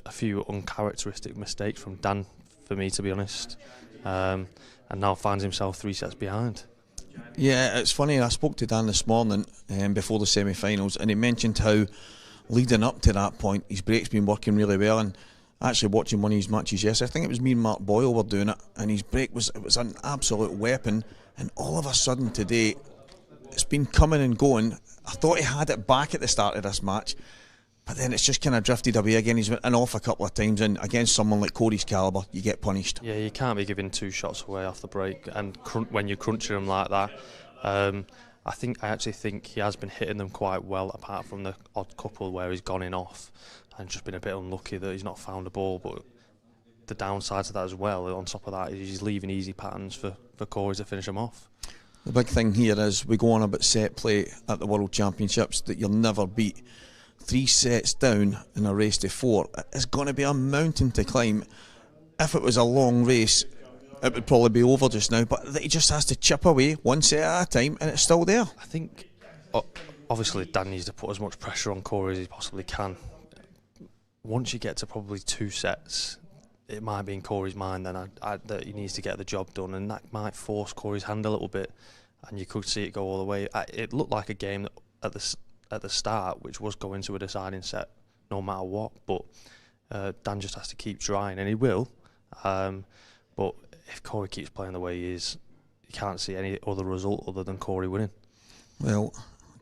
a few uncharacteristic mistakes from Dan, for me, to be honest. And now finds himself 3 sets behind. Yeah, it's funny. I spoke to Dan this morning before the semi-finals, and he mentioned how leading up to that point, his break's been working really well. And actually watching one of his matches yesterday, I think it was me and Mark Boyle were doing it, and his break was an absolute weapon. And all of a sudden today, it's been coming and going. I thought he had it back at the start of this match, but then it's just kind of drifted away again. He's went off a couple of times, and against someone like Cory's calibre, you get punished. Yeah, you can't be giving 2 shots away off the break, and when you're crunching them like that. I actually think he has been hitting them quite well, apart from the odd couple where he's gone in off and just been a bit unlucky that he's not found a ball. But the downside to that as well, on top of that, is he's leaving easy patterns for Cory to finish them off. The big thing here is we go on about set play at the World Championships that you'll never beat. 3 sets down in a race to 4. It's going to be a mountain to climb. If it was a long race, it would probably be over just now, but he just has to chip away 1 set at a time, and it's still there. I think obviously Dan needs to put as much pressure on Cory as he possibly can. Once you get to probably 2 sets, it might be in Cory's mind then that he needs to get the job done, and that might force Cory's hand a little bit, and you could see it go all the way. It looked like a game at the start which was going to a deciding set no matter what, but Dan just has to keep trying, and he will. But if Cory keeps playing the way he is, you can't see any other result other than Cory winning. Well,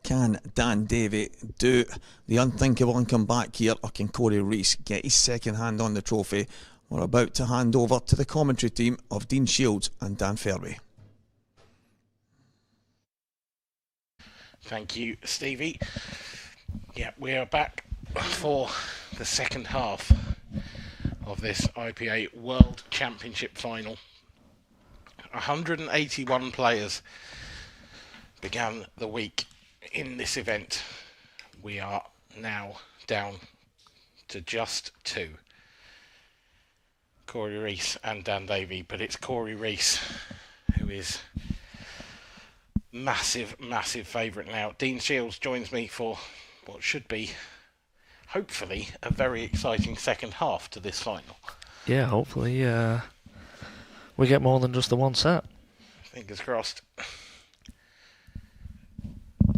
can Dan Davy do the unthinkable and come back here, or can Cory Rees get his second hand on the trophy? We're about to hand over to the commentary team of Dean Shields and Dan Fairway. Thank you, Stevie. Yeah, we are back for the second half of this IPA World Championship final. 181 players began the week in this event. We are now down to just 2. Cory Rees and Dan Davy, but it's Cory Rees who is massive favourite now. Dean Shields joins me for what should be, hopefully, a very exciting second half to this final. Yeah, hopefully we get more than just the 1 set. Fingers crossed.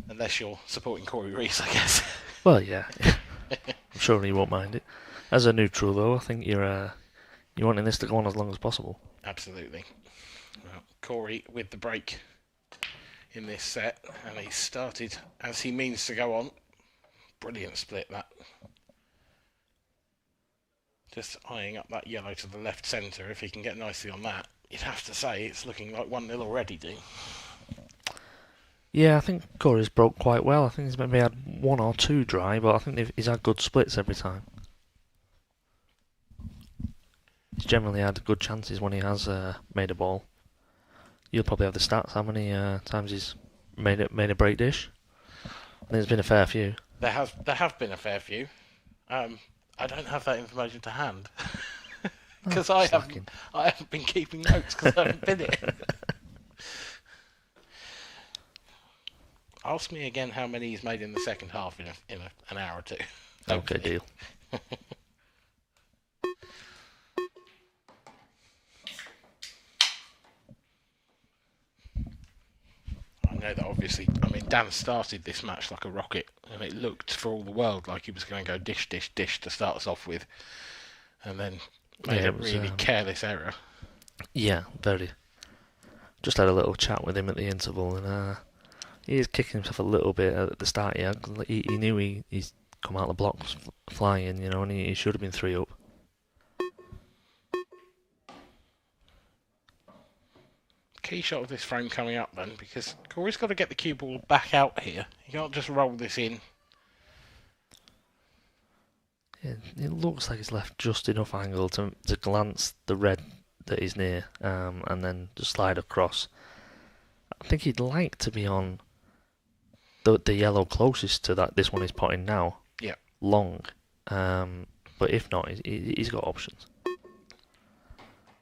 Unless you're supporting Cory Rees, I guess. Well, yeah. I'm sure he won't mind it. As a neutral, though, I think you're wanting this to go on as long as possible. Absolutely. Well, Cory with the break in this set, and he started as he means to go on. Brilliant split, that. Just eyeing up that yellow to the left centre. If he can get nicely on that, you'd have to say it's looking like 1-0 already, Dean. Yeah, I think Cory's broke quite well. I think he's maybe had 1 or 2 dry, but I think he's had good splits every time. He's generally had good chances when he has made a ball. You'll probably have the stats, how many times he's made a break dish. And there's been a fair few. There have been a fair few. I don't have that information to hand because I haven't been keeping notes because I haven't been it. Ask me again how many he's made in the second half in an hour or 2. Okay, deal. I know that obviously, Dan started this match like a rocket, and it looked for all the world like he was going to go dish to start us off with, and then made a really careless error. Yeah, very. Just had a little chat with him at the interval, and he is kicking himself a little bit at the start. Yeah, he knew he's come out of the blocks flying, and he should have been 3 up. key shot of this frame coming up then, because Cory's got to get the cue ball back out here. You can't just roll this in. Yeah, it looks like it's left just enough angle to glance the red that is near, and then just slide across. I think he'd like to be on the yellow closest to that. This one is potting now. Yeah. Long. But if not, he's got options.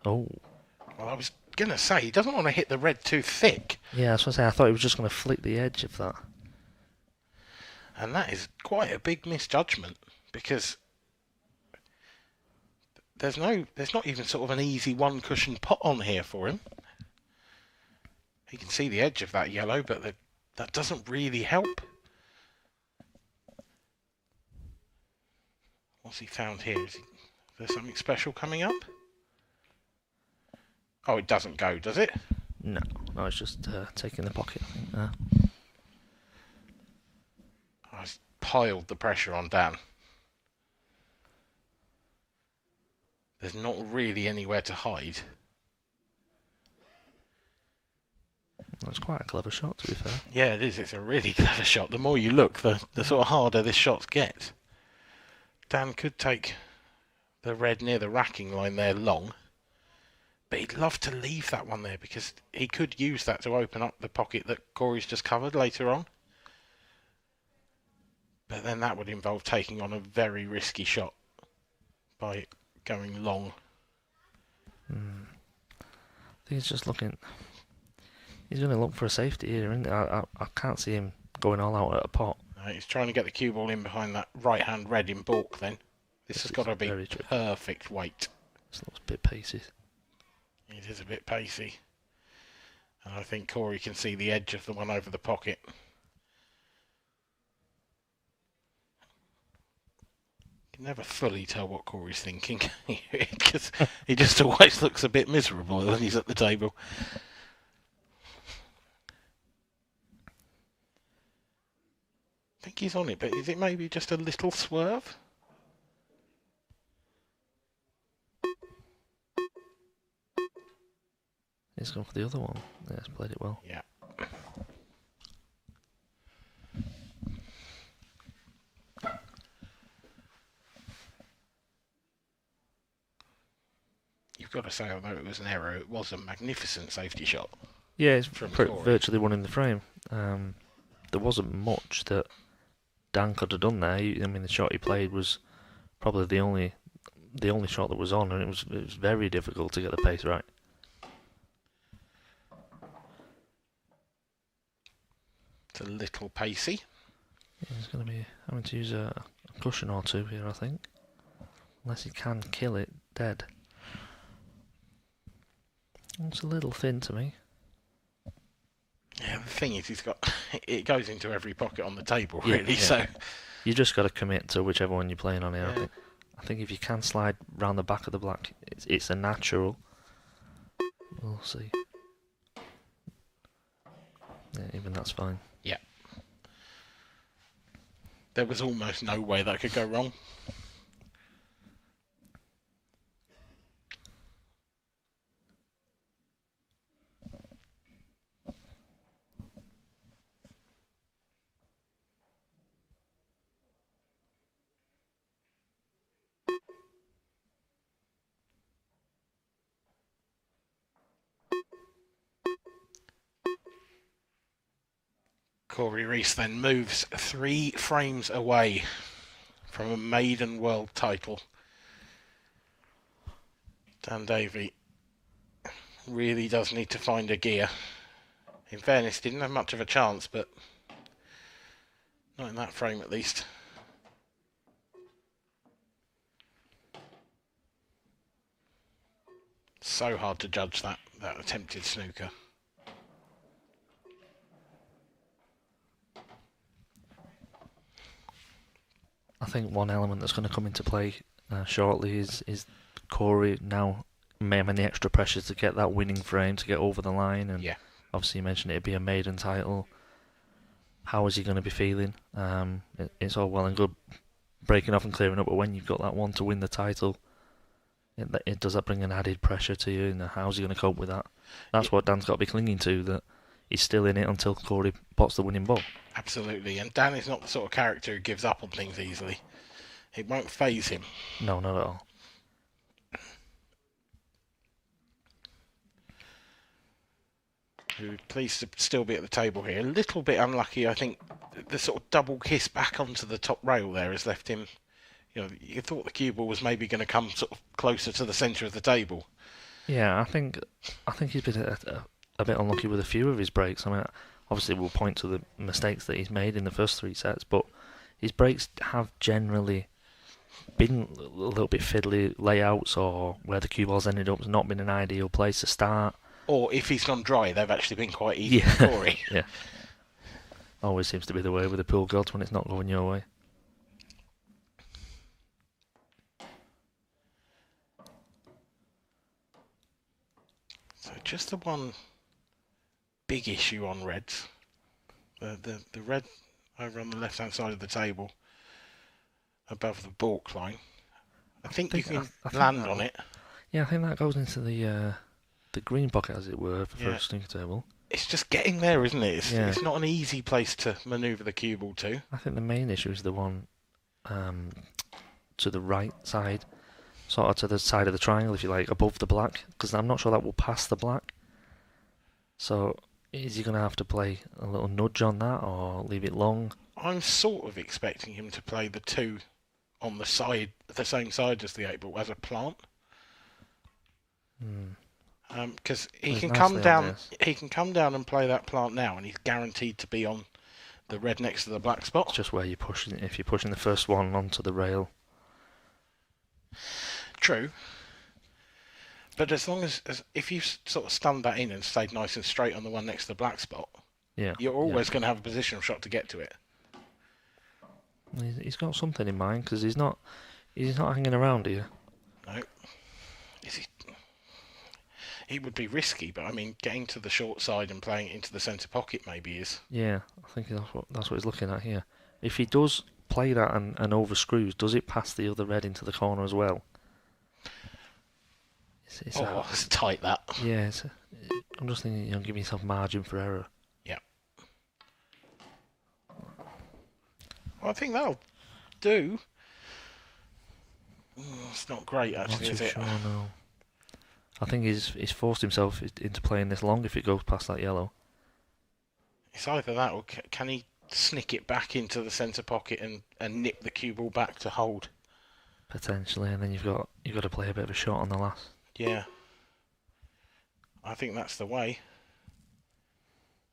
Oh. Well, I was going to say, he doesn't want to hit the red too thick. Yeah, that's what I say. I thought he was just going to flick the edge of that. And that is quite a big misjudgment, because there's not even sort of an easy one cushion pot on here for him. He can see the edge of that yellow, but that doesn't really help. What's he found here? Is there something special coming up? Oh, it doesn't go, does it? No, it's just taking the pocket, I think. I've piled the pressure on Dan. There's not really anywhere to hide. That's quite a clever shot, to be fair. Yeah, it is. It's a really clever shot. The more you look, the sort of harder this shot gets. Dan could take the red near the racking line there long, but he'd love to leave that one there, because he could use that to open up the pocket that Cory's just covered later on. But then that would involve taking on a very risky shot by going long. I think he's just looking. He's going to look for a safety here, isn't he? I can't see him going all out at a pot. He's trying to get the cue ball in behind that right-hand red in baulk then. This has got to be perfect weight. This looks a bit pacey. It is a bit pacey. And I think Cory can see the edge of the one over the pocket. You can never fully tell what Cory's thinking, because he just always looks a bit miserable when he's at the table. I think he's on it, but is it maybe just a little swerve? He's gone for the other one. Yeah, he's played it well. Yeah. You've got to say, although it was an error, it was a magnificent safety shot. Yeah, it's from virtually one in the frame. There wasn't much that Dan could have done there. I mean, the shot he played was probably the only shot that was on, and it was very difficult to get the pace right. It's a little pacey. Yeah, he's going to be having to use a cushion or two here, I think. Unless he can kill it dead. It's a little thin to me. Yeah, the thing is, it goes into every pocket on the table, really. Yeah. So you just got to commit to whichever one you're playing on here. Yeah. I think if you can slide round the back of the black, it's a natural. We'll see. Yeah, even that's fine. Yeah. There was almost no way that could go wrong. Cory Rees then moves 3 frames away from a maiden world title. Dan Davy really does need to find a gear. In fairness, didn't have much of a chance, but not in that frame at least. So hard to judge that attempted snooker. I think one element that's going to come into play shortly is Cory now may have any extra pressure to get that winning frame, to get over the line, and obviously you mentioned it'd be a maiden title. How is he going to be feeling? It's all well and good breaking off and clearing up, but when you've got that one to win the title, Does that bring an added pressure to you? And how's he going to cope with that? That's what Dan's got to be clinging to, that he's still in it until Cory pots the winning ball. Absolutely, and Dan is not the sort of character who gives up on things easily. It won't faze him. No, not at all. Pleased to still be at the table here. A little bit unlucky, I think. The sort of double kiss back onto the top rail there has left him. You thought the cue ball was maybe going to come sort of closer to the centre of the table. Yeah, I think he's been a bit unlucky with a few of his breaks. I mean, obviously we'll point to the mistakes that he's made in the first 3 sets, but his breaks have generally been a little bit fiddly layouts, or where the cue ball's ended up has not been an ideal place to start. Or if he's gone dry, they've actually been quite easy for Cory. Yeah. Always seems to be the way with the pool gods when it's not going your way. So just the one big issue on reds. The red over on the left-hand side of the table, above the balk line. I think you can land on it. Yeah, I think that goes into the green pocket, as it were, for a snooker table. It's just getting there, isn't it? It's not an easy place to manoeuvre the cue ball to. I think the main issue is the one to the right side, sort of to the side of the triangle, if you like, above the black, because I'm not sure that will pass the black. So is he going to have to play a little nudge on that, or leave it long? I'm sort of expecting him to play the 2 on the side, the same side as the 8 ball, as a plant. Because he can come down and play that plant now, and he's guaranteed to be on the red next to the black spot. It's just where you're pushing. If you're pushing the first one onto the rail. True. But as long as if you sort of stunned that in and stayed nice and straight on the one next to the black spot, you're always going to have a positional shot to get to it. He's got something in mind, because he's not hanging around here. No. Is he? It would be risky, but I mean, getting to the short side and playing it into the centre pocket maybe is. Yeah, I think that's what he's looking at here. If he does play that and overscrews, does it pass the other red into the corner as well? It's tight, that. Yeah, I'm just thinking, give yourself margin for error. Yeah. Well, I think that'll do. It's not great, actually, is it? Sure, no. I think he's forced himself into playing this long if it goes past that yellow. It's either that, or can he snick it back into the centre pocket and nip the cue ball back to hold? Potentially, and then you've got to play a bit of a shot on the last. Yeah. I think that's the way.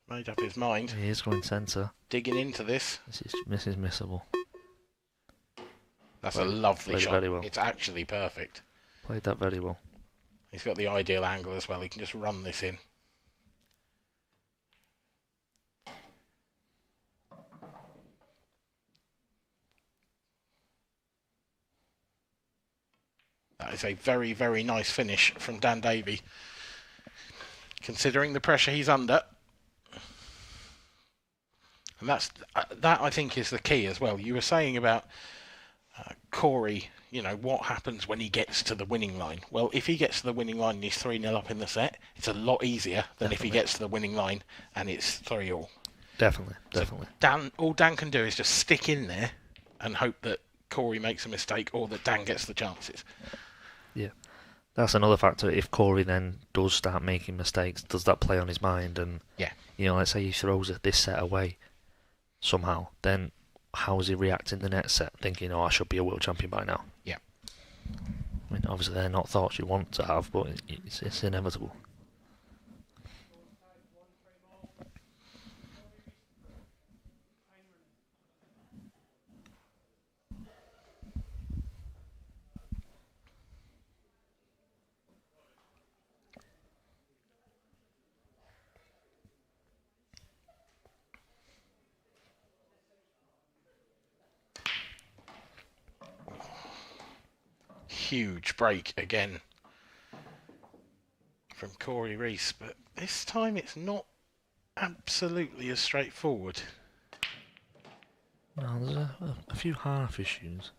Made up his mind. He is going centre. Digging into this. This is missable. That's a lovely shot. Very well. It's actually perfect. Played that very well. He's got the ideal angle as well. He can just run this in. That is a very, very nice finish from Dan Davy. Considering the pressure he's under. And that I think is the key as well. You were saying about Cory, what happens when he gets to the winning line? Well, if he gets to the winning line and he's 3-0 up in the set, it's a lot easier than if he gets to the winning line and it's 3-all. Definitely. So all Dan can do is just stick in there and hope that Cory makes a mistake or that Dan gets the chances. Yeah. That's another factor. If Cory then does start making mistakes, does that play on his mind? And, let's say he throws this set away somehow, then how is he reacting the next set? Thinking, I should be a world champion by now. Yeah. I mean, obviously they're not thoughts you want to have, but it's inevitable. Huge break again from Cory Rees, but this time it's not absolutely as straightforward. No, there's a few half issues.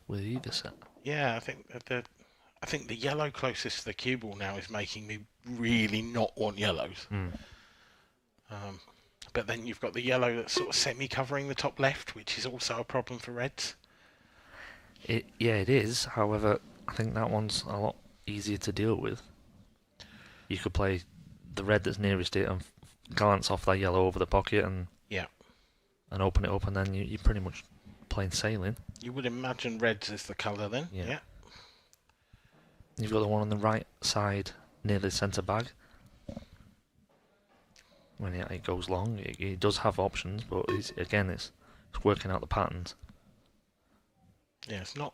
with either set. Yeah, I think the yellow closest to the cue ball now is making me really not want yellows. But then you've got the yellow that's sort of semi-covering the top left, which is also a problem for reds. It is. However, I think that one's a lot easier to deal with. You could play the red that's nearest it and glance off that yellow over the pocket and open it up, and then you're pretty much playing sailing. You would imagine reds is the colour then. Yeah. You've got the one on the right side near the centre bag. When it goes long, it does have options, but it's working out the patterns. Yeah, it's not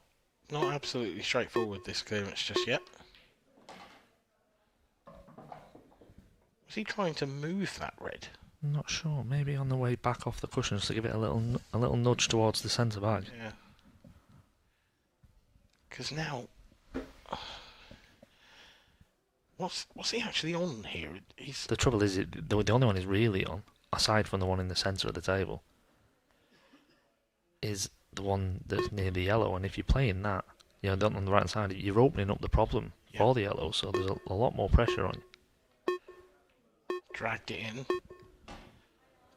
absolutely straightforward, this clearance just yet. Was he trying to move that red? I'm not sure. Maybe on the way back off the cushions to give it a little nudge towards the centre bag. Yeah. Because now, what's he actually on here? The trouble is, the only one he's really on, aside from the one in the centre of the table, is the one that's near the yellow. And if you're playing that, on the right hand side, you're opening up the problem for the yellow. So there's a lot more pressure on you. Dragged it in.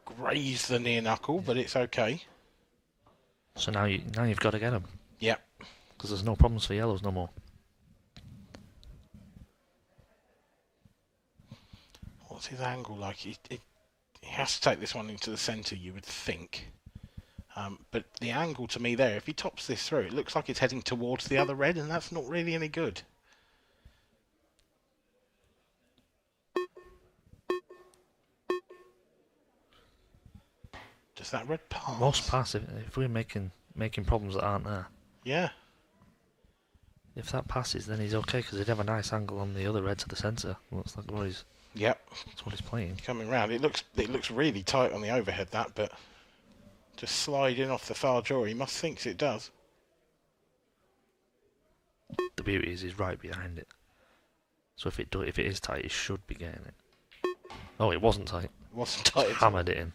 Grazed the near knuckle, but it's okay. So now you've got to get him. Yep. Because there's no problems for yellows no more. What's his angle like? He has to take this one into the centre, you would think. But the angle to me there, if he tops this through, it looks like it's heading towards the other red, and that's not really any good. Does that red pass? Most pass if we're making problems that aren't there. Yeah. If that passes, then he's okay, because he'd have a nice angle on the other red to the centre. Looks like what he's. Yep. That's what he's playing. Coming round, it looks really tight on the overhead, that, but just slide in off the far jaw. He must think it does. The beauty is he's right behind it. So if it is tight, he should be getting it. Oh, it wasn't tight. It wasn't tight. Hammered it in.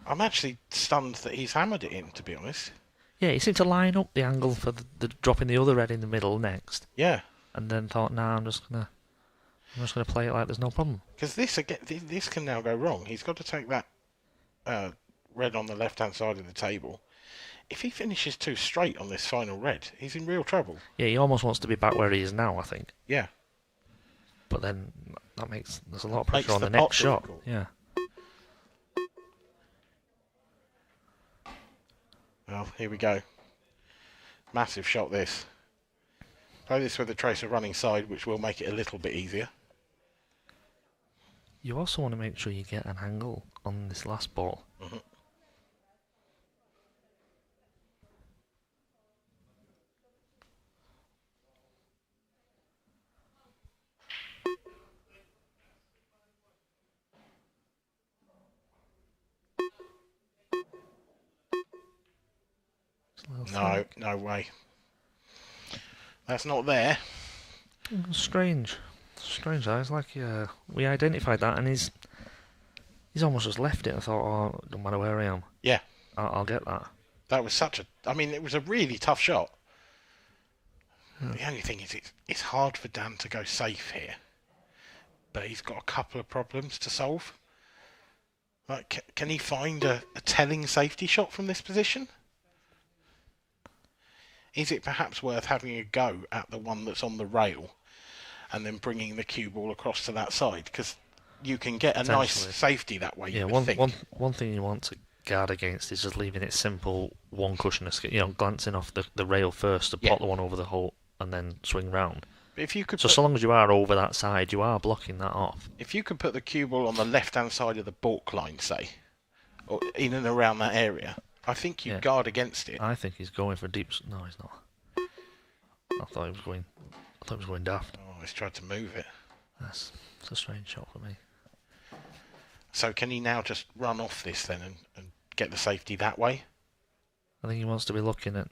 I'm actually stunned that he's hammered it in, to be honest. Yeah, he seemed to line up the angle for the dropping the other red in the middle next. Yeah. And then thought, nah, I'm just gonna play it like there's no problem. Because this can now go wrong. He's got to take that red on the left-hand side of the table. If he finishes too straight on this final red, he's in real trouble. Yeah, he almost wants to be back where he is now, I think. Yeah. But then there's a lot of pressure on the next shot. Difficult. Yeah. Well, here we go. Massive shot, this. Play this with a tracer running side, which will make it a little bit easier. You also want to make sure you get an angle on this last ball. Mm-hmm. No way. That's not there. Strange. It's like we identified that, and he's almost just left it. I thought, oh, don't matter where I am. Yeah. I'll get that. That was it was a really tough shot. Yeah. The only thing is, it's hard for Dan to go safe here. But he's got a couple of problems to solve. Like, can he find a telling safety shot from this position? Is it perhaps worth having a go at the one that's on the rail and then bringing the cue ball across to that side? Because you can get a nice safety that way. Yeah, one thing you want to guard against is just leaving it simple, one cushion escape. Glancing off the rail first to pop the one over the hole and then swing round. If you could so long as you are over that side, you are blocking that off. If you could put the cue ball on the left-hand side of the balk line, say, or in and around that area, I think you guard against it. I think he's going for deep. No, he's not. I thought he was going daft. Oh, he's tried to move it. It's a strange shot for me. So can he now just run off this then and get the safety that way? I think he wants to be looking at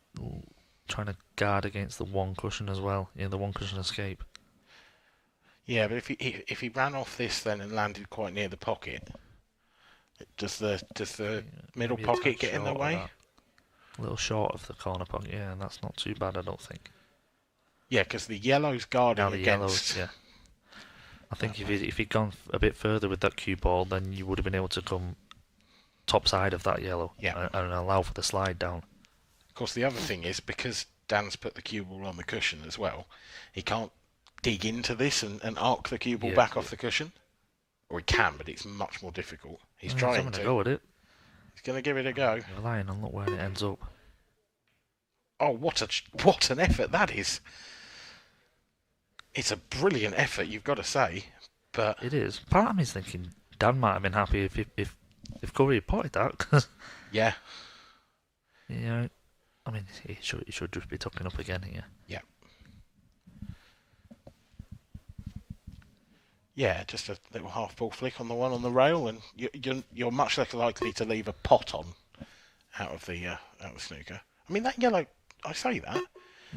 trying to guard against the one cushion as well. The one cushion escape. Yeah, but if he ran off this then and landed quite near the pocket, does the middle pocket get in the way? A little short of the corner pocket, yeah, and that's not too bad, I don't think. Yeah, because the yellow's guarding Now the against... yellows, yeah. I think if he'd gone a bit further with that cue ball, then you would have been able to come top side of that yellow and allow for the slide down. Of course, the other thing is, because Dan's put the cue ball on the cushion as well, he can't dig into this and arc the cue ball back off the cushion. Or he can, but it's much more difficult. He's trying to. Go at it. He's going to give it a go. You're relying on look where it ends up. Oh, what an effort that is! It's a brilliant effort, you've got to say. But it is. Part of me is thinking Dan might have been happy if Cory had potted that. Cause, yeah. You know, I mean, he should just be tucking up again here. Yeah. Yeah, just a little half ball flick on the one on the rail, and you're much less likely to leave a pot on out of the snooker. I mean, that yellow. I say that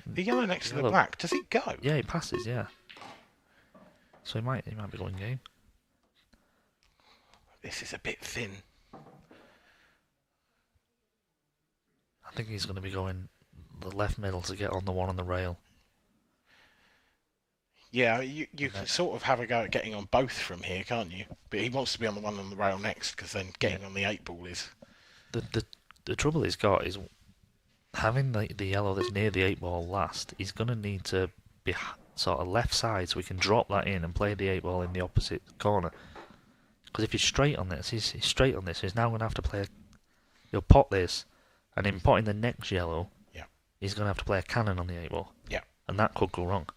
the yellow next to the black. Does it go? Yeah, it passes. Yeah. So he might be going game. This is a bit thin. I think he's going to be going the left middle to get on the one on the rail. Yeah, you can sort of have a go at getting on both from here, can't you? But he wants to be on the one on the rail next, because then getting on the 8-ball is... The trouble he's got is having the yellow that's near the 8-ball last, he's going to need to be sort of left side so he can drop that in and play the 8-ball in the opposite corner. Because if he's straight on this, he's straight on this, he's now going to have to play... He'll pot this, and in potting the next yellow, he's going to have to play a cannon on the 8-ball. Yeah. And that could go wrong.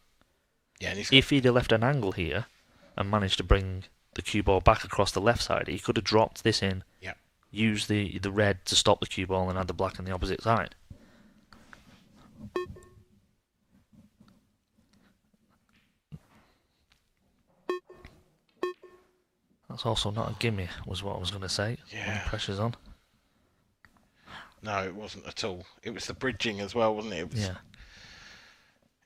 Yeah, and if he'd have left an angle here and managed to bring the cue ball back across the left side, he could have dropped this in, used the red to stop the cue ball, and had the black on the opposite side. That's also not a gimme, was what I was going to say. Yeah. When the pressure's on. No, it wasn't at all. It was the bridging as well, wasn't it?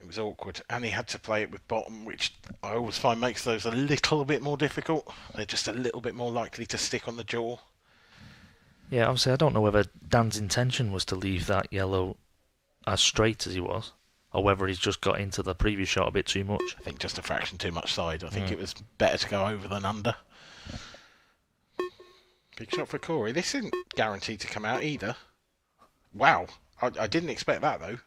It was awkward, and he had to play it with bottom, which I always find makes those a little bit more difficult. They're just a little bit more likely to stick on the jaw. Yeah, obviously I don't know whether Dan's intention was to leave that yellow as straight as he was, or whether he's just got into the previous shot a bit too much. I think just a fraction too much side. I think it was better to go over than under. Big shot for Cory. This isn't guaranteed to come out either. Wow, I didn't expect that though.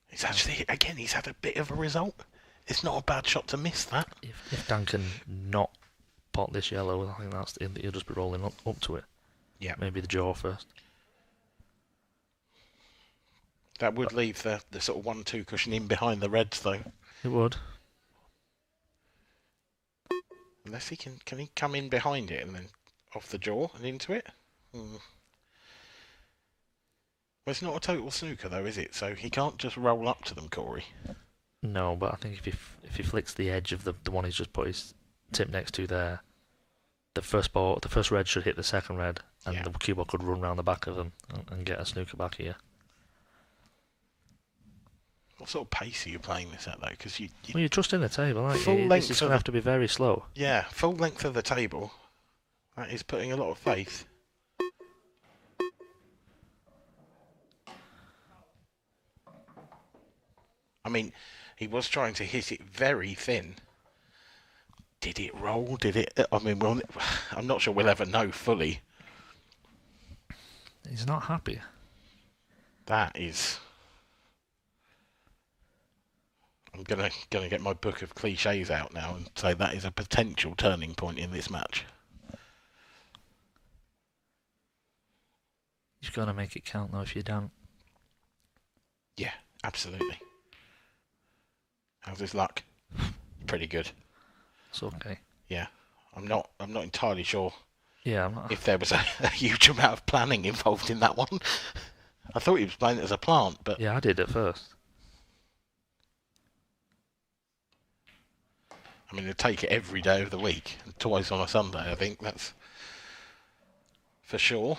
It's actually, again, he's had a bit of a result. It's not a bad shot to miss that. If Dan can not pot this yellow, I think he'll just be rolling up to it. Yeah. Maybe the jaw first. That would leave the sort of 1-2 cushion in behind the reds, though. It would. Unless can he come in behind it and then off the jaw and into it? Well, it's not a total snooker, though, is it? So he can't just roll up to them, Cory. No, but I think if he flicks the edge of the one he's just put his tip next to there, the first red should hit the second red, and the cue ball could run round the back of them and get a snooker back here. What sort of pace are you playing this at, though? Because you're trusting the table, aren't full you? length It's going to have to be very slow. Yeah, full length of the table. That is putting a lot of faith. I mean, he was trying to hit it very thin. Did it roll? Did it? I mean, well, I'm not sure we'll ever know fully. He's not happy. That is... I'm gonna get my book of cliches out now and say that is a potential turning point in this match. You've got to make it count, though, if you don't. Yeah, absolutely. How's his luck? Pretty good. It's okay. Yeah, I'm not entirely sure. Yeah, I'm not. If there was a huge amount of planning involved in that one. I thought he was playing it as a plant, but yeah, I did at first. I mean, they take it every day of the week, and twice on a Sunday. I think that's for sure.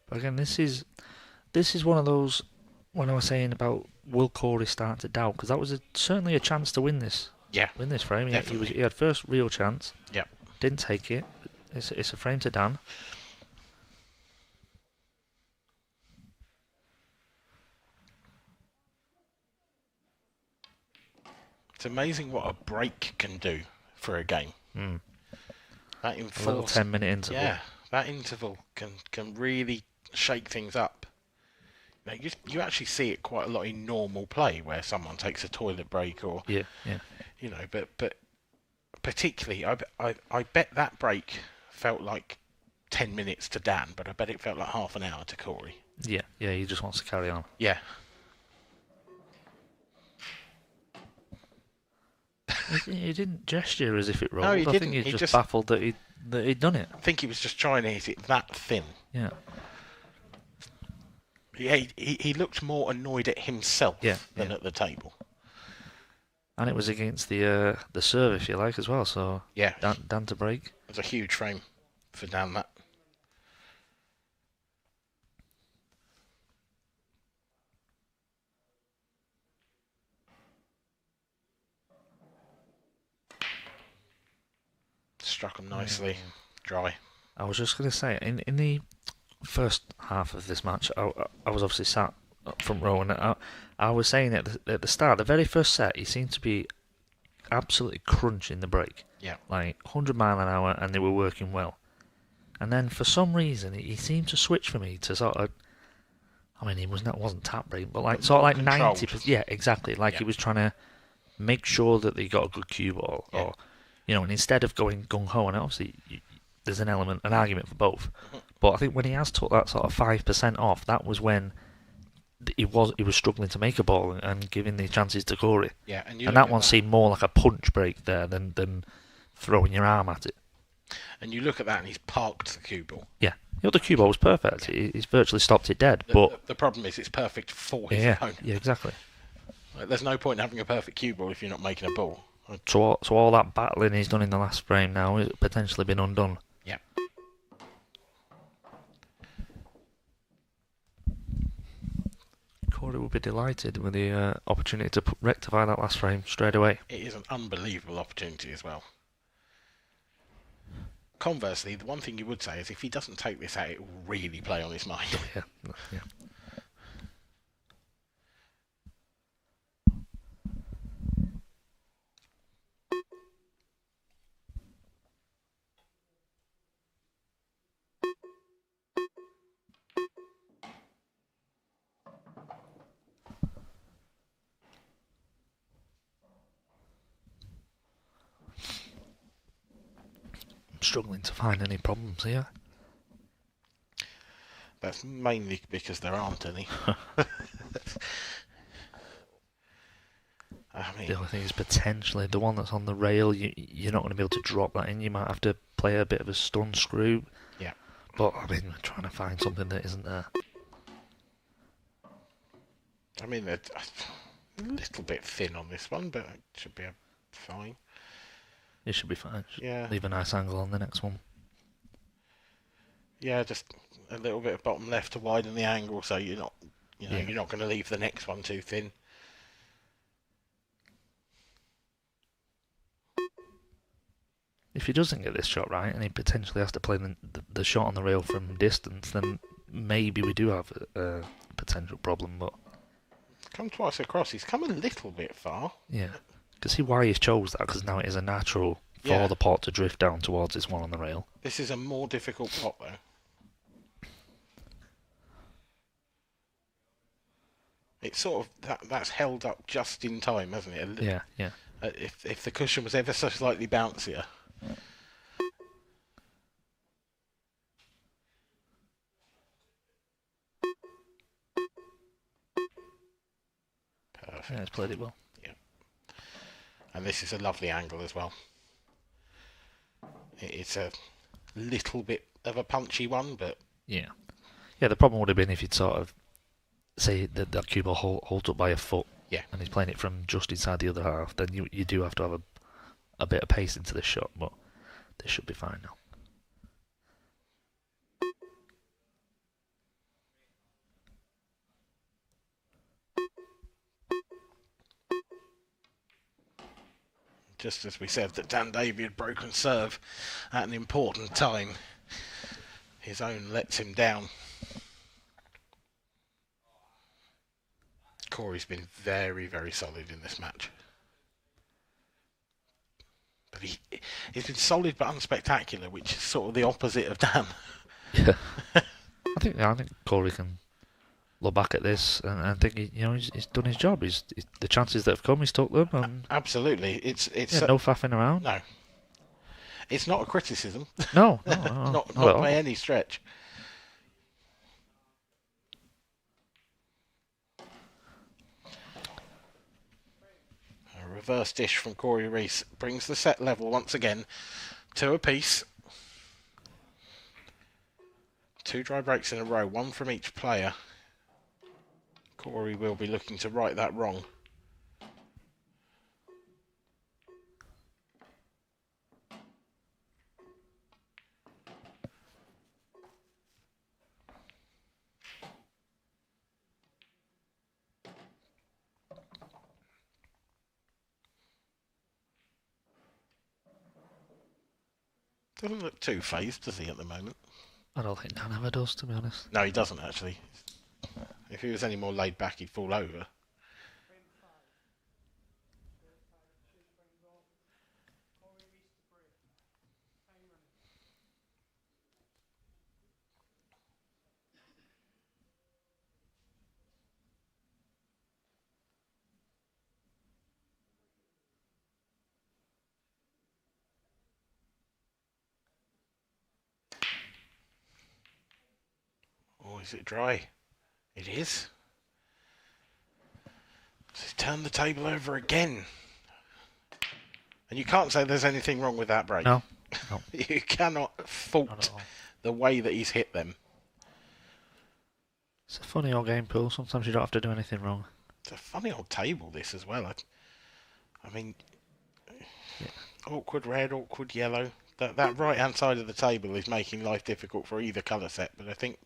But again, this is one of those, when I was saying about will Cory start to doubt, because that was certainly a chance to win this. Yeah, win this frame. He had first real chance. Yeah. Didn't take it. It's a frame to Dan. It's amazing what a break can do for a game. Mm. That A little 10-minute interval. Yeah, that interval can really shake things up. You actually see it quite a lot in normal play where someone takes a toilet break or but particularly I bet that break felt like 10 minutes to Dan, but I bet it felt like half an hour to Cory. Yeah, he just wants to carry on. Yeah. He didn't gesture as if it rolled. No, he I didn't. think he's He just baffled that he'd done it. I think he was just trying to hit it that thin. Yeah. Yeah, he looked more annoyed at himself than at the table. And it was against the serve, if you like, as well. So yeah, Dan to break. It was a huge frame for Dan. That. Struck him nicely, dry. I was just going to say, in the first half of this match, I was obviously sat up front row, and I was saying at the start, the very first set, he seemed to be absolutely crunching the break. Yeah. Like 100 mile an hour, and they were working well. And then for some reason, he seemed to switch for me to sort of, I mean, wasn't tap break, but like sort of like 90%. Yeah, exactly. Like he was trying to make sure that they got a good cue ball, or and instead of going gung ho, and obviously there's an argument for both. But I think when he has took that sort of 5% off, that was when he was struggling to make a ball and giving the chances to Cory. Yeah, and that one seemed more like a punch break there than throwing your arm at it. And you look at that, and he's parked the cue ball. Yeah, the cue ball was perfect. He's virtually stopped it dead. But the problem is, it's perfect for his opponent. Yeah, exactly. Like, there's no point in having a perfect cue ball if you're not making a ball. So all that battling he's done in the last frame now has potentially been undone. Yeah. Cory would be delighted with the opportunity to rectify that last frame straight away. It is an unbelievable opportunity as well. Conversely, the one thing you would say is if he doesn't take this out, it will really play on his mind. Yeah. Struggling to find any problems here. That's mainly because there aren't any. The only thing is potentially the one that's on the rail, you're not going to be able to drop that in. You might have to play a bit of a stun screw. Yeah. But I mean, we're trying to find something that isn't there. I mean, they're a little bit thin on this one, but it should be fine. It should be fine. Yeah. Leave a nice angle on the next one. Yeah, just a little bit of bottom left to widen the angle, so you're not, you're not going to leave the next one too thin. If he doesn't get this shot right, and he potentially has to play the shot on the rail from distance, then maybe we do have a potential problem. But come twice across, he's come a little bit far. Yeah. Can see why he's chose that, because now it is a natural for the pot to drift down towards this one on the rail. This is a more difficult pot, though. It's sort of that's held up just in time, hasn't it? Yeah. If the cushion was ever so slightly bouncier. Perfect. Yeah, it's played it well. And this is a lovely angle as well. It's a little bit of a punchy one, but... Yeah, the problem would have been if you'd sort of, say, that cue ball holds up by a foot, and he's playing it from just inside the other half, then you do have to have a bit of pace into the shot, but this should be fine now. just as we said that Dan Davy had broken serve at an important time, his own lets him down. Cory's been very, very solid in this match. But he's been solid but unspectacular, which is sort of the opposite of Dan. Yeah. I think Cory can look back at this and think he's done his job. He's the chances that have come, he's took them. And absolutely, it's no faffing around. No, it's not a criticism. No, not by any stretch. A reverse dish from Cory Rees brings the set level once again 2 apiece. 2 dry breaks in a row, 1 from each player. Cory will be looking to right that wrong. Doesn't look too phased, does he, at the moment? I don't think Dan ever does, to be honest. No, he doesn't, actually. If he was any more laid back, he'd fall over. Oh, is it dry? It is. So he's turned the table over again. And you can't say there's anything wrong with that break. No. You cannot fault the way that he's hit them. It's a funny old game, Pool. Sometimes you don't have to do anything wrong. It's a funny old table, this, as well. I mean, yeah. Awkward red, awkward yellow. That right-hand side of the table is making life difficult for either colour set, but I think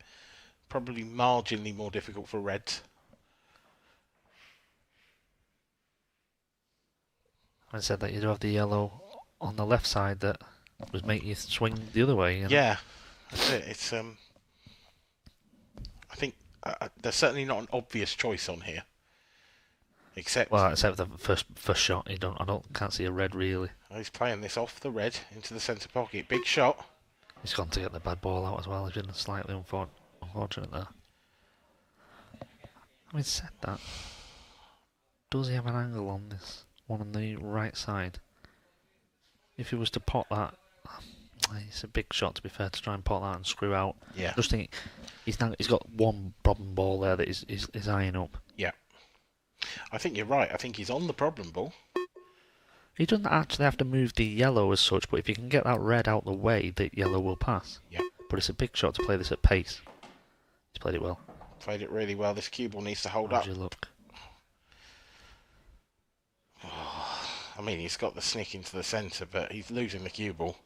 probably marginally more difficult for reds. I said that you do have the yellow on the left side that would make you swing the other way. Yeah, that's it. It's I think there's certainly not an obvious choice on here, except the first shot. Can't see a red really. He's playing this off the red into the centre pocket. Big shot. He's gone to get the bad ball out as well. He's been slightly unfortunate there. Having said that, does he have an angle on this one on the right side? If he was to pot that, it's a big shot to be fair to try and pot that and screw out. Yeah. Just think he's got one problem ball there that is eyeing up. Yeah. I think you're right. I think he's on the problem ball. He doesn't actually have to move the yellow as such, but if he can get that red out the way, the yellow will pass. Yeah. But it's a big shot to play this at pace. He's played it well. Played it really well. This cue ball needs to hold How'd up. you look? I mean, he's got the snick into the centre, but he's losing the cue ball.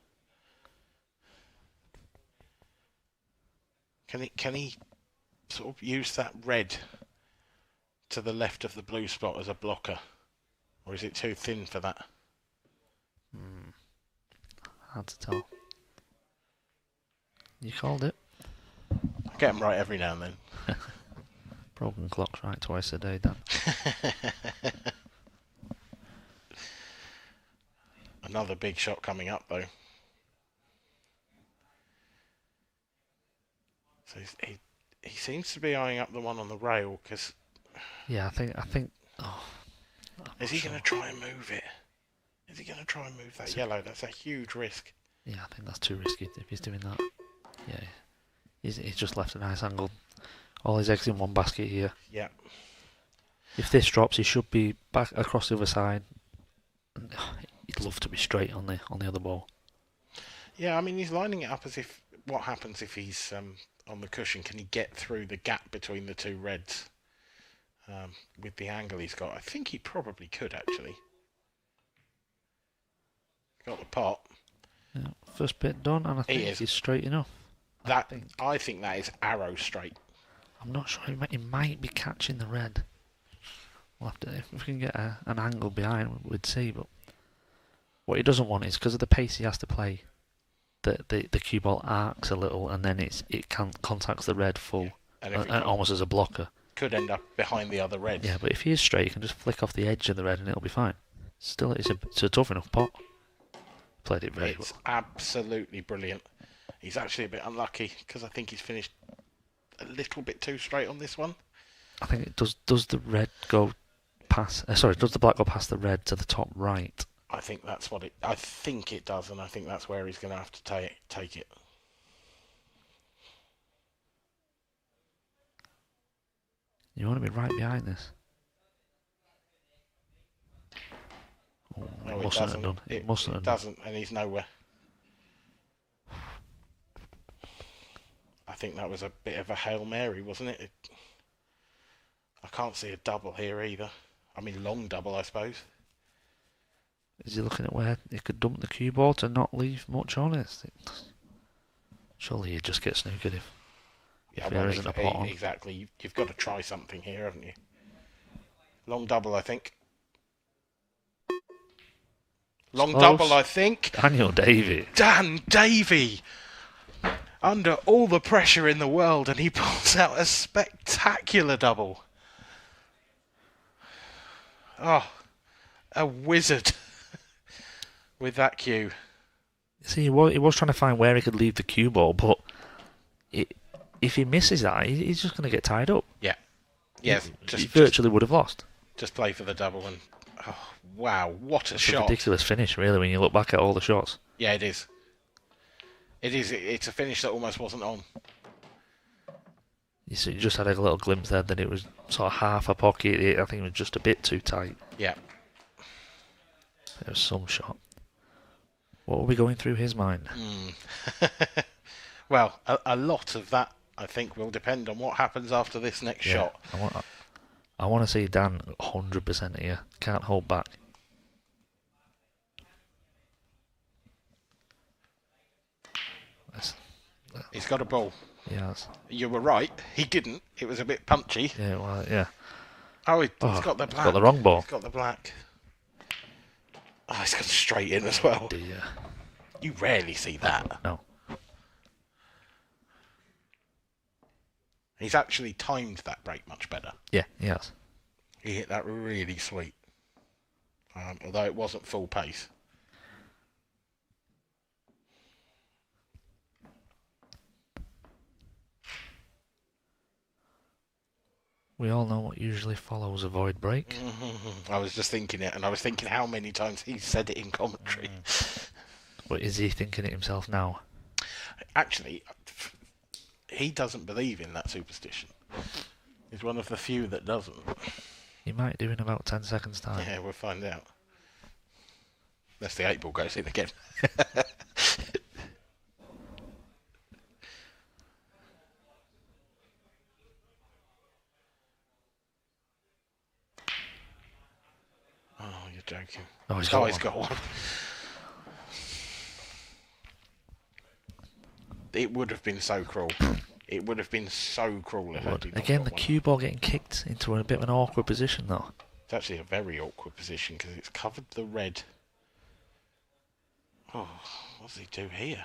Can he sort of use that red to the left of the blue spot as a blocker? Or is it too thin for that? Hard to tell. You called it. I get them right every now and then. Broken clock's right twice a day, Dan. Another big shot coming up, though. So he seems to be eyeing up the one on the rail, because... Yeah, I think... Oh, is he going to try and move it? Is he going to try and move that yellow? That's a huge risk. Yeah, I think that's too risky if he's doing that. Yeah, he's just left a nice angle. All his eggs in one basket here. Yeah. If this drops, he should be back across the other side. He'd love to be straight on the other ball. Yeah, I mean, he's lining it up as if... What happens if he's on the cushion? Can he get through the gap between the two reds with the angle he's got? I think he probably could, actually. Got the pot. Yeah, first bit done, and I think he's straight enough. I think that is arrow straight. I'm not sure. He might be catching the red. We'll have to, if we can get an angle behind, we'd see. But What he doesn't want is, because of the pace he has to play, the cue ball arcs a little, and then it contacts the red full, and almost as a blocker. Could end up behind the other red. Yeah, but if he is straight, he can just flick off the edge of the red and it'll be fine. Still, it's a tough enough pot. Played it very well. It's absolutely brilliant. He's actually a bit unlucky because I think he's finished a little bit too straight on this one. I think it does the red go past... does the black go past the red to the top right? I think that's what it... I think it does, and I think that's where he's going to have to take it. You want to be right behind this. Oh, No, it mustn't have done. It mustn't have done. Doesn't, and he's nowhere. I think that was a bit of a Hail Mary, wasn't it? I can't see a double here either. I mean, long double, I suppose. Is he looking at where he could dump the cue ball to not leave much on it? Surely he'd just get snookered if there isn't a pot on. Exactly. You've got to try something here, haven't you? Long double, I think. Long double, I think. Daniel Davy. Dan Davy! Under all the pressure in the world, and he pulls out a spectacular double. Oh, a wizard with that cue. See, he was trying to find where he could leave the cue ball, but if he misses that, he's just going to get tied up. Yeah. Yes. He virtually would have lost. Just play for the double, and oh, wow, what a shot. It's a ridiculous finish, really, when you look back at all the shots. Yeah, it is. It is. It's a finish that almost wasn't on. You just had a little glimpse there that it was sort of half a pocket. I think it was just a bit too tight. Yeah. It was some shot. What were we going through his mind? Well, a lot of that, I think, will depend on what happens after this next shot. I want to see Dan 100% here. Can't hold back. He's got a ball. Yes. You were right. He didn't. It was a bit punchy. Yeah, well, yeah. Oh, he's got the black. He's got the wrong ball. He's got the black. Oh, he's got straight in as well. Dear. You rarely see that. No. He's actually timed that break much better. Yeah, he has. He hit that really sweet. Although it wasn't full pace. We all know what usually follows a void break. I was just thinking it, and I was thinking how many times he said it in commentary. But is he thinking it himself now? Actually, he doesn't believe in that superstition. He's one of the few that doesn't. He might do in about 10 seconds' time. Yeah, we'll find out. Unless the 8-ball goes in again. Oh, you're joking. Oh, he's got one. It would have been so cruel. It would have been so cruel if I'd again, the cue ball getting kicked into a bit of an awkward position, though. It's actually a very awkward position because it's covered the red. Oh, what does he do here?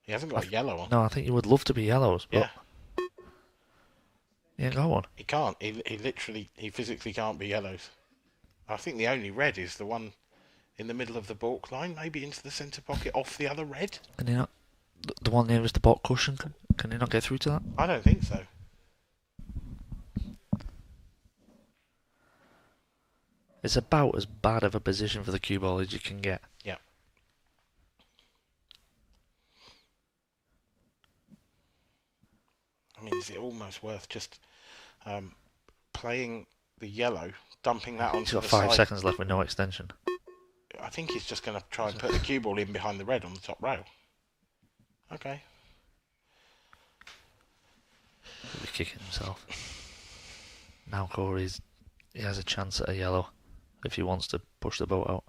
He hasn't got a yellow on. No, I think he would love to be yellows, but... Yeah. Yeah, go on. He can't. He physically can't be yellows. I think the only red is the one in the middle of the balk line, maybe into the centre pocket off the other red. Can he not? The one nearest the balk cushion, can he not get through to that? I don't think so. It's about as bad of a position for the cue ball as you can get. Yeah. I mean, is it almost worth just playing the yellow, dumping that onto the side? He's got 5 seconds left with no extension. I think he's just going to try and put the cue ball in behind the red on the top rail. Okay. He'll be kicking himself. Now he has a chance at a yellow if he wants to push the boat out.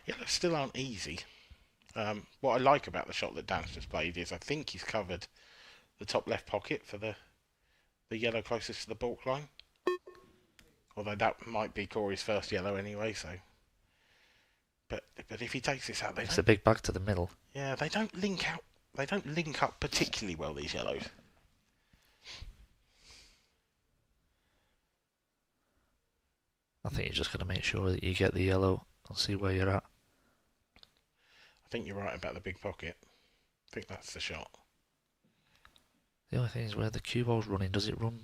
Yellows still aren't easy. What I like about the shot that Dan's just played is I think he's covered the top left pocket for the yellow closest to the balk line. Although that might be Cory's first yellow anyway, so. But if he takes this out, It's a big bag to the middle. Yeah, they don't link out. They don't link up particularly well, these yellows. I think you're just going to make sure that you get the yellow and see where you're at. I think you're right about the big pocket. I think that's the shot. The only thing is where the cue ball's running, does it run?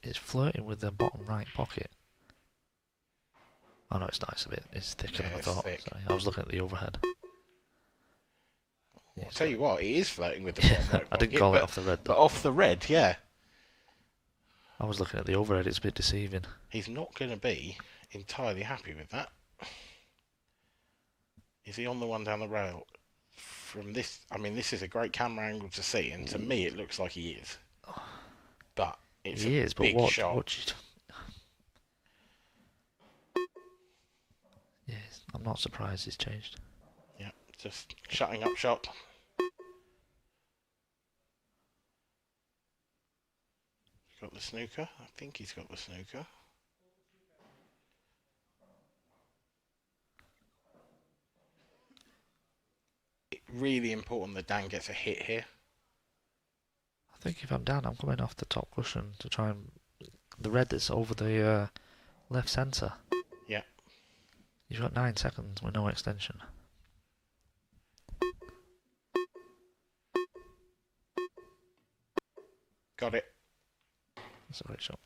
It's flirting with the bottom right pocket. Oh no, it's not. It's thicker than I thought. Sorry, I was looking at the overhead. I'll tell you what, it is flirting with the bottom right pocket. I didn't call it off the red. But off the red, yeah. I was looking at the overhead. It's a bit deceiving. He's not going to be entirely happy with that. Is he on the one down the rail? From this, I mean, this is a great camera angle to see, and to me, it looks like he is. But it's a big shot. Yes, I'm not surprised he's changed. Yeah, just shutting up shop. Got the snooker. I think he's got the snooker. Really important that Dan gets a hit here. I think if I'm down, I'm coming off the top cushion to try and the red that's over the left centre. Yeah. You've got 9 seconds with no extension. Got it. That's a great shot.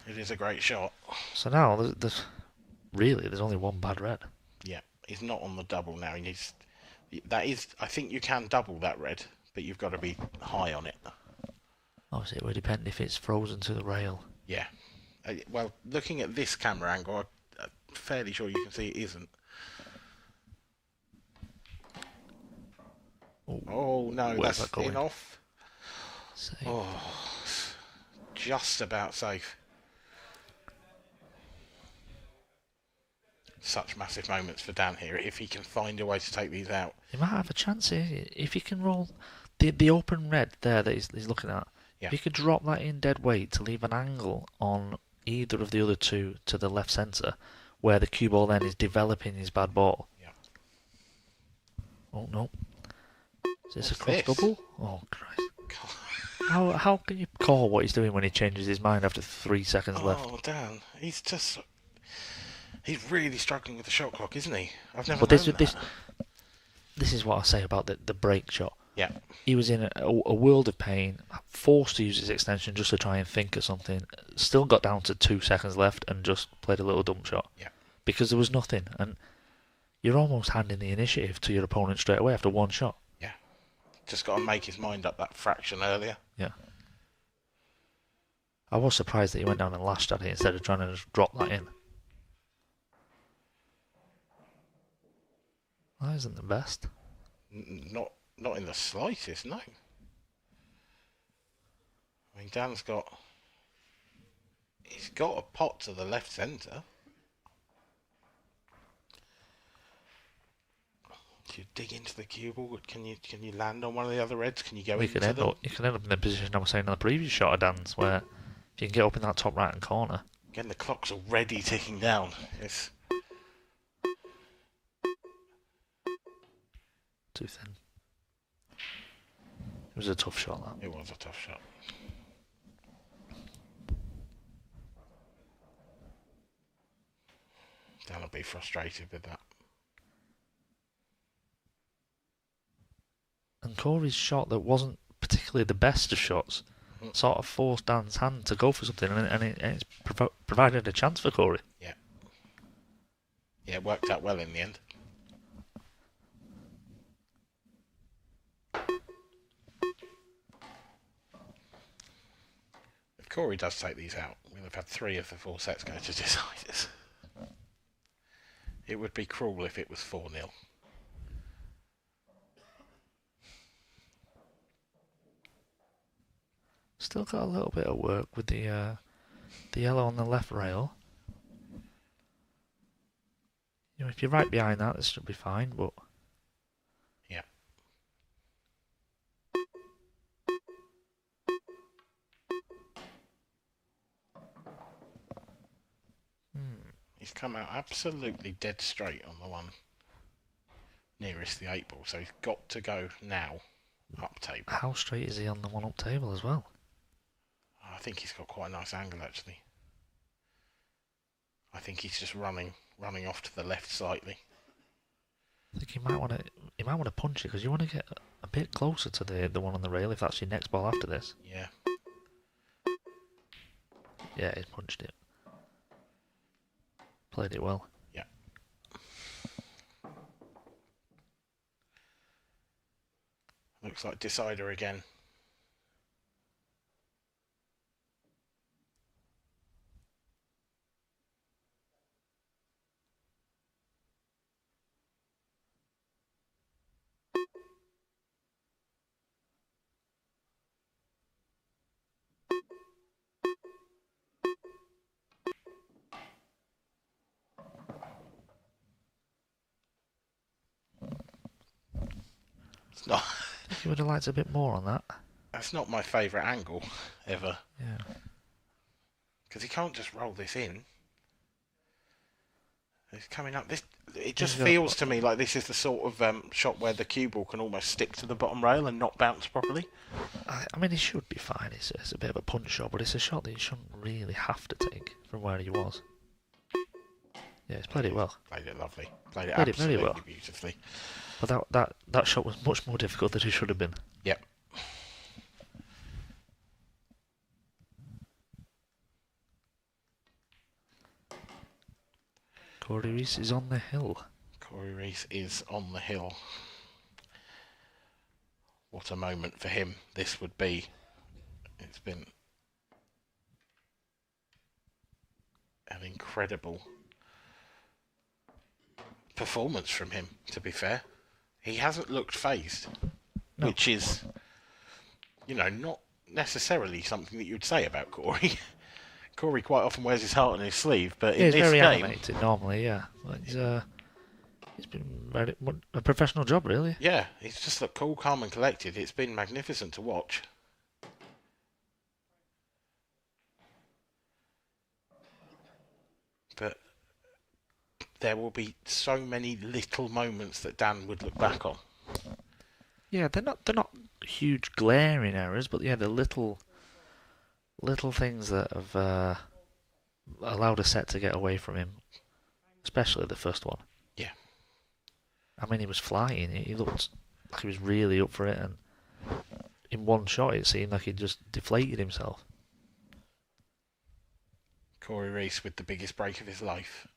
It is a great shot. So now there's only one bad red. Yeah, he's not on the double now. He needs. That is, I think you can double that red, but you've got to be high on it. Obviously, it would depend if it's frozen to the rail. Yeah. Well, looking at this camera angle, I'm fairly sure you can see it isn't. Oh no, that's in off. Safe. Oh, just about safe. Such massive moments for Dan here, if he can find a way to take these out. He might have a chance here if he can roll the open red there that he's looking at. Yeah. If he could drop that in dead weight to leave an angle on either of the other two to the left centre, where the cue ball then is developing his bad ball. Yeah. Oh no. Is this a cross double? Oh Christ. How can you call what he's doing when he changes his mind after 3 seconds left? Oh Dan, he's really struggling with the shot clock, isn't he? I've never But known that. This is what I say about the break shot. Yeah. He was in a world of pain, forced to use his extension just to try and think of something. Still got down to 2 seconds left and just played a little dump shot. Yeah. Because there was nothing, and you're almost handing the initiative to your opponent straight away after one shot. Yeah. Just got to make his mind up that fraction earlier. Yeah. I was surprised that he went down and lashed at it instead of trying to just drop that in. That isn't the best. Not in the slightest, no. I mean, Dan's he's got a pot to the left centre. Do you dig into the cue ball? Can you land on one of the other reds? Can you go into them? You can end up in the position I was saying on the previous shot of Dan's, where if you can get up in that top right hand corner. Again, the clock's already ticking down. It's too thin. It was a tough shot, that. It was a tough shot. Dan will be frustrated with that. And Cory's shot that wasn't particularly the best of shots sort of forced Dan's hand to go for something, and it's provided a chance for Cory. Yeah. Yeah, it worked out well in the end. If Cory does take these out, we'll have had 3 of the 4 sets go to deciders. It would be cruel if it was 4-0. Still got a little bit of work with the yellow on the left rail. You know, if you're right behind that, this should be fine, but... Yeah. come out absolutely dead straight on the one nearest the 8 ball, so he's got to go now up table. How straight is he on the one up table as well? I think he's got quite a nice angle actually. I think he's just running off to the left slightly. I think he might want to punch it because you want to get a bit closer to the one on the rail if that's your next ball after this. Yeah. Yeah, he's punched it. Played it well. Yeah. Looks like decider again. It's not. You would have liked a bit more on that. That's not my favourite angle ever. Yeah. Because he can't just roll this in. He's coming up. It just He's got- feels to me like this is the sort of shot where the cue ball can almost stick to the bottom rail and not bounce properly. I mean, he should be fine. It's a bit of a punch shot, but it's a shot that you shouldn't really have to take from where he was. Yeah, he's played it well. Played it lovely. Played it Played it absolutely very well. beautifully. But that shot was much more difficult than it should have been. Yep. Cory Rees is on the hill. Cory Rees is on the hill. What a moment for him this would be. It's been an incredible performance from him, to be fair. He hasn't looked phased, No. which is, not necessarily something that you'd say about Cory. Cory quite often wears his heart on his sleeve, but Yeah, in he's this very game, animated normally, yeah. But he's been a professional job, really. yeah, he's just looked cool, calm and collected. It's been magnificent to watch. But there will be so many little moments that Dan would look back on. Yeah, they're not huge glaring errors, but yeah, the little things that have allowed a set to get away from him, especially the first one. Yeah. I mean, he was flying. He looked like he was really up for it, and in one shot, it seemed like he just deflated himself. Cory Rees with the biggest break of his life.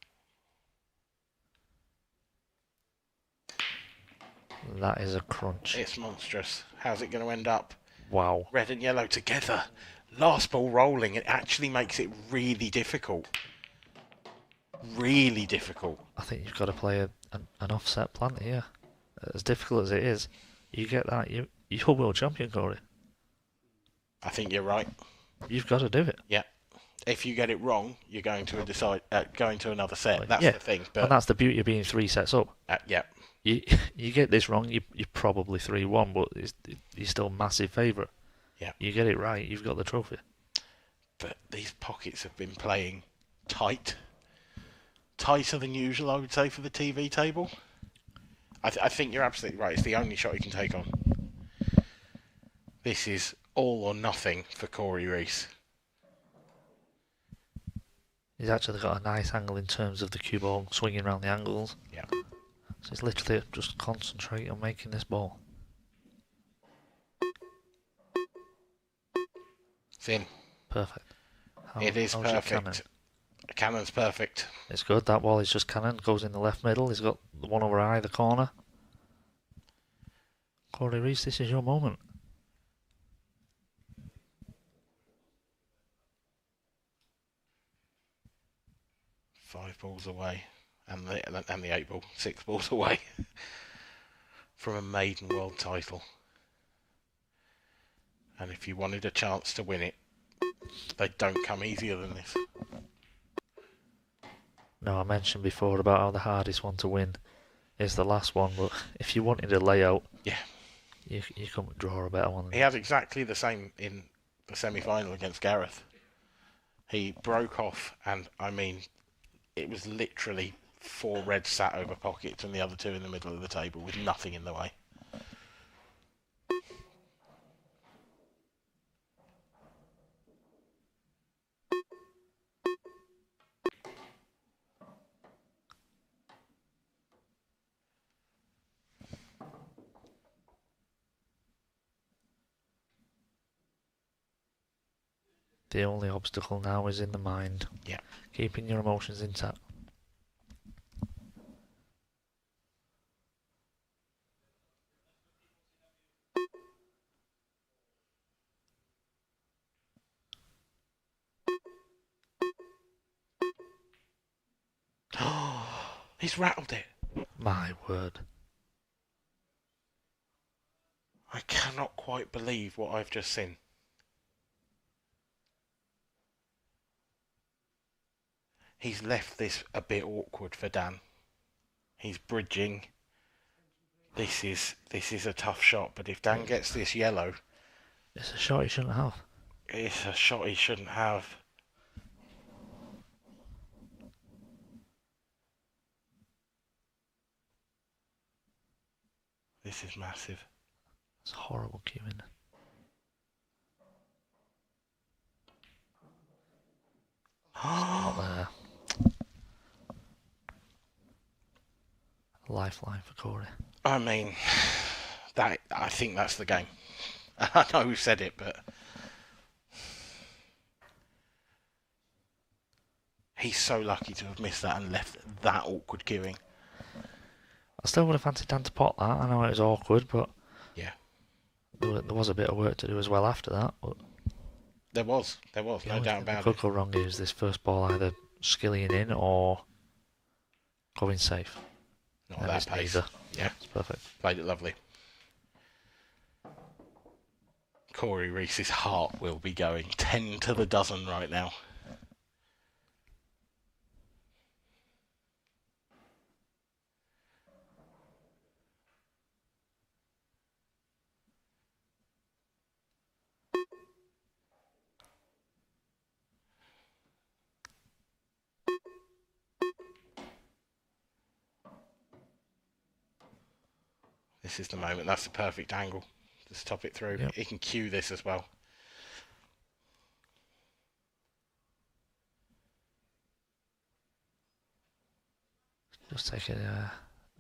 That is a crunch. It's monstrous. How's it going to end up? Wow. Red and yellow together. Last ball rolling. It actually makes it really difficult. Really difficult. I think you've got to play an offset plant here. As difficult as it is, you get that, you're world champion, Cory. I think you're right. You've got to do it. Yeah. If you get it wrong, you're going to going to another set. That's yeah. the thing. But And that's the beauty of being 3 sets up. yeah. You get this wrong, you're probably 3-1, but you're still massive favourite. Yeah. You get it right, you've got the trophy. But these pockets have been playing tight. Tighter than usual, I would say, for the TV table. I think you're absolutely right. It's the only shot you can take on. This is all or nothing for Cory Rees. He's actually got a nice angle in terms of the cue ball swinging around the angles. Yeah. So it's literally just concentrate on making this ball. It's in. Perfect. It is how's your cannon? perfect. Cannon's perfect. It's good. That ball is just cannon. Goes in the left middle. He's got the one over either corner. Cory Rees, this is your moment. Five balls away. And the 8 ball. 6 balls away. From a maiden world title. And if you wanted a chance to win it, they don't come easier than this. No, I mentioned before about how the hardest one to win is the last one, but if you wanted a layout, Yeah. you couldn't draw a better one. He had exactly the same in the semi-final against Gareth. He broke off, and I mean, it was literally 4 reds sat over pockets and the other 2 in the middle of the table with nothing in the way. The only obstacle now is in the mind. Yeah. Keeping your emotions intact. He's rattled it. My word. I cannot quite believe what I've just seen. He's left this a bit awkward for Dan. He's bridging. This is a tough shot, but if Dan gets this yellow... It's a shot he shouldn't have. It's a shot he shouldn't have. This is massive. It's horrible cueing. Not there. Lifeline for Cory. I mean, I think that's the game. I know who said it, but he's so lucky to have missed that and left that awkward queuing. I still would have fancied Dan to pot that. I know it was awkward, but yeah, there was a bit of work to do as well after that. But there was no doubt about it. What could go wrong is this first ball either skillying in or going safe. Not that pace. Neither. Yeah, it's perfect. Played it lovely. Cory Rees's heart will be going 10 to the dozen right now. This is the moment. That's the perfect angle. Just top it through. Yep. He can cue this as well. Just taking a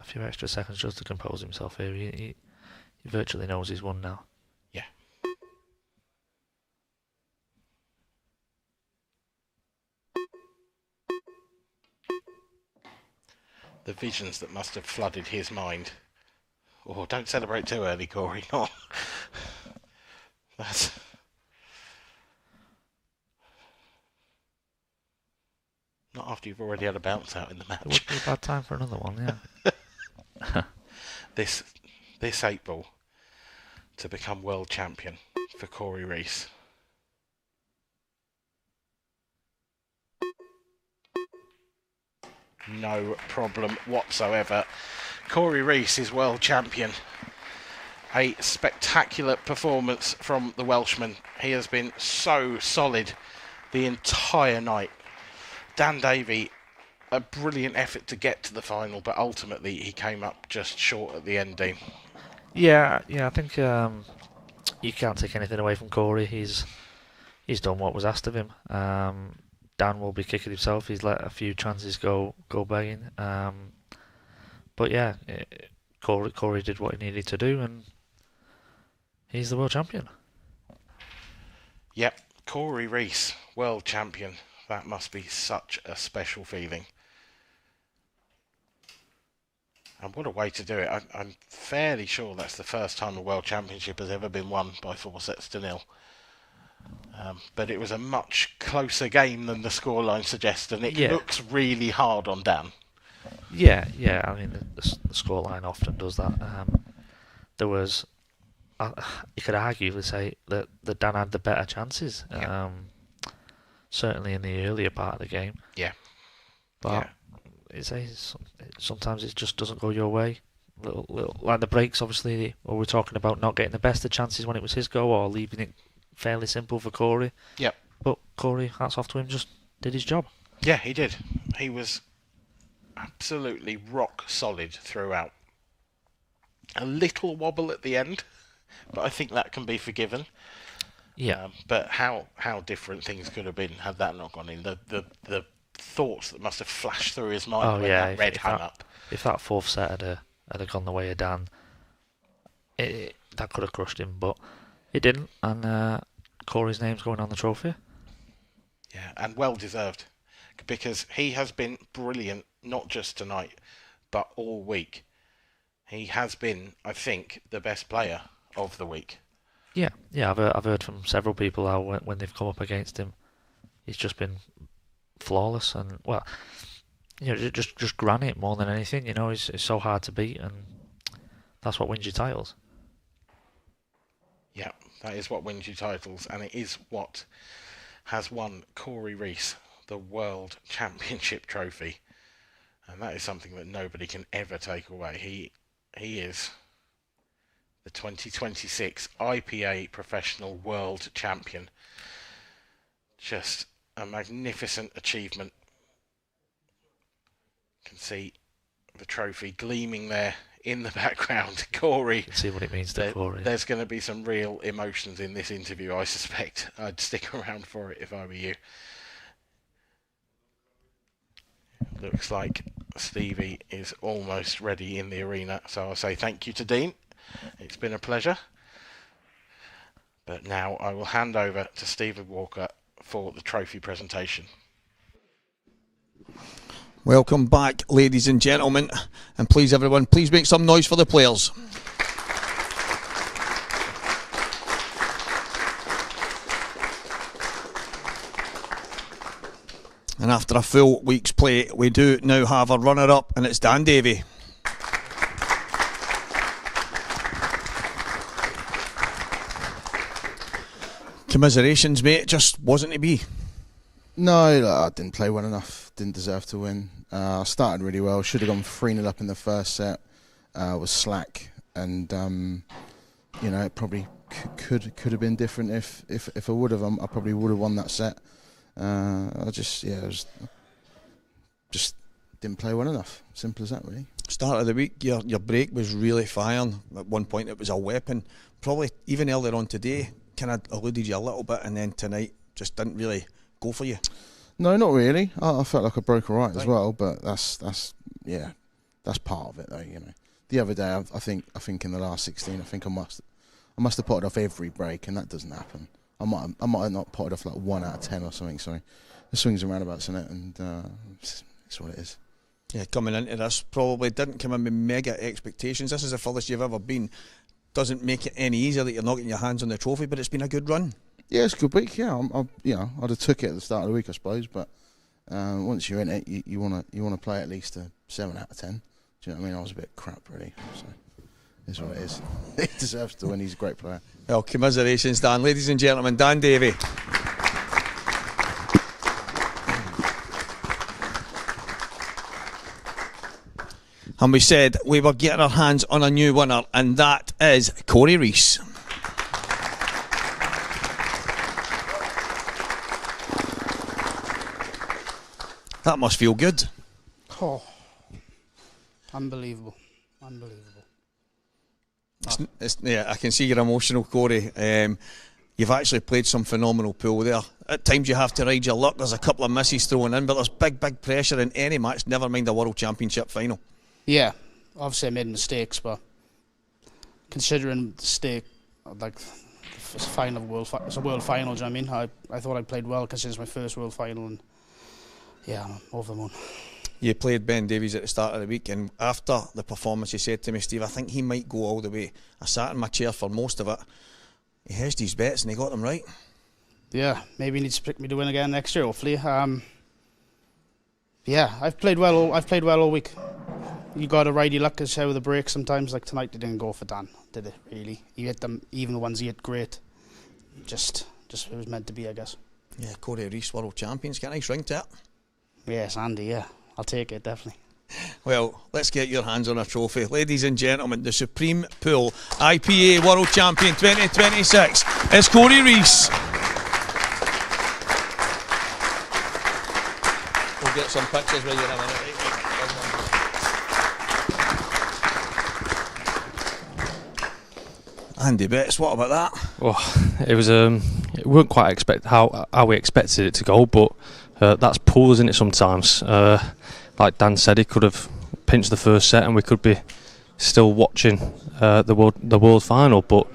few extra seconds just to compose himself here. He virtually knows he's won now. Yeah. The visions that must have flooded his mind. Oh, don't celebrate too early, Cory. No. That's... Not after you've already had a bounce out in the match. It would be a bad time for another one, yeah. This 8 ball to become world champion for Cory Rees. No problem whatsoever. Cory Rees is world champion. A spectacular performance from the Welshman. He has been so solid the entire night. Dan Davy, a brilliant effort to get to the final, but ultimately he came up just short at the end, Dean. Yeah, I think you can't take anything away from Cory. He's done what was asked of him. Dan will be kicking himself. He's let a few chances go begging. But yeah, Cory did what he needed to do, and he's the world champion. Yep, Cory Rees, world champion. That must be such a special feeling. And what a way to do it. I'm fairly sure that's the first time a world championship has ever been won by 4-0. But it was a much closer game than the scoreline suggests, and it looks really hard on Dan. Yeah. I mean, the scoreline often does that. There was, you could arguably say that Dan had the better chances. Yeah. Certainly in the earlier part of the game. Yeah. But sometimes it just doesn't go your way. Little like the breaks, obviously, or we're talking about not getting the best of chances when it was his go, or leaving it fairly simple for Cory. Yep. But Cory, hats off to him, just did his job. Yeah, he did. he was absolutely rock solid throughout. A little wobble at the end, but I think that can be forgiven. Yeah. But how different things could have been had that not gone in. The thoughts that must have flashed through his mind when that red hung up. If that fourth set had gone the way of Dan, that could have crushed him, but it didn't, and Cory's name's going on the trophy. Yeah, and well deserved, because he has been brilliant, not just tonight, but all week. He has been, I think, the best player of the week. Yeah, I've heard from several people how when they've come up against him, he's just been flawless, and well, just granite more than anything. He's so hard to beat, and that's what wins you titles. Yeah, that is what wins you titles, and it is what has won Cory Rees the World Championship trophy, and that is something that nobody can ever take away. He is the 2026 IPA Professional World Champion. Just a magnificent achievement. You can see the trophy gleaming there in the background. Cory. See what it means to Cory. There's going to be some real emotions in this interview, I suspect. I'd stick around for it if I were you. Looks like Stevie is almost ready in the arena, so I'll say thank you to Dean. It's been a pleasure. But now I will hand over to Stephen Walker for the trophy presentation. Welcome back, ladies and gentlemen, and please everyone, please make some noise for the players. And after a full week's play, we do now have a runner-up, and it's Dan Davy. Commiserations, mate. Just wasn't to be. No, I didn't play well enough. Didn't deserve to win. I started really well. Should have gone 3-0 up in the first set. Was slack, and it probably could have been different if I would have. I probably would have won that set. I just didn't play well enough. Simple as that, really. Start of the week, your break was really firing. At one point, it was a weapon. Probably even earlier on today, kind of eluded you a little bit, and then tonight just didn't really go for you. No, not really. I felt like I broke all right as well, but that's part of it, though. The other day, I think in the last 16, I think I must have potted off every break, and that doesn't happen. I might have not potted off like 1 out of 10 or something. So the swings and roundabouts in it, and it's what it is. Yeah, coming into this, probably didn't come in with mega expectations. This is the furthest you've ever been. Doesn't make it any easier that you're not getting your hands on the trophy, but it's been a good run. Yeah, it's a good week. Yeah, I'd have took it at the start of the week, I suppose. But once you're in it, you wanna play at least a 7 out of 10. Do you know what I mean? I was a bit crap, really. So it's what it is. He deserves to win. He's a great player. Well, commiserations, Dan. Ladies and gentlemen, Dan Davy. And we said we were getting our hands on a new winner, and that is Cory Rees. That must feel good. Oh, unbelievable. Yeah, I can see you're emotional, Cory. You've actually played some phenomenal pool there. At times you have to ride your luck. There's a couple of misses thrown in, but there's big pressure in any match, never mind a World Championship final. Yeah, obviously I made mistakes, but considering the stake, like it's a final it's a world final. Do you know what I mean? I thought I played well considering it's my first world final, and yeah, I'm over the moon. You played Ben Davies at the start of the week, and after the performance, he said to me, Steve, I think he might go all the way. I sat in my chair for most of it. He hedged his bets and he got them right. Yeah, maybe he needs to pick me to win again next year, hopefully. Yeah, I've played well all week. You got to ride your luck as how the break sometimes. Like tonight, they didn't go for Dan, did it? Really? He hit them, even the ones he hit great. Just it was meant to be, I guess. Yeah, Cory Rees, world champions. Get a nice ring to it. Yes, Andy. Yeah, I'll take it definitely. Well, let's get your hands on a trophy. Ladies and gentlemen, the Supreme Pool IPA World Champion 2026 is Cory Rees. We'll get some pictures with you in a minute. Andy Betts, what about that? Well, it was it weren't quite how we expected it to go, but that's pool, isn't it? Sometimes, like Dan said, he could have pinched the first set, and we could be still watching the world final. But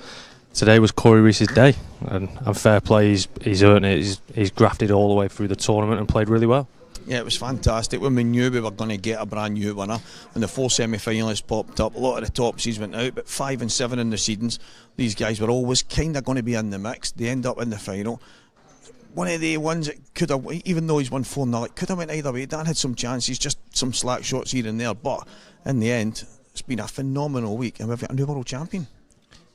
today was Cory Rees's day, and fair play, he's earned it. He's grafted all the way through the tournament and played really well. Yeah, it was fantastic. When we knew we were going to get a brand new winner, when the 4 semi-finalists popped up, a lot of the top seeds went out, but 5 and 7 in the seedings, these guys were always kind of going to be in the mix. They end up in the final. One of the ones that could have, even though he's won 4-0, it could have went either way. Dan had some chances, just some slack shots here and there, but in the end, it's been a phenomenal week, and we've got a new world champion.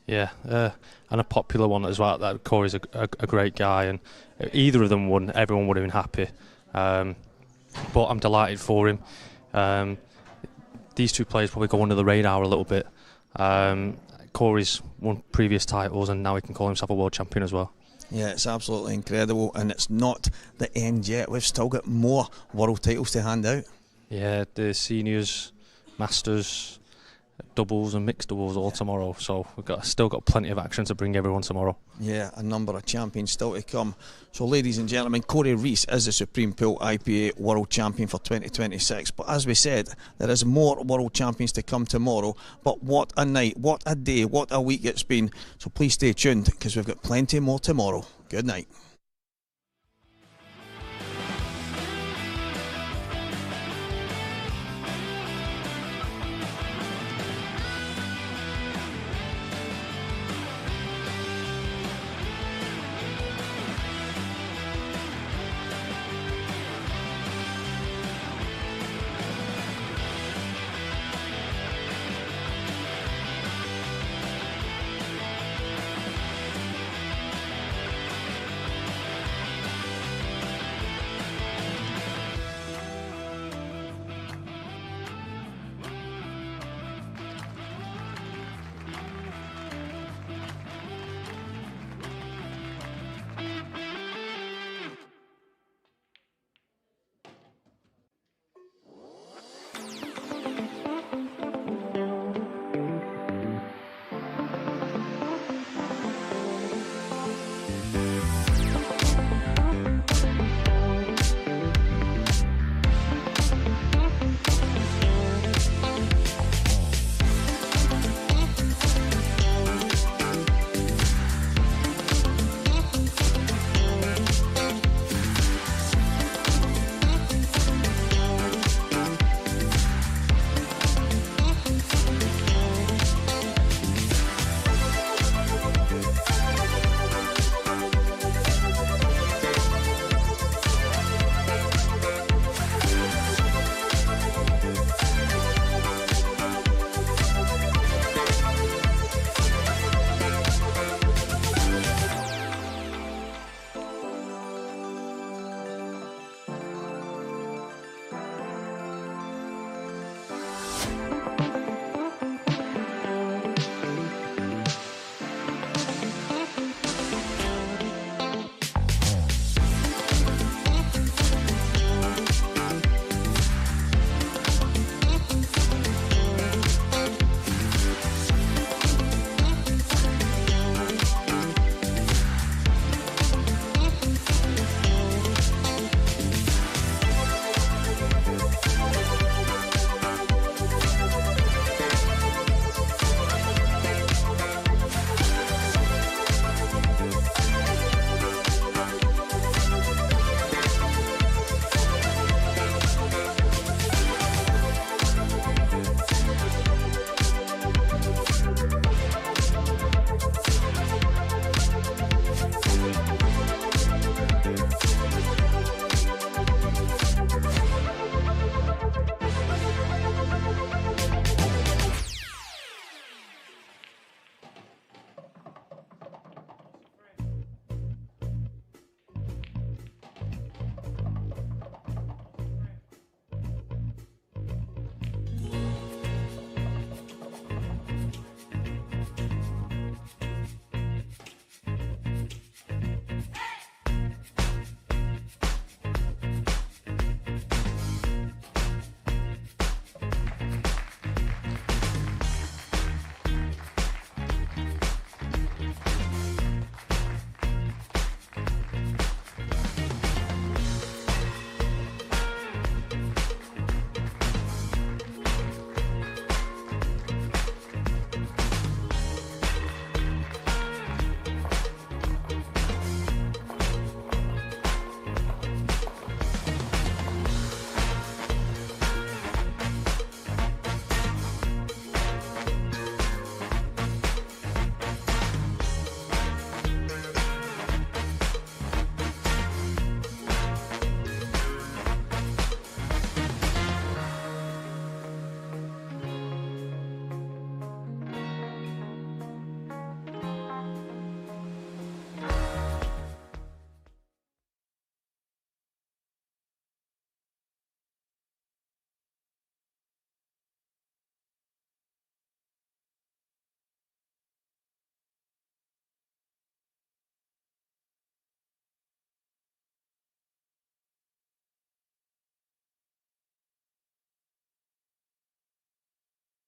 Yeah, and a popular one as well. That Cory's a great guy, and either of them won, everyone would have been happy. But I'm delighted for him. These two players probably go under the radar a little bit. Cory's won previous titles, and now he can call himself a world champion as well. Yeah, it's absolutely incredible, and it's not the end yet. We've still got more world titles to hand out. Yeah, the seniors, masters, doubles and mixed doubles all tomorrow, so we've still got plenty of action to bring everyone tomorrow. Yeah, a number of champions still to come. So ladies and gentlemen, Cory Rees is the Supreme Pool IPA World Champion for 2026, but as we said, there is more World Champions to come tomorrow. But what a night, what a day, what a week it's been. So please stay tuned, because we've got plenty more tomorrow. Good night.